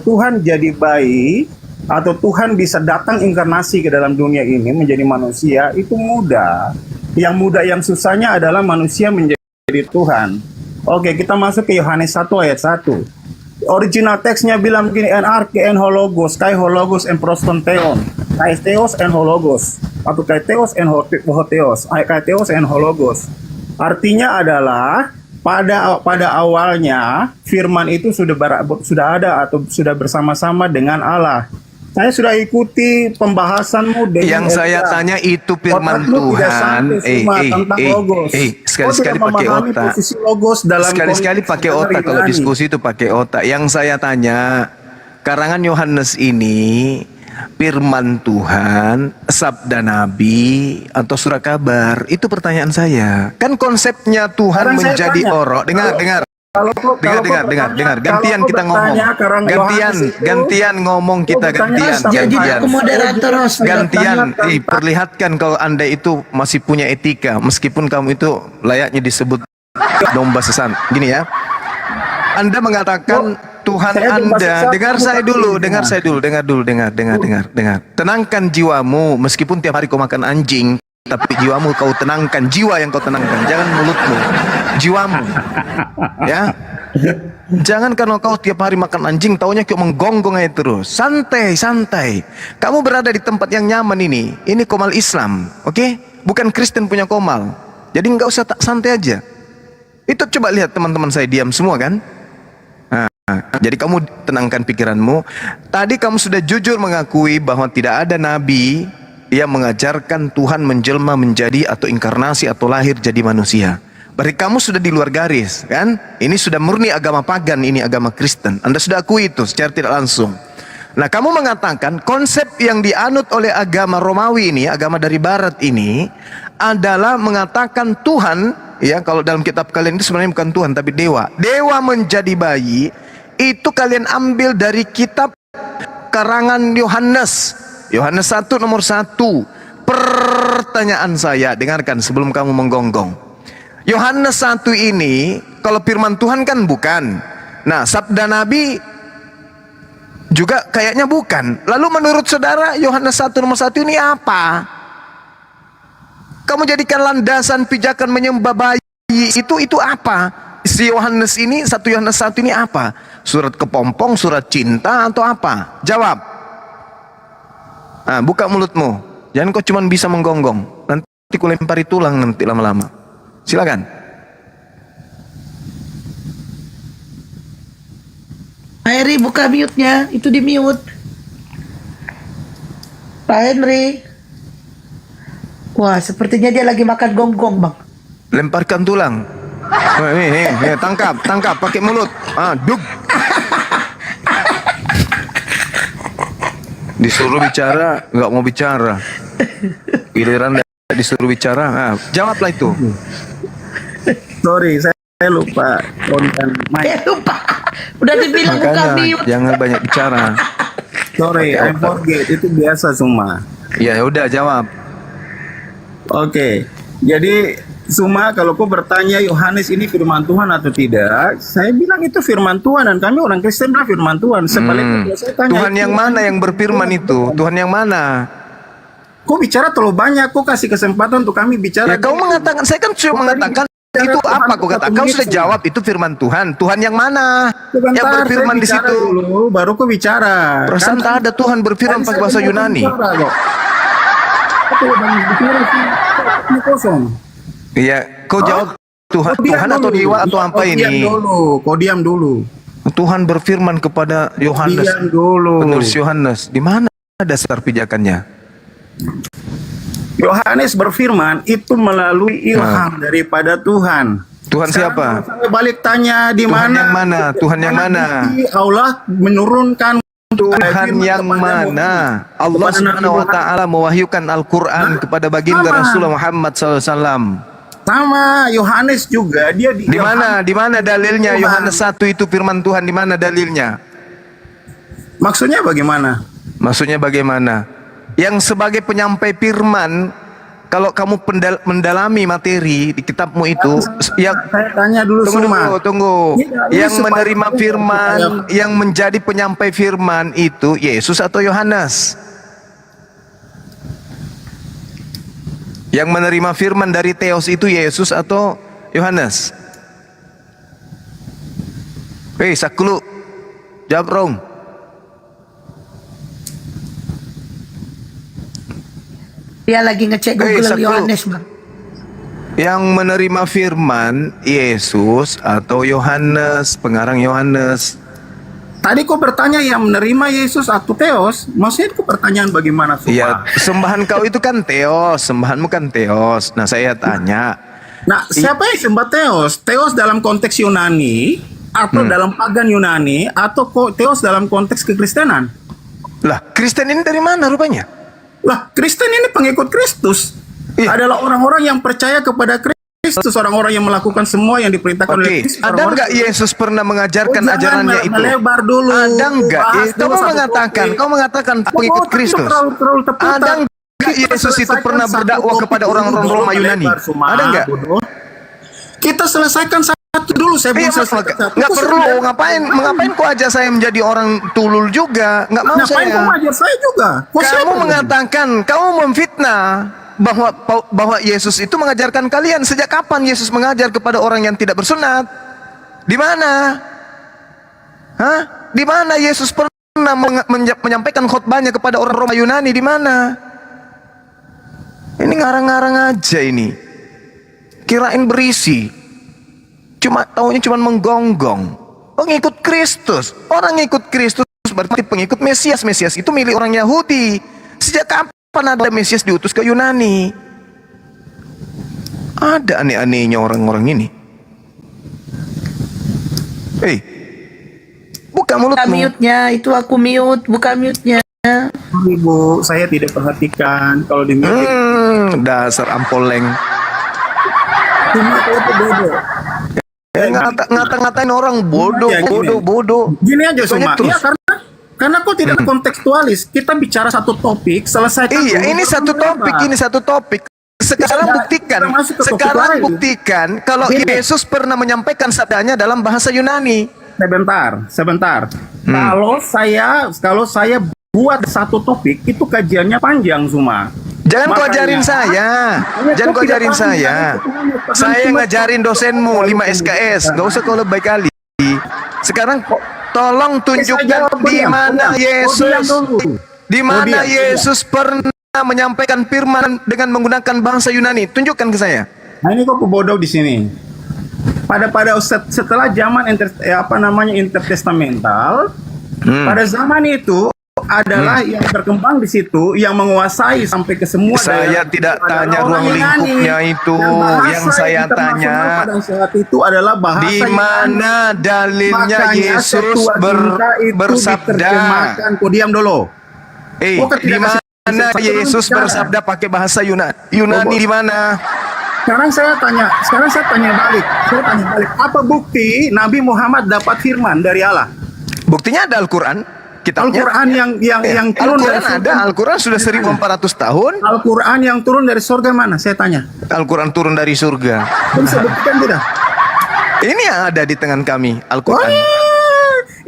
Tuhan jadi bayi atau Tuhan bisa datang inkarnasi ke dalam dunia ini menjadi manusia itu mudah. Yang mudah, yang susahnya adalah manusia menjadi Tuhan. Oke, kita masuk ke Yohanes 1 ayat 1. Original teksnya bilang begini, en arche en hologos, kai hologos en prostonteon, kai theos en hologos, atau kai theos en hotheos, kai theos en hologos. Artinya adalah pada awalnya firman itu sudah ada atau sudah bersama-sama dengan Allah. Saya sudah ikuti pembahasanmu dengan yang saya tanya itu firman Tuhan. Sekali-sekali pakai otak. Sekali-sekali pakai otak kalau diskusi itu pakai otak. Yang saya tanya, karangan Yohanes ini firman Tuhan, sabda Nabi atau surat kabar? Itu pertanyaan saya. Kan konsepnya Tuhan menjadi oro. Dengar. Dengar. Gantian kita ngomong. Gantian ngomong kita. Gantian. Perlihatkan kalau Anda itu masih punya etika, meskipun kamu itu layaknya disebut domba sesat. Gini ya. Anda mengatakan Tuhan Anda. Dengar saya dulu. Tenangkan jiwamu, meskipun tiap hari kau makan anjing, tapi jiwamu kau tenangkan, jiwa yang kau tenangkan, jangan mulutmu, jiwamu. Ya. Jangan karena kau tiap hari makan anjing taunya kau menggonggong aja terus. Santai. Kamu berada di tempat yang nyaman ini. Ini komal Islam, oke? Bukan Kristen punya komal. Jadi nggak usah santai aja. Itu coba lihat teman-teman saya diam semua kan? Nah, jadi kamu tenangkan pikiranmu. Tadi kamu sudah jujur mengakui bahwa tidak ada nabi yang mengajarkan Tuhan menjelma menjadi atau inkarnasi atau lahir jadi manusia. Berarti kamu sudah di luar garis, kan? Ini sudah murni agama pagan, ini agama Kristen. Anda sudah akui itu secara tidak langsung. Nah, kamu mengatakan konsep yang dianut oleh agama Romawi ini, agama dari Barat ini, adalah mengatakan Tuhan, ya kalau dalam kitab kalian itu sebenarnya bukan Tuhan tapi dewa. Dewa menjadi bayi, itu kalian ambil dari kitab karangan Yohanes. Yohanes 1 nomor 1. Pertanyaan saya, dengarkan sebelum kamu menggonggong. Yohanes 1 ini, kalau firman Tuhan kan bukan. Nah, sabda Nabi juga kayaknya bukan. Lalu menurut saudara, Yohanes 1 nomor 1 ini apa? Kamu jadikan landasan pijakan menyembah bayi itu apa? Si Yohanes ini, 1 Yohanes 1 ini apa? Surat kepompong, surat cinta atau apa? Jawab. Nah, buka mulutmu. Jangan kau cuma bisa menggonggong. Nanti ku lempari tulang nanti lama-lama. Silakan. Pak Henry buka mute-nya, itu di mute. Pak Henry. Wah, sepertinya dia lagi makan gonggong, Bang. Lemparkan tulang. Nih, tangkap pakai mulut. Duk. Disuruh bicara, nggak mau bicara. Giliran disuruh bicara, jawablah itu. Sorry, saya lupa konten mic. Lupa. Udah dibilang buka mute. Jangan banyak bicara. Sorry, I forget. Itu biasa semua. Ya udah jawab. Oke. Jadi Suma, kalau kau bertanya Yohanes ini firman Tuhan atau tidak, saya bilang itu firman Tuhan dan kami orang Kristen bilang firman Tuhan. Sebaliknya saya tanya Tuhan yang mana yang berfirman itu? Tuhan yang mana? Kau bicara terlalu banyak, kau kasih kesempatan untuk kami bicara. Ya kau mengatakan, saya kan cuma mengatakan itu apa kau kata? Kau sudah jawab itu firman Tuhan. Tuhan yang mana? Yang berfirman di situ. Dulu, baru kau bicara. Perasaan tak ada Tuhan berfirman pakai bahasa Yunani. Iya, kau jawab Tuhan, Tuhan atau dewa atau apa ini? Kau diam dulu. Tuhan berfirman kepada Yohanes, Diam dulu. penulis Yohanes, di mana dasar pijakannya? Yohanes berfirman itu melalui ilham daripada Tuhan. Tuhan siapa? Saya balik tanya di Tuhan mana? yang mana? Tuhan yang mana? Allah menurunkan Tuhan yang mana? Allah Subhanahu wa taala mewahyukan Al-Qur'an kepada baginda Rasulullah Muhammad SAW. Sama Yohanes juga dia Di mana? Di mana dalilnya? Yohanes 1 itu firman Tuhan, di mana dalilnya? Maksudnya bagaimana? Maksudnya bagaimana? Yang sebagai penyampai firman, kalau kamu mendalami materi di kitabmu itu, yang saya tanya dulu tunggu. Ini Yang menerima firman, yang menjadi penyampai firman itu Yesus atau Yohanes? Yang menerima firman dari Theos itu Yesus atau Yohanes? Hei, sakulu, jawab rong. Dia lagi ngecek Google Yohanes, Bang. Yang menerima firman Yesus atau Yohanes, pengarang Yohanes? Tadi kau bertanya yang menerima Yesus atau Theos, maksudnya itu pertanyaan bagaimana? Iya, sembahan kau itu kan Theos, sembahanmu kan Theos. Nah, saya tanya. Nah, siapa yang sembah Theos? Theos dalam konteks Yunani atau dalam pagan Yunani atau Theos dalam konteks kekristenan? Lah, Kristen ini dari mana rupanya? Lah, Kristen ini pengikut Kristus. Adalah orang-orang yang percaya kepada Kristus, orang-orang yang melakukan semua yang diperintahkan oleh Kristus. Ada nggak Yesus pernah mengajarkan ajarannya itu? Melebar dulu. Ada nggak? Kau mengatakan pengikut Kristus. Ada nggak Yesus itu pernah berdakwah kepada orang-orang Roma Yunani? Ada nggak? Kita selesaikan satu dulu. Saya belum selesai. Nggak perlu. Ngapain kau aja saya menjadi orang tulul juga? Nggak mau Ngapain saya. kau ajar saya juga? Kamu mengatakan, kamu memfitnah bahwa Yesus itu mengajarkan kalian. Sejak kapan Yesus mengajar kepada orang yang tidak bersunat? Di mana? Hah? Di mana Yesus pernah menyampaikan khotbahnya kepada orang Roma Yunani? Di mana? Ini ngarang-ngarang aja ini. Kirain berisi. Taunya cuma menggonggong. Pengikut Kristus. Orang ngikut Kristus berarti pengikut Mesias. Mesias itu milik orang Yahudi. Sejak kapan ada Mesias diutus ke Yunani? Ada aneh-anehnya orang-orang ini. Buka mulutmu. Mute-nya, itu aku mute, buka mute-nya. Ibu, saya tidak perhatikan kalau di mute. Dasar ampoleng. Cuma kalau itu bodoh. Ngata-ngatain orang bodoh. Gini aja Suma. Terus. Ya, karena kok tidak kontekstualis. Kita bicara satu topik, selesaikan. Iya, ini satu topik. Sekarang buktikan kalau Yesus pernah menyampaikan sabdanya dalam bahasa Yunani. Sebentar. Kalau saya buat satu topik, itu kajiannya panjang Suma. Jangan kau ajarin saya. Jangan kau ajarin saya. Saya ngajarin dosenmu 5 SKS. Gak usah kau lebay kali. Sekarang tolong tunjukkan di mana Yesus pernah menyampaikan firman dengan menggunakan bahasa Yunani. Tunjukkan ke saya. Nah, ini kok bodoh di sini. Setelah zaman intertestamental, pada zaman itu adalah yang berkembang di situ, yang menguasai sampai ke semua. Saya tidak tanya ruang lingkupnya itu. Yang saya tanya pada saat itu adalah bahasa di mana dalilnya Yesus bersabda. Kau diam dulu. Di mana Yesus bersabda pakai bahasa Yunani di mana? Sekarang saya tanya balik. Apa bukti Nabi Muhammad dapat firman dari Allah? Buktinya ada Al-Qur'an. Al-Quran yang turun dari surga. Al-Quran sudah 1400 tahun. Al-Quran yang turun dari surga mana? Saya tanya. Al-Quran turun dari surga. Bisa buktikan tidak? Ini yang ada di tangan kami, Al-Quran.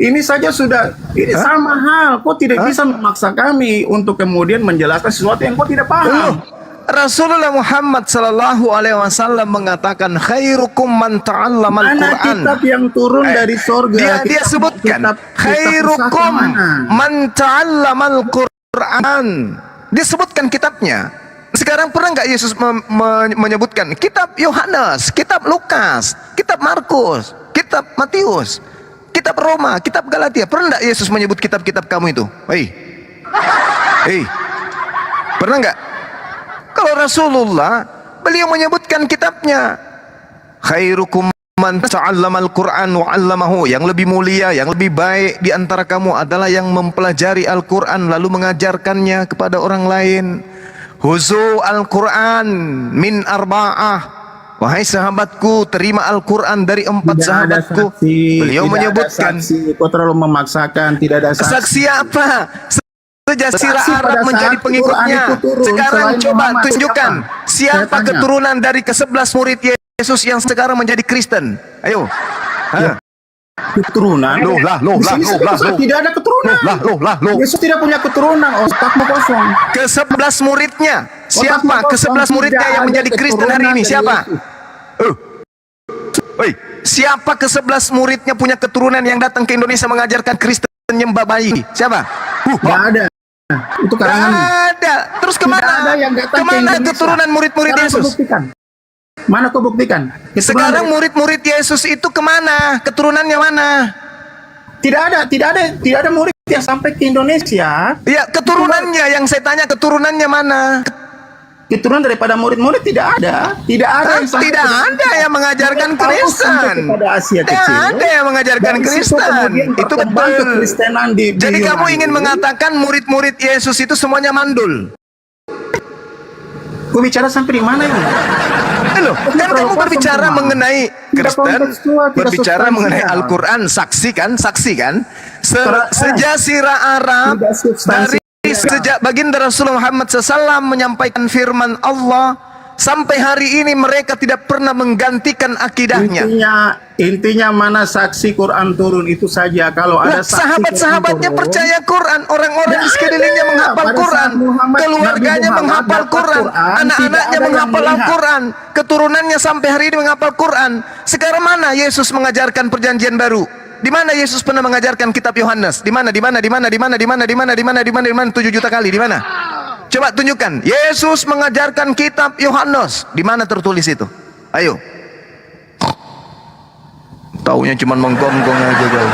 Ini saja sudah sama hal. Kau tidak bisa memaksa kami untuk kemudian menjelaskan sesuatu yang kau tidak paham. Rasulullah Muhammad sallallahu alaihi wasallam mengatakan khairukum man ta'allama al-Qur'an. Kitab yang turun dari surga. Dia sebutkan khairukum man ta'allama al-Qur'an. Dia sebutkan kitabnya. Sekarang pernah nggak Yesus menyebutkan kitab Yohanes, kitab Lukas, kitab Markus, kitab Matius, kitab Roma, kitab Galatia? Pernah nggak Yesus menyebut kitab-kitab kamu itu? Hei, pernah nggak? Kalau Rasulullah, beliau menyebutkan kitabnya. Khairukum man ta'allamal Qur'an wa 'allamahu. Yang lebih mulia, yang lebih baik di antara kamu adalah yang mempelajari Al-Qur'an lalu mengajarkannya kepada orang lain. Huzu Al-Qur'an min arba'ah. Wahai sahabatku, terima Al-Qur'an dari 4 sahabatku. Beliau menyebutkan, kau terlalu memaksakan, tidak ada saksi apa? Sejazirah Arab menjadi pengikutnya. Sekarang coba tunjukkan siapa keturunan dari ke-11 murid Yesus yang sekarang menjadi Kristen. Ayo. Keturunan? Tidak ada keturunan. Yesus tidak punya keturunan. Otakmu kosong. Ke-11 muridnya siapa? Ke-11 muridnya yang menjadi Kristen hari ini siapa? Siapa ke-11 muridnya punya keturunan yang datang ke Indonesia mengajarkan Kristen nyembah bayi? Siapa? Tidak ada. Itu karangan. Ada. Terus kemana? Kemana keturunan murid-murid Yesus? Mana kau buktikan? Sekarang murid-murid Yesus itu kemana? Keturunannya mana? Tidak ada murid yang sampai ke Indonesia. Ya, keturunannya yang saya tanya, keturunannya mana? Keturunan daripada murid-murid tidak ada. Tidak ada yang mengajarkan Kristen. Tidak ada yang mengajarkan Kristen. Itu betul. Jadi kamu ingin mengatakan murid-murid Yesus itu semuanya mandul? Kau bicara sampai di mana ini? Loh, kan kamu berbicara mengenai Kristen, berbicara mengenai Al-Quran, saksi kan? Sejazirah Arab dari sejak baginda Rasulullah Muhammad SAW menyampaikan firman Allah, sampai hari ini mereka tidak pernah menggantikan akidahnya. Intinya mana saksi Quran turun itu saja. Kalau ada sahabat-sahabatnya percaya Quran, orang-orang di sekelilingnya menghafal Quran, keluarganya menghafal Quran, anak-anaknya menghafal Al-Quran, keturunannya sampai hari ini menghafal Quran. Sekarang mana Yesus mengajarkan perjanjian baru? Di mana Yesus pernah mengajarkan kitab Yohanes? Di mana? 7 juta kali, di mana? Coba tunjukkan. Yesus mengajarkan kitab Yohanes. Di mana tertulis itu? Ayo. Taunya cuma menggonggong aja jauh.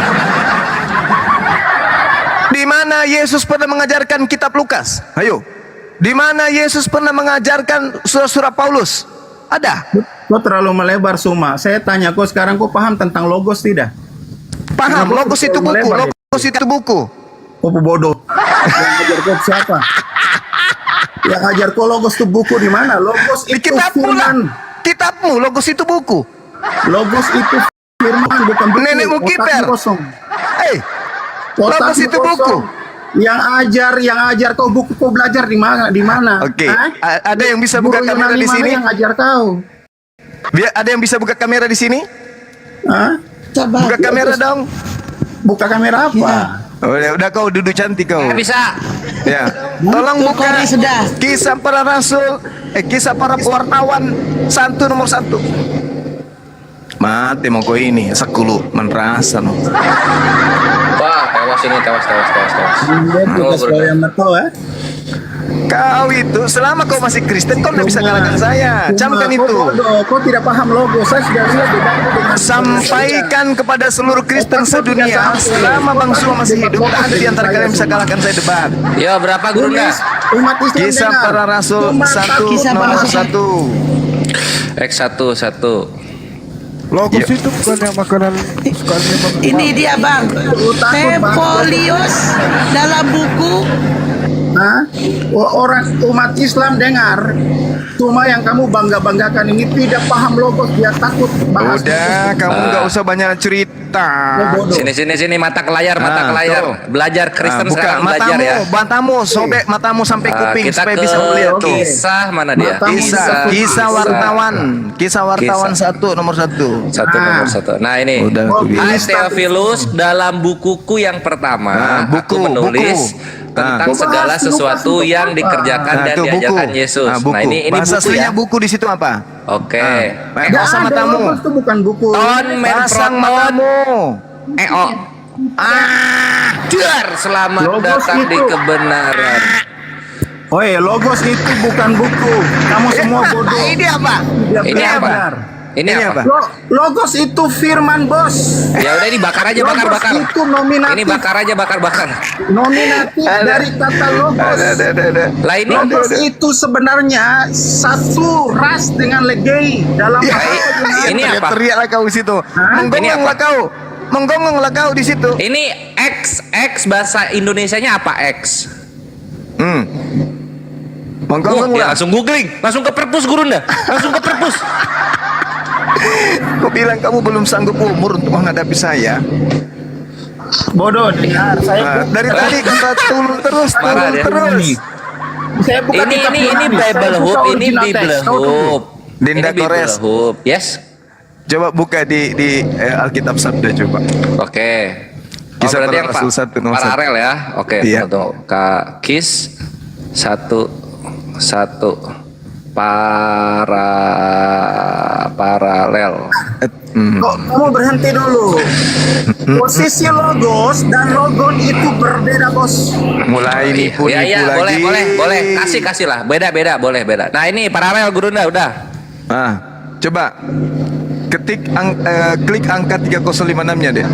Di mana Yesus pernah mengajarkan kitab Lukas? Ayo. Di mana Yesus pernah mengajarkan surah-surah Paulus? Ada. Kau terlalu melebar Suma. Saya tanya kau sekarang, kau paham tentang logos tidak? Paham, logos itu buku. Logos itu buku. Kau bodoh. Yang ajar kau siapa? Yang ajar kau logos itu buku di mana? Logos itu firman. Kitabmu, logos itu buku. Logos itu firman, bukan buku. Nenekmu kiper. Logos itu buku. Yang ajar kau buku, kau belajar di mana? Oke. Ada yang bisa buka kamera di sini? Yang ajar kau? Ada yang bisa buka kamera di sini? Coba. Buka kamera dong. Buka kamera apa? Udah kau duduk cantik kau. Bisa. Ya. Tolong buka kisah para rasul, kisah para wartawan nomor 1. Mati mau kau ini sekulu merasa no. Wah, tewas ini, tewas. Kau itu selama kau masih Kristen kau tidak bisa kalahkan saya. Camkan itu. Kau tidak paham logo. Saya sudah lihat sampaikan kepada seluruh Kristen sedunia, selama Bang Suma masih hidup, tak ada di antara kalian yang bisa kalahkan saya debat. Ya, berapa gurunya? Kisah para rasul 1 nomor 1. X1. Logos itu bukan yang makanan kesukaannya. Ini dia Bang, Tepolius dalam buku. Orang umat Islam dengar, cuma yang kamu banggakan ini tidak paham logos, dia takut bahas. Udah, kamu nggak usah banyak cerita. Sini mata ke layar. Belajar Kristen sekarang, matamu, belajar ya. Sobek matamu sampai kuping kita supaya ke bisa melihat tuh. Kisah mana dia? Kisah wartawan 1 nomor 1. Nomor 1. Nah ini. Hai Theophilus, dalam bukuku yang pertama, aku menulis tentang segala sesuatu yang dikerjakan dan diajarkan Yesus. Nah ini bahasa buku ya. Buku di situ apa? Oke. Pasang matamu. Itu bukan buku. Pasang matamu. Dar, selamat datang di kebenaran. Oi, logos itu bukan buku. Kamu semua bodoh. Ini apa? Ini apa? Benar. Ini apa? Logos itu firman, Bos. Ya udah ini bakar aja, Logos bakar. itu nominatif. Ini bakar aja, bakar. Nominatif dari kata logos. Lah ini Logos itu sebenarnya satu ras dengan legei dalam bahasa Yunani. ini apa? Teriaklah kau di situ. Ini Menggonggonglah apa? kau. Menggonggonglah kau di situ. Ini X bahasa Indonesianya apa X? Menggonggonglah. Langsung googling, langsung ke perpus Gurunda, langsung ke perpus. Kau bilang kamu belum sanggup umur untuk menghadapi saya. Bodoh, dengar. Saya Dari tadi kata turun terus, Parah turun dia. terus. saya bukan kitab Ini Yunani, Bible saya Hub, buka ini original Bible teks. Tahu dulu. Hub. Dinda Ini Bible Kores. Hub. Yes. Coba buka di Alkitab Sabda coba. Oke. Kisah Berarti para yang Rasul 1 nomor 1. paralel ya. Oke, Iya. tunggu. Kak Kis satu paralel. Kok kamu berhenti dulu? Posisi logos dan logon itu berbeda, Bos. Mulai nipu Ya ya, lagi. boleh. Kasih lah. Beda, boleh. Nah, ini paralel Gurunda udah. Ah, coba klik angka 3056-nya deh.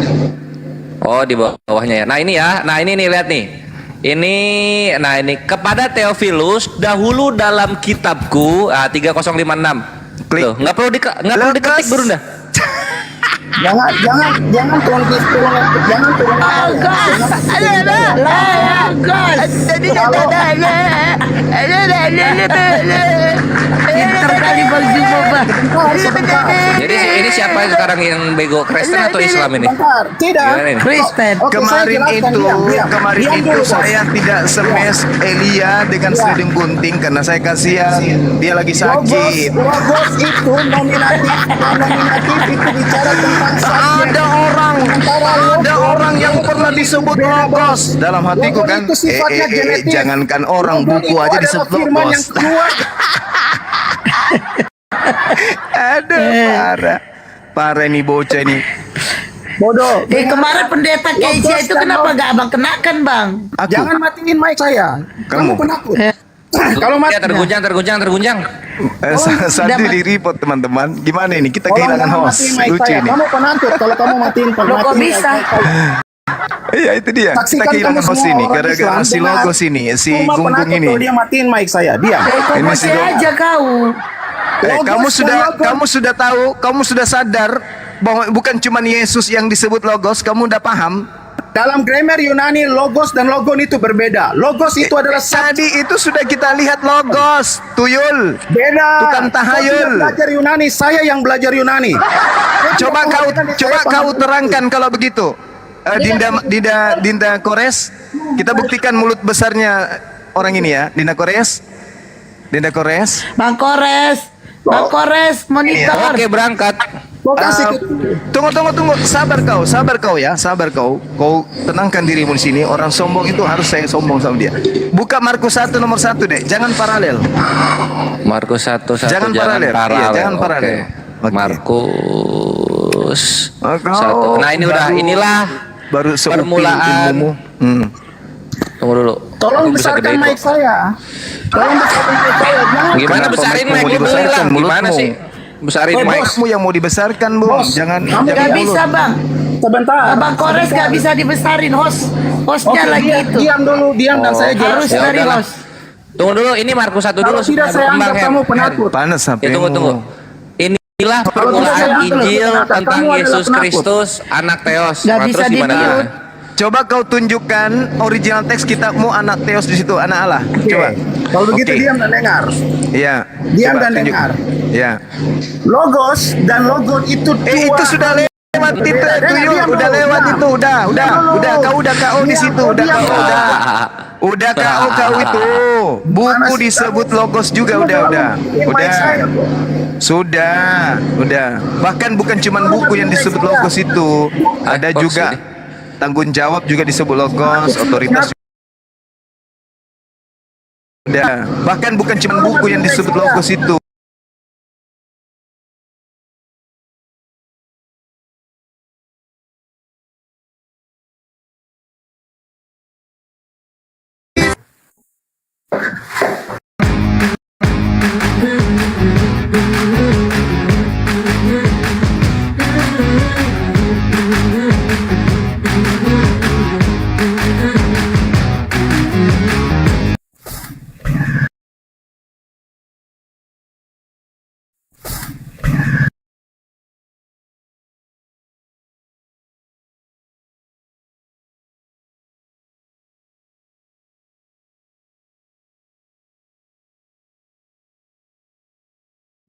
Oh, di bawahnya ya. Nah, ini ya. Nah, ini nih lihat nih. Ini kepada Theophilus dahulu dalam kitabku 3056. Klik. Tuh, nggak perlu diketik Gurunda. Jangan turun. Pinter kali Bang Zuma, Bang. Jadi ini siapa sekarang yang bego, Kristen atau Islam ini? Bentar, tidak. Gimana ini? Kristen. Oke, saya Kemarin jelaskan, itu, diam dulu, Bos. saya tidak semes Elia dengan seliding gunting karena saya kasihan dia lagi sakit. Logos itu nominatif itu bicara tentang subjek. Ada orang yang pernah disebut logos dalam hatiku kan. Itu sifatnya genetik. Jangankan orang, Logon buku itu aja adalah disebut firman yang logos. keluar. Aduh, parah nih bocah ini. Bodoh. Kemarin pendeta Keisha itu kenapa gak abang kenakan, Bang? Aku, Jangan matiin mic saya. Kamu. penakut. Kalau mati Ya, terguncang. satu di report teman-teman. Gimana ini? Kita kehilangan host. Lucu ini. Kamu penakut. Kalau kamu matiin Loh, kok bisa? Iya itu dia. Kita Saksikan kehilangan kamu host semua ini orang gara-gara Islam, si dengar. logos ini, si Cuma Gunggung penakut ini. kalau dia matiin mic saya. Diam. Ini si Aja kau. Logos dan logon. kamu sudah tahu, kamu sudah sadar bahwa bukan cuma Yesus yang disebut logos, kamu udah paham? Dalam grammar Yunani, logos dan logon itu berbeda. Logos itu adalah Tadi itu sudah kita lihat logos, tuyul. beda. Tukang tahayul. Kau tidak belajar Yunani, saya yang belajar Yunani. Coba kau terangkan kalau begitu. Dinda Kores, kita buktikan mulut besarnya orang ini ya, Dinda Kores. Bang Kores, monitor. Oke, berangkat. Kau kasih ke Tunggu. Sabar kau. Kau tenangkan dirimu di sini. Orang sombong itu harus saya sombong sama dia. Buka Markus 1 nomor 1 deh. Jangan paralel. Markus 1 Jangan paralel. Iya, jangan paralel. Oke. Oke. Markus Oh, kau 1. Nah, ini udah inilah baru seupil permulaan. ilmumu. Tunggu dulu. Tolong Aku bisa besarkan gede mic kok. saya. Tolong besarkan mic saya. Jangan. Gimana Kenapa besarin mic-mu mic mau lu dibesarkan, bilang? Gimana mulutmu? sih? Besarin Oh, mic. bos. Kamu yang mau dibesarkan, Bung. Bos, Jangan kamu Gak jangan bisa, mulut. Bang. Sebentar. Bang Kores gak bisa dibesarin, hostnya Oke, lagi itu. diam dulu, diam dan saya Harus jelaskan. Ya dari udahlah. host. Tunggu dulu, ini Markus 1 dulu Kalau tidak supaya saya berkembang, anggap Hem. kamu penakut. Panas Ya, HP-mu. tunggu. Inilah tidak permulaan saya anggap Injil penakut. tentang Kamu adalah Yesus penakut. Kristus, anak Theos. Gak Nah, bisa terus gimana? di-mute. Coba kau tunjukkan original teks kitabmu anak Theos di situ, anak Allah. Coba. Kalau begitu Oke. diam dan dengar. Iya. Diam Coba dan tunjuk. dengar. Iya. Logos dan logon itu dua. Itu sudah lewat itu, Dengar, tuyul. diam Udah dulu, lewat diam. itu, udah. Kau udah KO di Diam, situ, kau udah diam, KO, kau. udah KO itu. Buku disebut logos juga, udah. Sudah. Bahkan bukan cuma buku yang disebut logos itu, ada juga tanggung jawab juga disebut logos, otoritas. Udah. Bahkan bukan cuma buku yang disebut logos itu.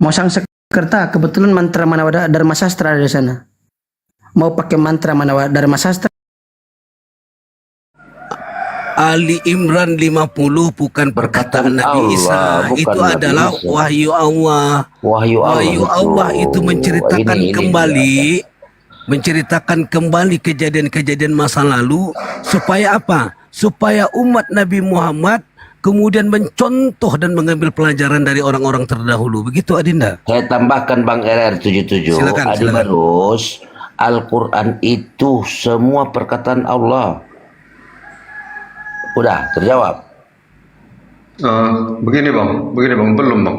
Mau sang sekerta, kebetulan mantra Manawada Dharma Sastra ada di sana. Mau pakai mantra Manawada Dharma Sastra? Ali Imran 50 bukan perkataan Nabi Isa, itu adalah wahyu Allah. Wahyu Allah itu menceritakan kembali kejadian-kejadian masa lalu supaya apa? Supaya umat Nabi Muhammad kemudian mencontoh dan mengambil pelajaran dari orang-orang terdahulu. Begitu Adinda? Saya tambahkan Bang RR77. Silakan. Barus, Al-Quran itu semua perkataan Allah. Udah terjawab. Begini bang, belum bang.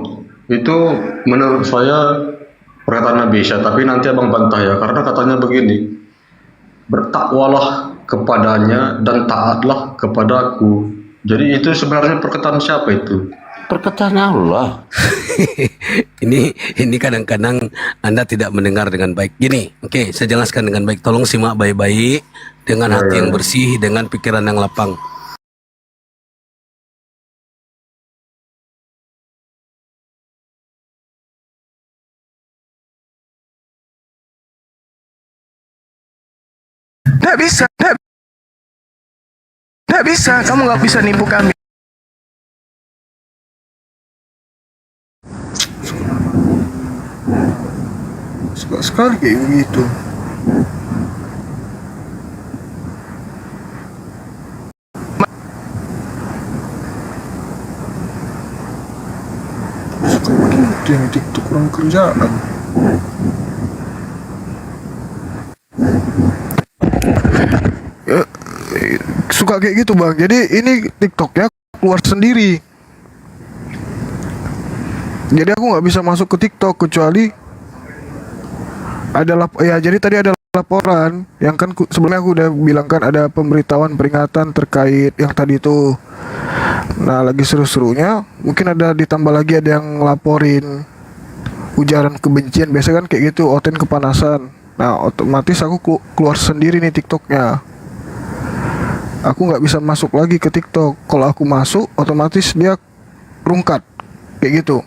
Itu menurut saya perkataan Nabi Isa, tapi nanti abang bantah ya, karena katanya begini, bertakwalah kepadanya dan taatlah kepadaku. Jadi itu sebenarnya perkataan siapa itu? Perkataan Allah. ini kadang-kadang Anda tidak mendengar dengan baik. Gini, oke, saya jelaskan dengan baik. Tolong simak baik-baik dengan hati yang bersih, dengan pikiran yang lapang. Nggak bisa, kamu nggak bisa nipu kami. Suka sekali kayak begitu. Suka begitu yang TikTok kurang kerjaan. Suka kayak gitu bang. Jadi ini TikToknya keluar sendiri. Jadi aku nggak bisa masuk ke TikTok kecuali ada jadi tadi ada laporan yang kan sebelumnya aku udah bilang kan ada pemberitahuan peringatan terkait yang tadi itu. Nah lagi seru-serunya mungkin ada ditambah lagi ada yang laporin ujaran kebencian, biasa kan kayak gitu, oten kepanasan. Nah otomatis aku keluar sendiri nih TikToknya. Aku nggak bisa masuk lagi ke TikTok. Kalau aku masuk otomatis dia rungkat kayak gitu.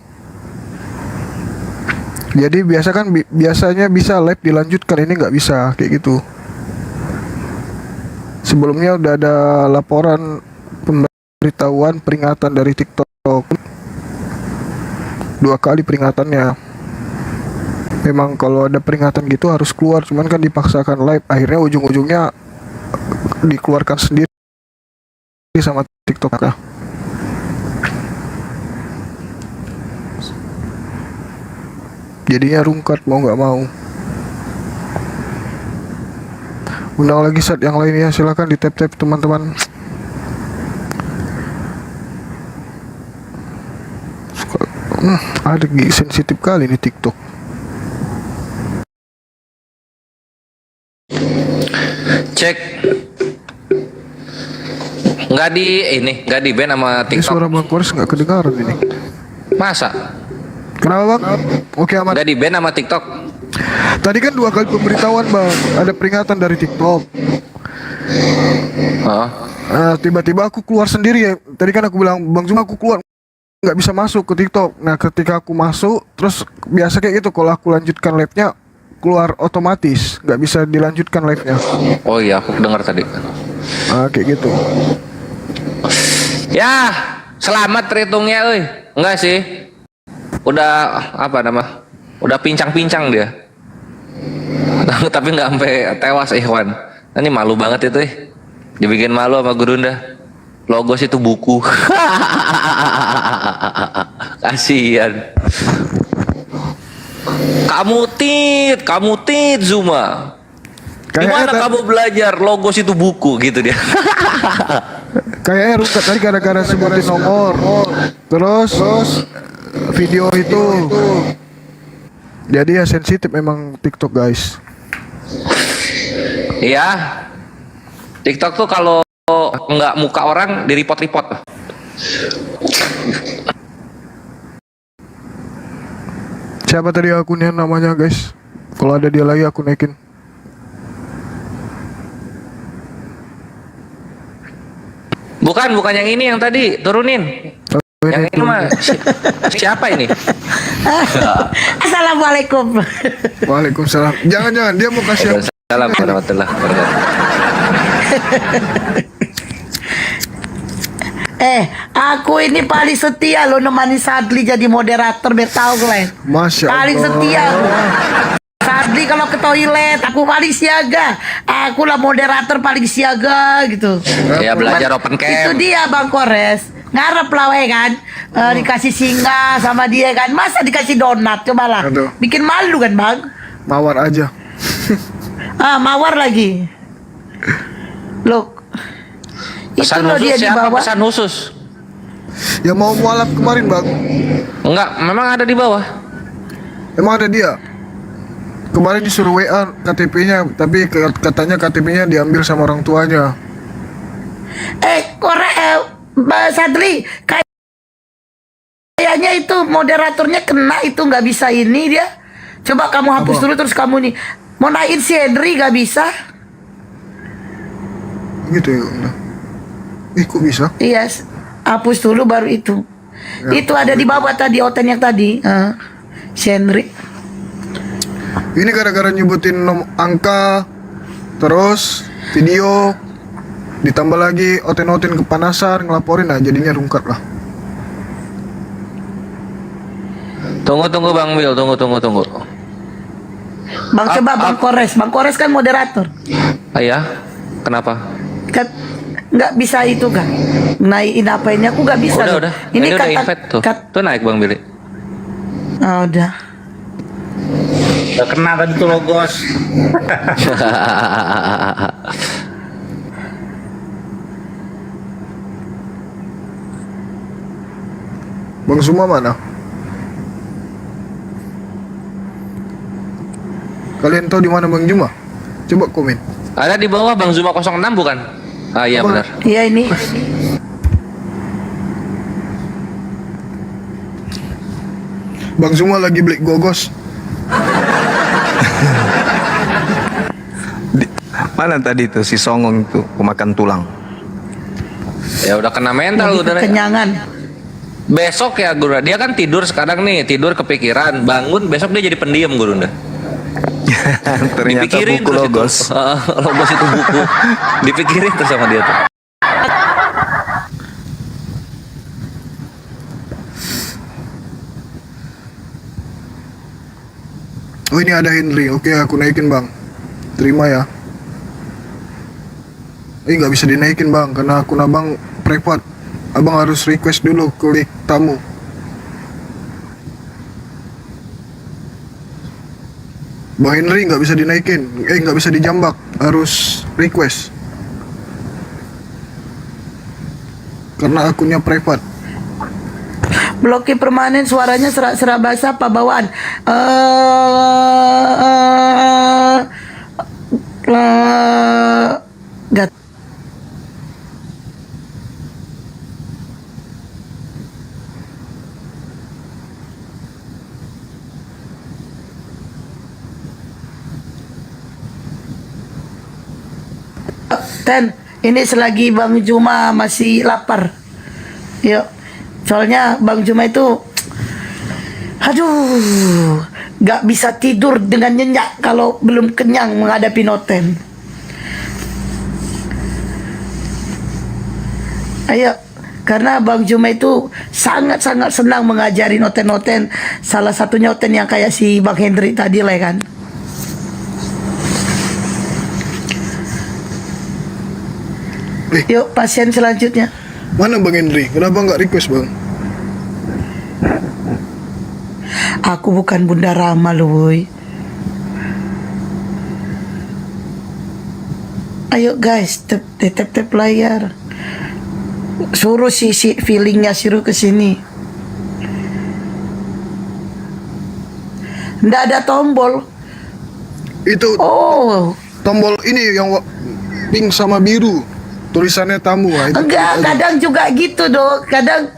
Jadi biasanya bisa live dilanjutkan, ini nggak bisa kayak gitu. Sebelumnya udah ada laporan pemberitahuan peringatan dari TikTok 2 kali peringatannya. Memang kalau ada peringatan gitu harus keluar, cuman kan dipaksakan live, akhirnya ujung-ujungnya dikeluarkan sendiri sama TikTok. Jadinya rungkat mau nggak mau. Undang lagi set yang lain ya, silakan di tap-tap teman-teman. Ada sensitif kali nih TikTok. Cek. Nggak di ban sama TikTok. Ini suara Bang Kores nggak kedengaran ini. Masa? Kenapa bang? Oke aman. Nggak di ban sama TikTok. Tadi kan 2 kali pemberitahuan bang, ada peringatan dari TikTok. Tiba-tiba aku keluar sendiri ya. Tadi kan aku bilang Bang Zuma aku keluar, nggak bisa masuk ke TikTok. Nah ketika aku masuk, terus biasa kayak gitu, kalau aku lanjutkan live-nya keluar otomatis, nggak bisa dilanjutkan live-nya. Oh iya, aku dengar tadi. Kayak gitu. Ya, selamat terhitungnya, enggak sih? Udah udah pincang-pincang dia. Tapi nggak sampai tewas Ikhwan. Ini malu banget itu dibikin malu sama Gurunda. Logos itu buku. Kasihan. Kamu tit Zuma. Gimana kamu belajar logos itu buku gitu dia. Kayaknya rungkat tadi gara-gara sebutin nomor. Terus video itu. Jadi ya sensitif memang TikTok guys. Iya. TikTok tuh kalau nggak muka orang di report-report. Siapa tadi akunnya namanya guys? Kalau ada dia lagi aku naikin. Bukan yang ini yang tadi turunin. Yang ini mah siapa ini? Assalamualaikum. Waalaikumsalam. Jangan dia mau kasih Assalamualaikum warahmatullahi wabarakatuh. Aku ini paling setia lo nemani Sadli jadi moderator biar tahu kalian. Masya Allah. Paling setia aku. Sadli kalau ke toilet aku paling siaga. Aku lah moderator paling siaga gitu. Ya belajar open Itu cam. dia Bang Kores. Ngarep lah we kan. Dikasih singa sama dia kan. Masa dikasih donat cobalah. Aduh. Bikin malu kan Bang. Mawar aja. Mawar lagi. Loh. Pesan Itu loh khusus dia di siapa? bawah. Pesan khusus. Yang mau mualaf kemarin bang. Enggak, memang ada di bawah. Emang ada dia. Kemarin disuruh WA KTP-nya, tapi katanya KTP-nya diambil sama orang tuanya. Mbak Sadli, kayaknya itu moderatornya kena itu nggak bisa ini dia. Coba kamu hapus dulu terus kamu nih. Mau naikin si Henry nggak bisa? Gitu ya. Kok bisa? Iya, hapus dulu baru itu. Ya, Itu ada di bawah tadi oten yang tadi. Si Henry. Ini gara-gara nyebutin angka, terus video, ditambah lagi oten-oten kepanasan, ngelaporin lah, jadinya rungkat lah. Tunggu Bang Wil, tunggu. Bang coba Bang Kores kan moderator. Ayah, kenapa? Kan nggak bisa itu kan? Naikin apa ini aku nggak bisa. Udah. Ini udah invite tuh. Tuh naik Bang Billy. Udah. Udah kena tadi tuh logos. Bang Zuma mana? Kalian tahu di mana Bang Zuma? Coba komen. Ada di bawah Bang Zuma 06 bukan? Iya benar. Iya ini. Bang Zuma lagi beli gogos. Mana tadi tuh si Songong tuh pemakan tulang? Ya udah kena mental udah. Kenyangan. Besok ya Guru, dia kan tidur sekarang nih, tidur kepikiran, bangun besok dia jadi pendiam Guru. Ternyata Dipikirin buku terus logos. Itu. Logos itu buku. Dipikirin terus sama dia tuh. Oh ini ada Henry, oke aku naikin bang. Terima ya. Nggak bisa dinaikin bang, karena akun abang privat. Abang harus request dulu klik tamu. Bang Henry nggak bisa dinaikin, nggak bisa dijambak, harus request. Karena akunnya privat. Blokir permanen suaranya serak-serak basah apa bawaan? Gat. Ten, ini selagi Bang Juma masih lapar. Yuk. Soalnya Bang Juma itu gak bisa tidur dengan nyenyak kalau belum kenyang menghadapi noten. Ayo, karena Bang Juma itu sangat-sangat senang mengajari noten-noten. Salah satunya noten yang kayak si Bang Hendri tadi lah kan. Yuk, pasien selanjutnya. Mana Bang Henry? Kenapa nggak request bang? Aku bukan Bunda Rama loh, woy. Ayo guys, tap layar. Suruh si feelingnya suruh ke sini. Nggak ada tombol. Itu tombol ini yang pink sama biru. Tulisannya tamu. Enggak, kadang juga gitu dong. Kadang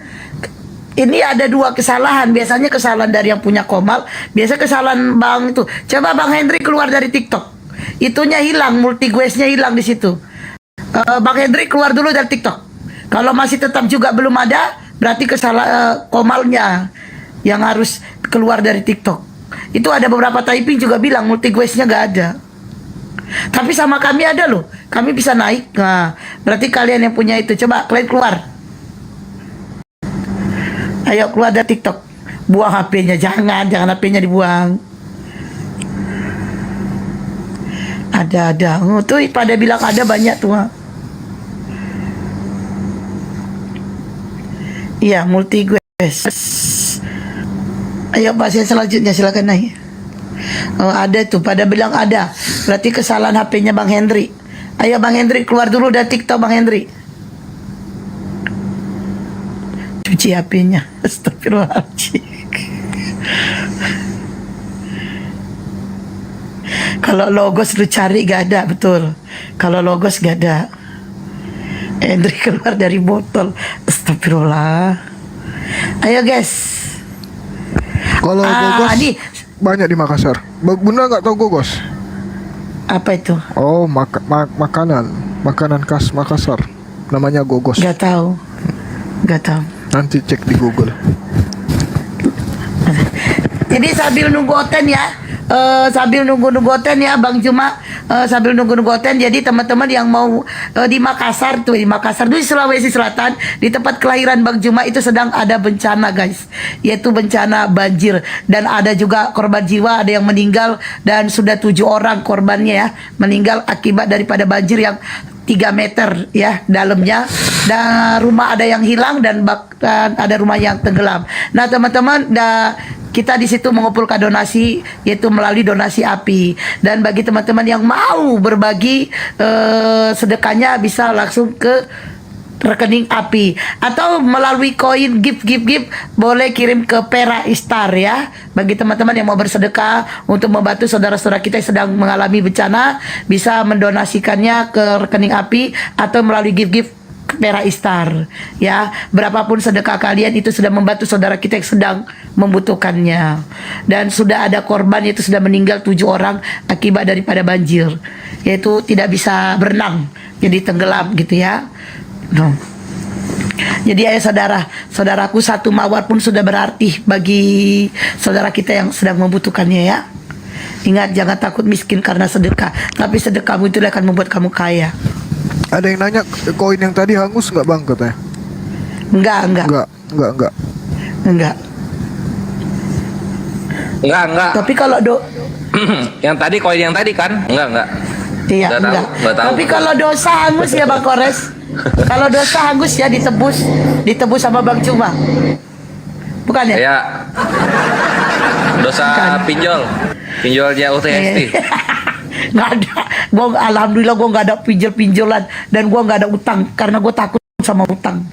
ini ada dua kesalahan. Biasanya kesalahan dari yang punya Komal. Biasa kesalahan Bang itu. Coba Bang Hendri keluar dari TikTok. Itunya hilang, multi guestnya hilang di situ. Bang Hendri keluar dulu dari TikTok. Kalau masih tetap juga belum ada, berarti komalnya yang harus keluar dari TikTok. Itu ada beberapa typing juga bilang multi quest-nya nggak ada. Tapi sama kami ada loh, kami bisa naik. Nah, berarti kalian yang punya itu, coba kalian keluar. Ayo keluar dari TikTok, buang HP-nya, jangan HP-nya dibuang. Ada. Oh, tuh pada bilang ada banyak tuh. Iya, multi quest. Ayo pasien selanjutnya, silakan naik. Oh, ada tuh, pada bilang ada. Berarti kesalahan HP-nya Bang Hendri. Ayo Bang Hendri keluar dulu dari TikTok Bang Hendri. Cuci HP-nya. Astagfirullahaladzim. Kalau logos lu cari gak ada, betul. Kalau logos gak ada. Hendri keluar dari botol. Astagfirullah. Ayo guys. Kalau gogos nih. banyak di Makassar. Bunda nggak tahu gogos? Apa itu? Oh, makanan khas Makassar. Namanya gogos. Gak tahu. Nanti cek di Google. Jadi sambil nunggu Oten ya, sambil nunggu Oten ya Bang Juma, sambil nunggu Oten. Jadi teman-teman yang mau di Makassar tuh, di Sulawesi Selatan, di tempat kelahiran Bang Juma itu sedang ada bencana guys, yaitu bencana banjir, dan ada juga korban jiwa, ada yang meninggal, dan sudah 7 orang korbannya ya meninggal akibat daripada banjir yang 3 meter ya dalamnya, dan rumah ada yang hilang dan bahkan ada rumah yang tenggelam. Nah teman-teman, kita di situ mengumpulkan donasi, yaitu melalui donasi api. Dan bagi teman-teman yang mau berbagi sedekahnya bisa langsung ke rekening api, atau melalui koin gift boleh kirim ke Pera Istar ya. Bagi teman-teman yang mau bersedekah untuk membantu saudara-saudara kita yang sedang mengalami bencana, bisa mendonasikannya ke rekening api atau melalui gift Pera Istar ya. Berapapun sedekah kalian itu sudah membantu saudara kita yang sedang membutuhkannya. Dan sudah ada korban, yaitu sudah meninggal 7 orang akibat daripada banjir, yaitu tidak bisa berenang, jadi tenggelam gitu ya. No. Jadi ayo saudaraku, satu mawar pun sudah berarti bagi saudara kita yang sedang membutuhkannya ya. Ingat, jangan takut miskin karena sedekah, tapi sedekahmu itu akan membuat kamu kaya. Ada yang nanya koin yang tadi hangus nggak bang katanya? Enggak. Tapi kalau yang tadi koin yang tadi kan? Enggak. Iya, enggak. Tapi kalau dosa hangus ya Bang Kores. Kalau dosa hangus ya ditebus sama Bang Cuma. Bukan ya? Iya. Dosa pinjolnya UTST. Nggak ada. Alhamdulillah gue nggak ada pinjol-pinjolan, dan gue nggak ada utang karena gue takut sama utang.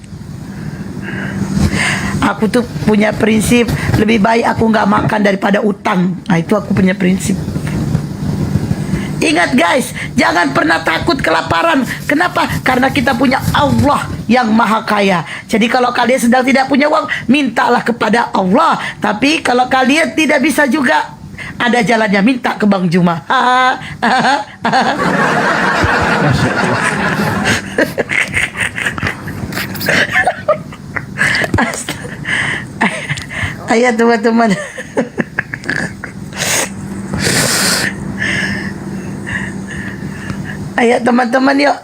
Aku tuh punya prinsip, lebih baik aku nggak makan daripada utang. Nah itu aku punya prinsip. Ingat guys, jangan pernah takut kelaparan. Kenapa? Karena kita punya Allah yang maha kaya. Jadi kalau kalian sedang tidak punya uang, mintalah kepada Allah. Tapi kalau kalian tidak bisa juga, ada jalannya, minta ke Bang Juma. Ayo teman-teman. Ayo teman-teman yuk.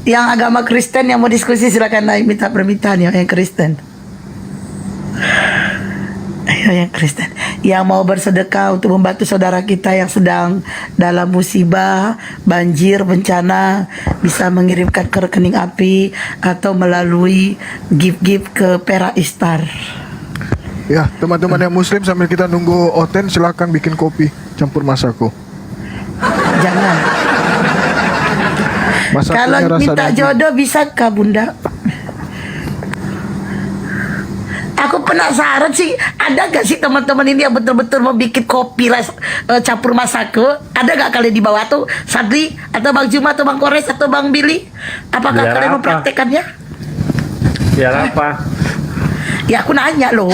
Yang agama Kristen yang mau diskusi silakan naik, minta permintaan yuk, yang Kristen. Ayo yang Kristen. Yang mau bersedekah untuk membantu saudara kita yang sedang dalam musibah, banjir, bencana, bisa mengirimkan ke rekening api atau melalui gift ke Pera Istar. Ya, teman-teman yang muslim, sambil kita nunggu Oten, silakan bikin kopi campur Masako. Jangan. Kalau minta jodoh bisa kah Bunda? Aku penasaran sih, ada gak sih teman-teman ini yang betul-betul mau bikin kopi campur Masako? Ada gak kalian di bawah tuh, Sadli atau Bang Juma atau Bang Kores atau Bang Billy? Apakah Biar kalian apa? mempraktekannya? Biar apa? Ya aku nanya loh.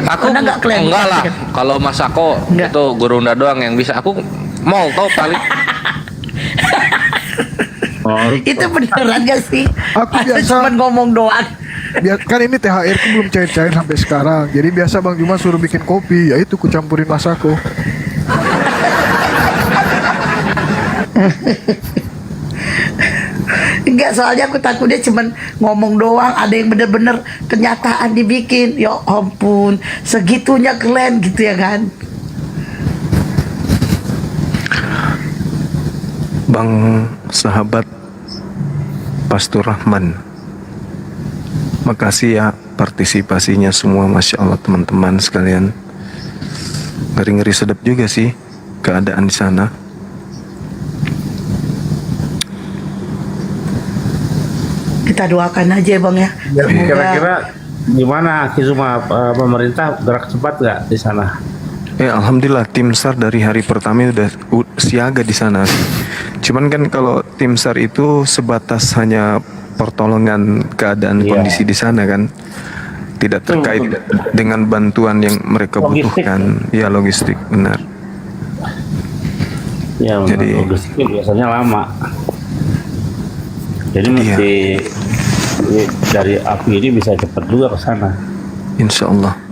Aku enggak kalian enggak lah. Kalau Masako itu Gurunda doang yang bisa. Aku mau tau kali. Itu beneran gak sih? Aku Atau biasa cuma ngomong doang? Kan ini THR ku belum cair-cair sampai sekarang. Jadi biasa Bang Juma suruh bikin kopi, ya itu ku campurin Masako. Enggak, soalnya aku takut dia cuman ngomong doang, ada yang bener-bener kenyataan dibikin. Ya ampun, segitunya keren gitu ya kan. Bang sahabat Pastor Rahman, makasih ya partisipasinya semua, Masya Allah teman-teman sekalian. Ngeri-ngeri sedap juga sih keadaan di sana. Kita doakan aja ya Bang ya. Kira-kira gimana Kizuma, pemerintah gerak cepat nggak di sana? Ya alhamdulillah tim SAR dari hari pertama udah siaga di sana. Cuman kan kalau tim SAR itu sebatas hanya pertolongan keadaan kondisi di sana kan, tidak terkait dengan bantuan yang mereka butuhkan. Ya logistik benar. Ya, jadi logistiknya biasanya lama. Jadi mesti dari api ini bisa cepat juga ke sana. Insya Allah.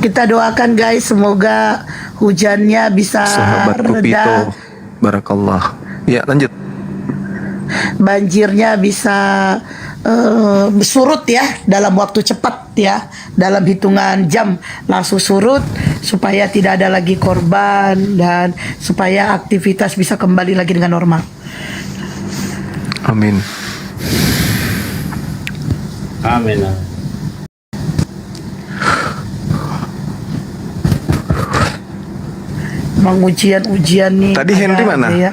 Kita doakan guys, semoga hujannya bisa Sahabat reda, Kupito, barakallah. Ya lanjut. banjirnya bisa surut ya dalam waktu cepat ya, dalam hitungan jam langsung surut, supaya tidak ada lagi korban dan supaya aktivitas bisa kembali lagi dengan normal. Amin. Amin. Emang ujian nih. Tadi Henry ada mana? aja ya.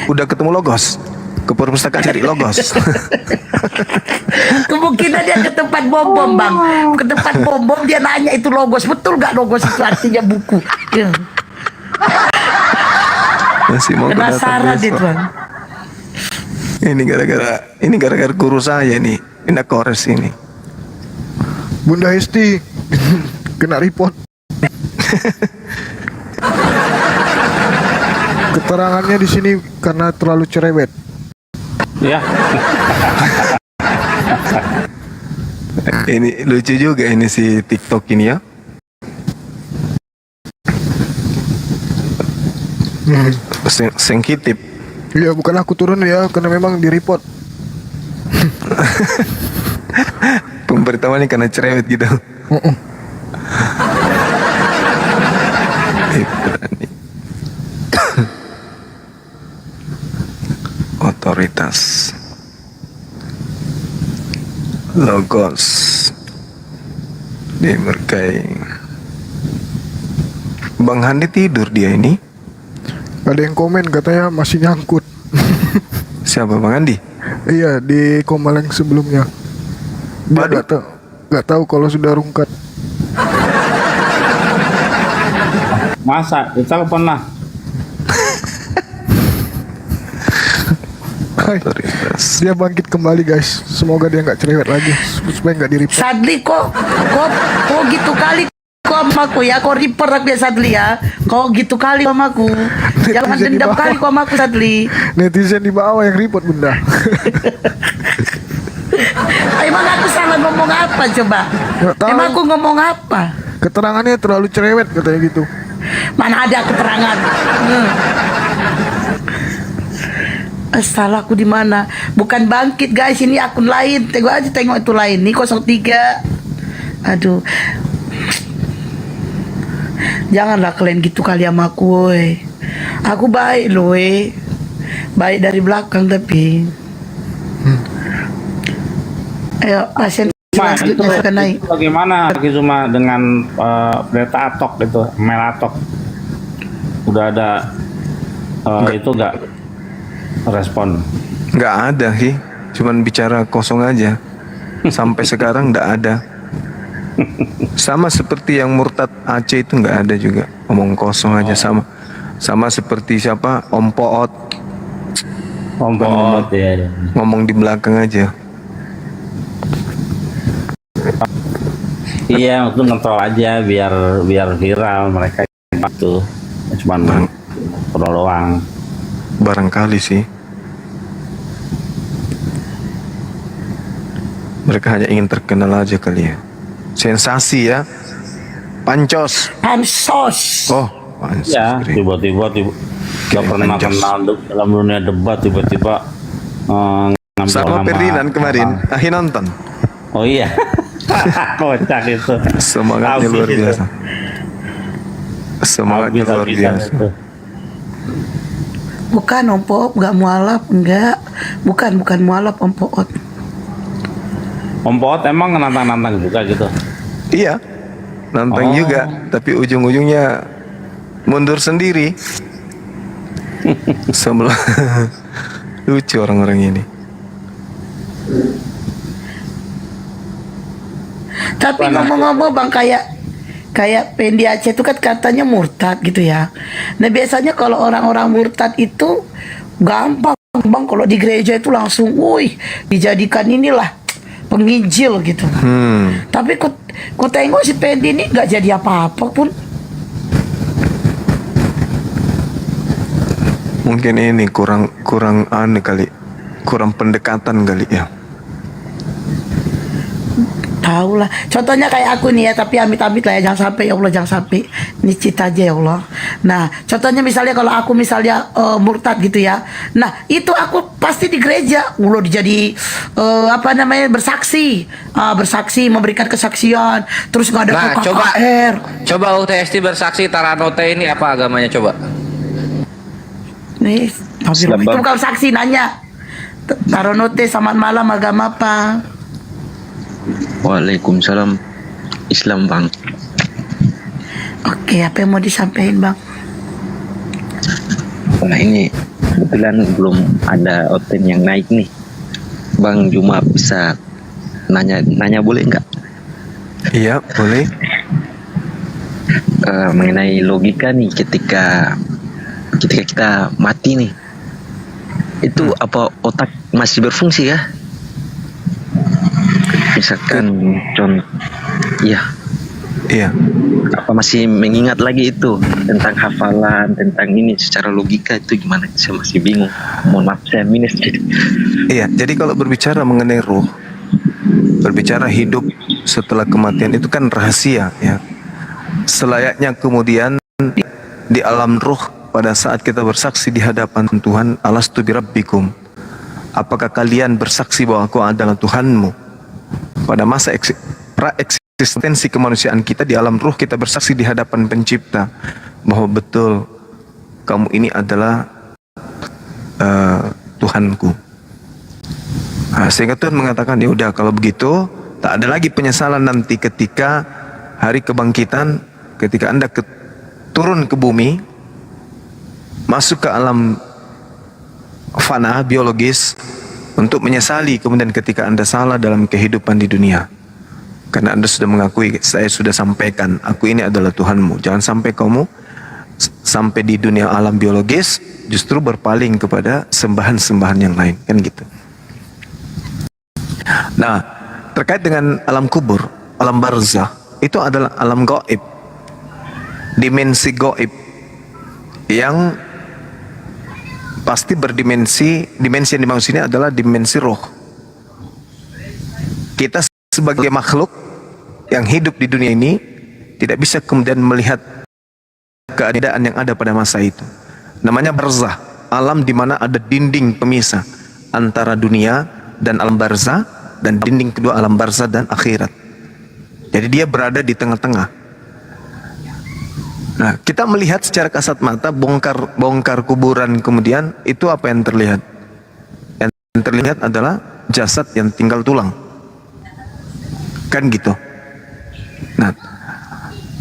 Udah ketemu Logos? Ke perpustakaan cari Logos. Kemungkinan dia ke tempat bom-bom Bang. Ke tempat bom-bom dia nanya itu Logos. Betul gak Logos itu artinya buku? Ya. Masih mau Penasaran dia Bang. Ini gara-gara guru saya nih. Ini kores ini. Bunda Hesti kena report. Keterangannya di sini karena terlalu cerewet. Ya. Ini lucu juga ini si TikTok ini ya. Sensitif. Iya, bukan aku turun ya, karena memang di report. Pemberitahuannya karena cerewet gitu. Berani. Otoritas Logos diberkahi. Bang Handi tidur dia ini. Ada yang komen katanya masih nyangkut. Siapa Bang Handi? Iya, di Komaleng sebelumnya. Dia nggak tahu kalau sudah rungkat. Masa ditelepon lah. Dia bangkit kembali guys. Semoga dia nggak cerewet lagi supaya nggak di-report. Sadli kok gitu kali kok sama aku ya, kok report aku ya Sadli ya. Kok gitu kali sama aku. Jangan Netizen dendam di bawah. kali kok sama aku Sadli. Netizen di bawah yang report Bunda. Emang aku salah ngomong apa coba? Nggak tahu. Emang aku ngomong apa? Keterangannya terlalu cerewet katanya gitu. Mana ada keterangan? Salah aku di mana? Bukan bangkit guys, ini akun lain. Tengok itu lain. Nih 03. Aduh. Janganlah kalian gitu kali sama aku, woy. Aku baik loh, woy. Baik dari belakang tapi. Ayo, pasien selanjutnya akan naik. Itu bagaimana cuma dengan Delta Atok itu, Melatok? Udah ada itu enggak respon? Nggak ada sih, cuman bicara kosong aja. Sampai sekarang nggak ada. Sama seperti yang murtad Aceh itu nggak ada juga, omong kosong aja. Sama seperti siapa Om Poot. Om Poot ya. Ngomong di belakang aja. Iya, itu ngetrol aja biar viral mereka itu. Cuman doang. Barangkali sih. Mereka hanya ingin terkenal aja kali ya. Sensasi ya. Pansos. Oh, pansos. Ya, tiba-tiba nggak pernah kenal dalam dunia debat tiba-tiba ngambil Sama nama Ferdinand kemarin, Ahi nonton. Oh iya. Kocak itu. Semangatnya Habis luar itu. biasa. Semangatnya luar Habis-habisan biasa. itu. Bukan Om Poot, nggak mualaf, enggak. Bukan mualaf Om Poot. Om Poot emang nantang-nantang juga gitu. Iya, nantang Oh. juga, tapi ujung-ujungnya mundur sendiri. Sebelum lucu orang-orang ini. Tapi ngomong-ngomong Bang, kayak Pendi Aceh itu kan katanya murtad gitu ya. Nah biasanya kalau orang-orang murtad itu gampang Bang, kalau di gereja itu langsung, wih, dijadikan inilah penginjil gitu. Tapi ku tengok si Pendi ini nggak jadi apa-apa pun. Mungkin ini kurang aneh kali, kurang pendekatan kali ya. Tahu lah. Contohnya kayak aku nih ya, tapi amit-amit lah ya, jangan sampai ya Allah, jangan sampai. Ini cita aja ya Allah. Nah, contohnya misalnya kalau aku misalnya murtad gitu ya. Nah, itu aku pasti di gereja, udah jadi bersaksi, bersaksi, memberikan kesaksian, terus nggak ada Nah, KKR. coba UTST bersaksi Taranote ini apa agamanya coba? Nih, itu bukan saksi, nanya. Taronote, selamat malam, agama apa? Waalaikumsalam, Islam Bang. Oke, apa yang mau disampaikan Bang? Wah ini kebetulan belum ada oten yang naik nih. Bang Juma bisa nanya boleh nggak? Iya boleh. Mengenai logika nih ketika kita mati nih, itu apa otak masih berfungsi ya? Misalkan iya, apa masih mengingat lagi itu tentang hafalan, tentang ini secara logika itu gimana? Saya masih bingung. Mohon maaf saya minus. Iya, jadi kalau berbicara mengenai ruh, berbicara hidup setelah kematian itu kan rahasia ya. Selayaknya kemudian di alam ruh pada saat kita bersaksi di hadapan Tuhan, alastu birabbikum, apakah kalian bersaksi bahwa aku adalah Tuhanmu? Pada masa pra-eksistensi kemanusiaan kita di alam ruh, kita bersaksi di hadapan pencipta bahwa betul kamu ini adalah Tuhanku. Nah, sehingga Tuhan mengatakan, ya udah kalau begitu tak ada lagi penyesalan nanti ketika hari kebangkitan, ketika Anda turun ke bumi, masuk ke alam fana biologis, untuk menyesali kemudian ketika Anda salah dalam kehidupan di dunia. Karena Anda sudah mengakui, saya sudah sampaikan, aku ini adalah Tuhanmu. Jangan sampai kamu sampai di dunia alam biologis justru berpaling kepada sembahan-sembahan yang lain, kan gitu. Nah, terkait dengan alam kubur, alam barzah, itu adalah alam gaib, dimensi gaib yang pasti dimensi yang dimaksud ini adalah dimensi roh. Kita sebagai makhluk yang hidup di dunia ini tidak bisa kemudian melihat keadaan yang ada pada masa itu. Namanya barzah, alam di mana ada dinding pemisah antara dunia dan alam barzah, dan dinding kedua alam barzah dan akhirat. Jadi dia berada di tengah-tengah. Nah, kita melihat secara kasat mata bongkar kuburan, kemudian itu apa yang terlihat? Yang terlihat adalah jasad yang tinggal tulang. Kan gitu. Nah,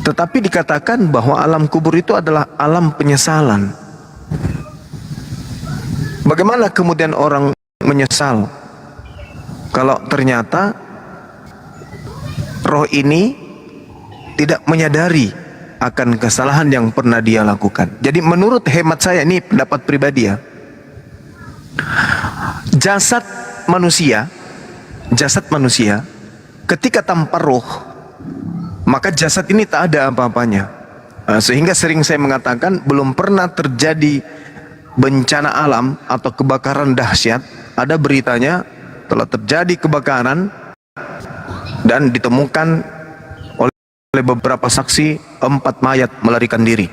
tetapi dikatakan bahwa alam kubur itu adalah alam penyesalan. Bagaimana kemudian orang menyesal kalau ternyata roh ini tidak menyadari akan kesalahan yang pernah dia lakukan. Jadi menurut hemat saya, ini pendapat pribadi ya, jasad manusia ketika tanpa roh, maka jasad ini tak ada apa-apanya. Sehingga sering saya mengatakan belum pernah terjadi bencana alam atau kebakaran dahsyat, ada beritanya telah terjadi kebakaran dan ditemukan oleh beberapa saksi 4 mayat melarikan diri.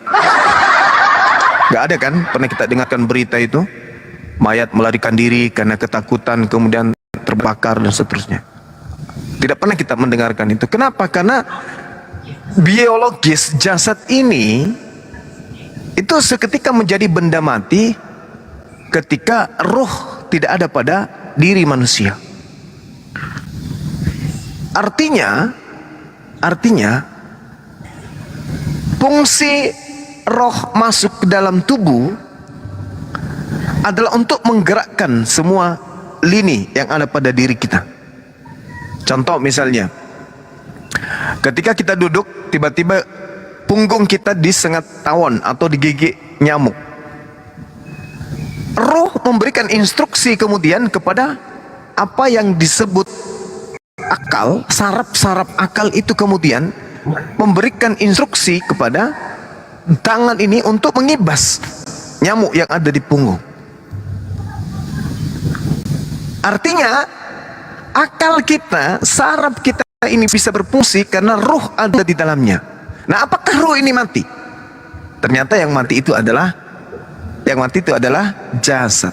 Gak ada kan pernah kita dengarkan berita itu, mayat melarikan diri karena ketakutan kemudian terbakar dan seterusnya. Tidak pernah kita mendengarkan itu. Kenapa? Karena biologis jasad ini itu seketika menjadi benda mati ketika roh tidak ada pada diri manusia. Artinya fungsi roh masuk ke dalam tubuh adalah untuk menggerakkan semua lini yang ada pada diri kita. Contoh misalnya, ketika kita duduk, tiba-tiba punggung kita disengat tawon atau digigit nyamuk. Roh memberikan instruksi kemudian kepada apa yang disebut akal, saraf-saraf akal itu kemudian memberikan instruksi kepada tangan ini untuk mengibas nyamuk yang ada di punggung. Artinya akal kita, saraf kita ini bisa berfungsi karena ruh ada di dalamnya. Nah, apakah ruh ini mati? Ternyata yang mati itu adalah jasad.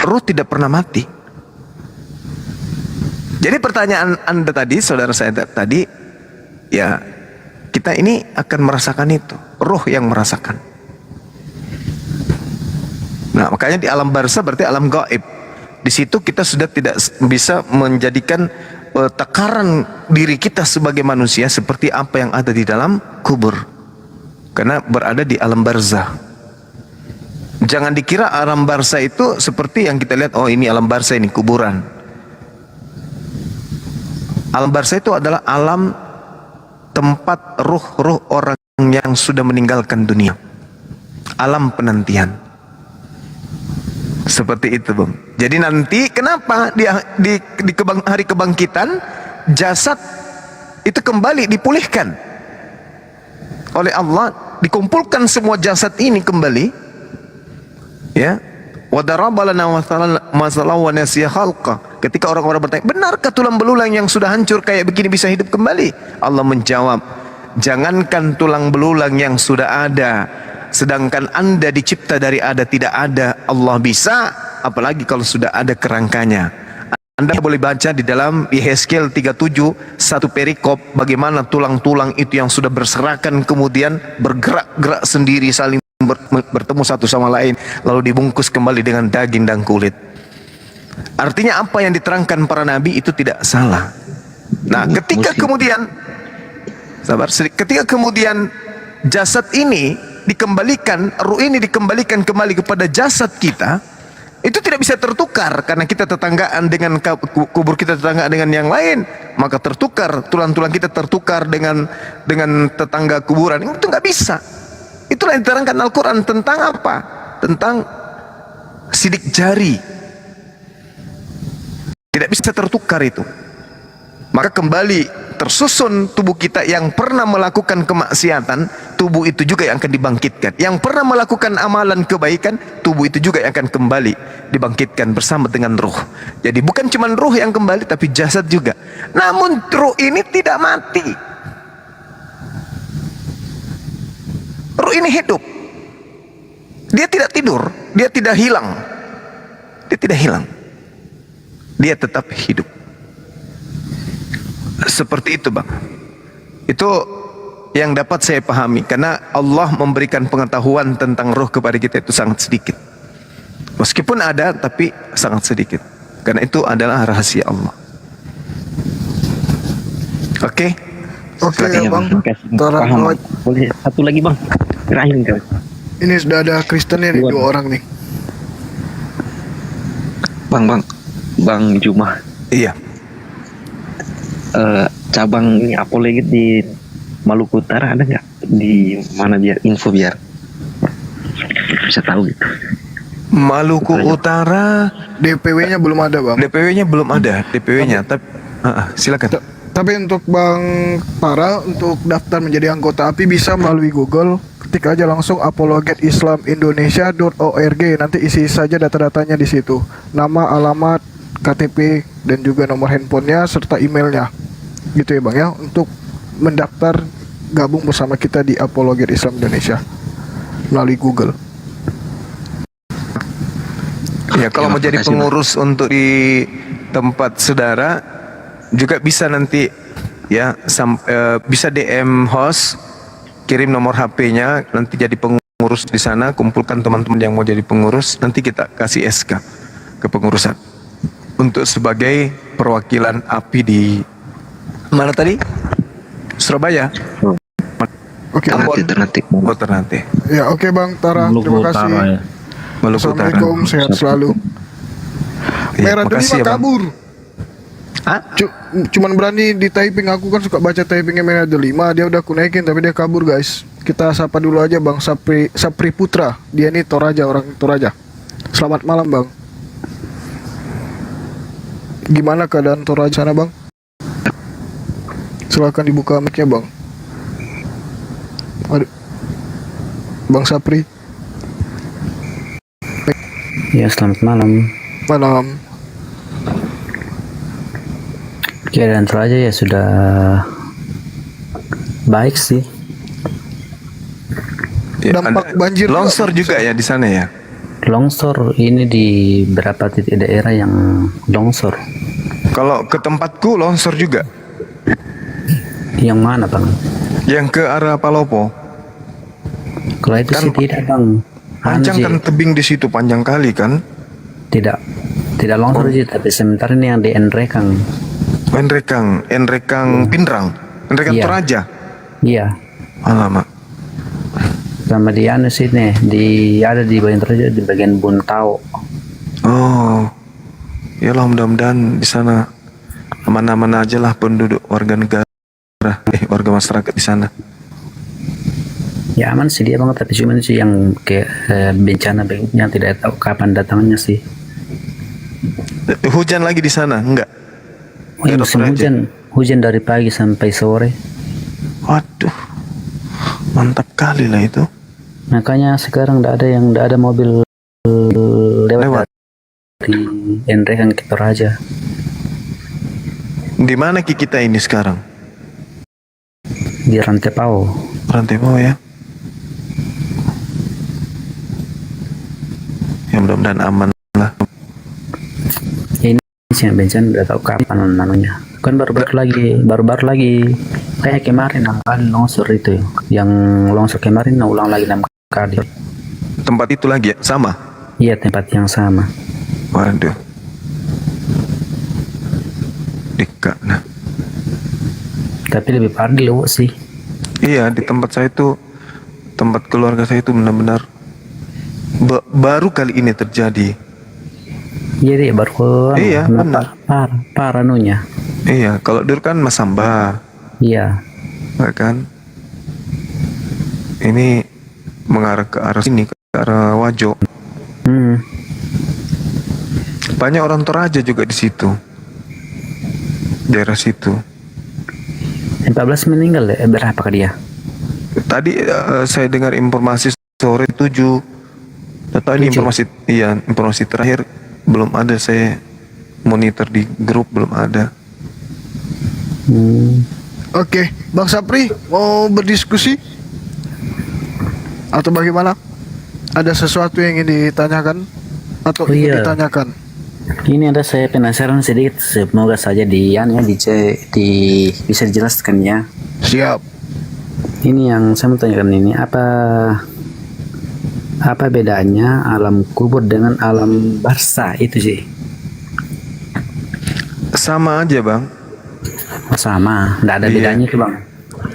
Ruh tidak pernah mati. Jadi pertanyaan Anda tadi, saudara saya tadi, ya kita ini akan merasakan itu, ruh yang merasakan. Nah, makanya di alam barzah berarti alam gaib. Di situ kita sudah tidak bisa menjadikan takaran diri kita sebagai manusia seperti apa yang ada di dalam kubur, karena berada di alam barzah. Jangan dikira alam barzah itu seperti yang kita lihat, oh ini alam barzah, ini kuburan. Alam barzah itu adalah alam tempat ruh-ruh orang yang sudah meninggalkan dunia, alam penantian. Seperti itu, Bang. Jadi nanti kenapa di hari kebangkitan jasad itu kembali dipulihkan oleh Allah, dikumpulkan semua jasad ini kembali, ya. Wa daraba lana masalah wa nasiya khalqa. Ketika orang-orang bertanya, benarkah tulang belulang yang sudah hancur kayak begini bisa hidup kembali? Allah menjawab, jangankan tulang belulang yang sudah ada, sedangkan Anda dicipta dari ada tidak ada, Allah bisa, apalagi kalau sudah ada kerangkanya. Anda boleh baca di dalam Yehezkiel 37 satu perikop bagaimana tulang-tulang itu yang sudah berserakan kemudian bergerak-gerak sendiri, saling bertemu satu sama lain, lalu dibungkus kembali dengan daging dan kulit. Artinya apa yang diterangkan para nabi itu tidak salah. Nah, ketika kemudian ketika kemudian jasad ini dikembalikan, ruh ini dikembalikan kembali kepada jasad kita, itu tidak bisa tertukar karena kita tetanggaan dengan kubur kita, tetangga dengan yang lain, maka tertukar, tulang-tulang kita tertukar dengan tetangga kuburan. Itu nggak bisa. Itulah yang diterangkan Al-Quran tentang apa? Tentang sidik jari. Tidak bisa tertukar itu. Maka kembali tersusun tubuh kita yang pernah melakukan kemaksiatan, tubuh itu juga yang akan dibangkitkan. Yang pernah melakukan amalan kebaikan, tubuh itu juga yang akan kembali dibangkitkan bersama dengan ruh. Jadi bukan cuma ruh yang kembali, tapi jasad juga. Namun ruh ini tidak mati. Ruh ini hidup. Dia tidak tidur, dia tidak hilang. Dia tidak hilang. Dia tetap hidup. Seperti itu, Bang. Itu yang dapat saya pahami, karena Allah memberikan pengetahuan tentang roh kepada kita itu sangat sedikit. Meskipun ada, tapi sangat sedikit. Karena itu adalah rahasia Allah. Oke? Oke ya, Bang. Paham. Boleh satu lagi, Bang. Terakhir kan. Ini sudah ada Kristen nih, 2 orang nih. Bang Juma. Iya. Cabang ini Apolegit di Maluku Utara ada nggak? Di mana biar info biar bisa tahu gitu. Maluku Utara DPW-nya belum ada, Bang. DPW-nya belum ada, DPW-nya. Tapi silakan. Tapi untuk Bang Para, untuk daftar menjadi anggota API bisa melalui Google, ketik aja langsung apologetislamindonesia.org. Nanti isi saja data-datanya di situ, nama, alamat, KTP, dan juga nomor handphonenya serta emailnya. Gitu ya Bang ya, untuk mendaftar gabung bersama kita di Apologet Islam Indonesia melalui Google. Ya, kalau mau jadi pengurus untuk di tempat saudara juga bisa nanti ya, bisa DM host, kirim nomor HP-nya, nanti jadi pengurus di sana, kumpulkan teman-teman yang mau jadi pengurus, nanti kita kasih SK ke pengurusan untuk sebagai perwakilan API di mana tadi? Surabaya. Oke. Ternate. Ya, oke Bang Tara, terima kasih. Maluku Utara. Assalamualaikum, sehat selalu. Merah makasih Delima ya, Bang. kabur. Cuman berani di typing, aku kan suka baca typingnya Merah Delima, dia udah aku naikin tapi dia kabur guys. Kita sapa dulu aja Bang Sapri Putra, dia ini Toraja, orang Toraja. Selamat malam Bang. Gimana keadaan Toraja sana Bang? Silakan dibuka mic-nya Bang. Aduh. Bang Sapri. Ya, selamat malam. Malam. Keadaan Toraja ya sudah baik sih. Ya, dampak banjir longsor juga ya di sana ya. Longsor ini di beberapa titik daerah yang longsor. Kalau ke tempatku longsor juga. Yang mana Bang? Yang ke arah Palopo. Kalau itu sih tidak Bang. Panjang kan tebing di situ, panjang kali kan? Tidak longsor sih, tapi sementara ini yang di Enrekang. Enrekang Pindrang, Enrekang Iya. Toraja. Iya. Alamak. Sama di anu sini, ada di bagian Toraja, di bagian Buntao. Oh, ya lah, mudah-mudahan di sana aman-aman aja lah penduduk warga negara, warga masyarakat di sana. Ya aman sih dia Bang, tapi cuma sih yang kayak bencana yang tidak tahu kapan datangnya sih. Hujan lagi di sana, enggak? Oh, ya, musim hujan dari pagi sampai sore. Waduh, mantap kali lah itu. Makanya sekarang tidak ada mobil lewat di Enrekang ke Toraja. Di mana kita ini sekarang? Di Rantepao. Rantepao ya. Ya mudah-mudahan aman lah. Ya, ini sih yang bencana udah tahu kapan namanya. Kan baru-baru lagi kayak kemarin 6 kali longsor itu. Yang longsor kemarin ulang lagi 6 kali. Tempat itu lagi ya? Sama? Iya, tempat yang sama. Waduh. Dekat nah. Tapi lebih parah di Luwu sih. Iya, di tempat saya itu, tempat keluarga saya itu benar-benar baru kali ini terjadi. Iya deh, baru Iya, benar. Parah nunya. Iya, kalau dulu kan Masamba. Iya. Kan? Ini mengarah ke arah sini, ke arah Wajo. Banyak orang Toraja juga di situ. Daerah situ. 14 meninggal ya? Berapa dia? Tadi saya dengar informasi sore 7. Tahu ini informasi terakhir belum ada, saya monitor di grup belum ada. Oke, Bang Sapri mau berdiskusi atau bagaimana? Ada sesuatu yang ingin ditanyakan atau ingin ditanyakan? Ini ada saya penasaran sedikit, semoga saja bisa dijelaskan ya. Siap. Ini yang saya mau tanyakan ini, apa bedanya alam kubur dengan alam barzah itu sih? Sama aja Bang. Sama, nggak ada bedanya tuh Bang.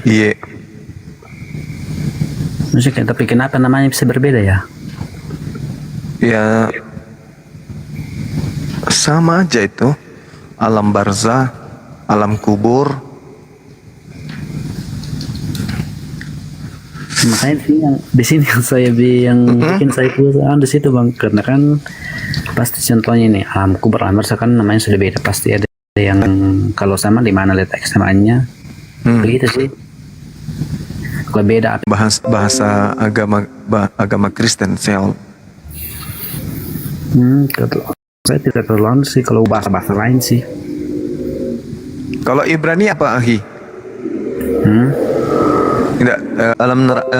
Iya. Maksudnya, tapi kenapa namanya bisa berbeda ya? Ya sama aja itu. Alam barzah, alam kubur. Makanya di sini yang saya bikin saya keluar di situ Bang, karena kan pasti contohnya ini alam kubur, alam barzah kan namanya sudah beda, pasti ada yang kalau sama di mana letak kesamaannya. Begitu sih. Kalau beda bahasa agama Kristen sel. Saya tidak terlalu sih kalau bahasa lain sih. Kalau Ibrani apa, Ahi? Tidak,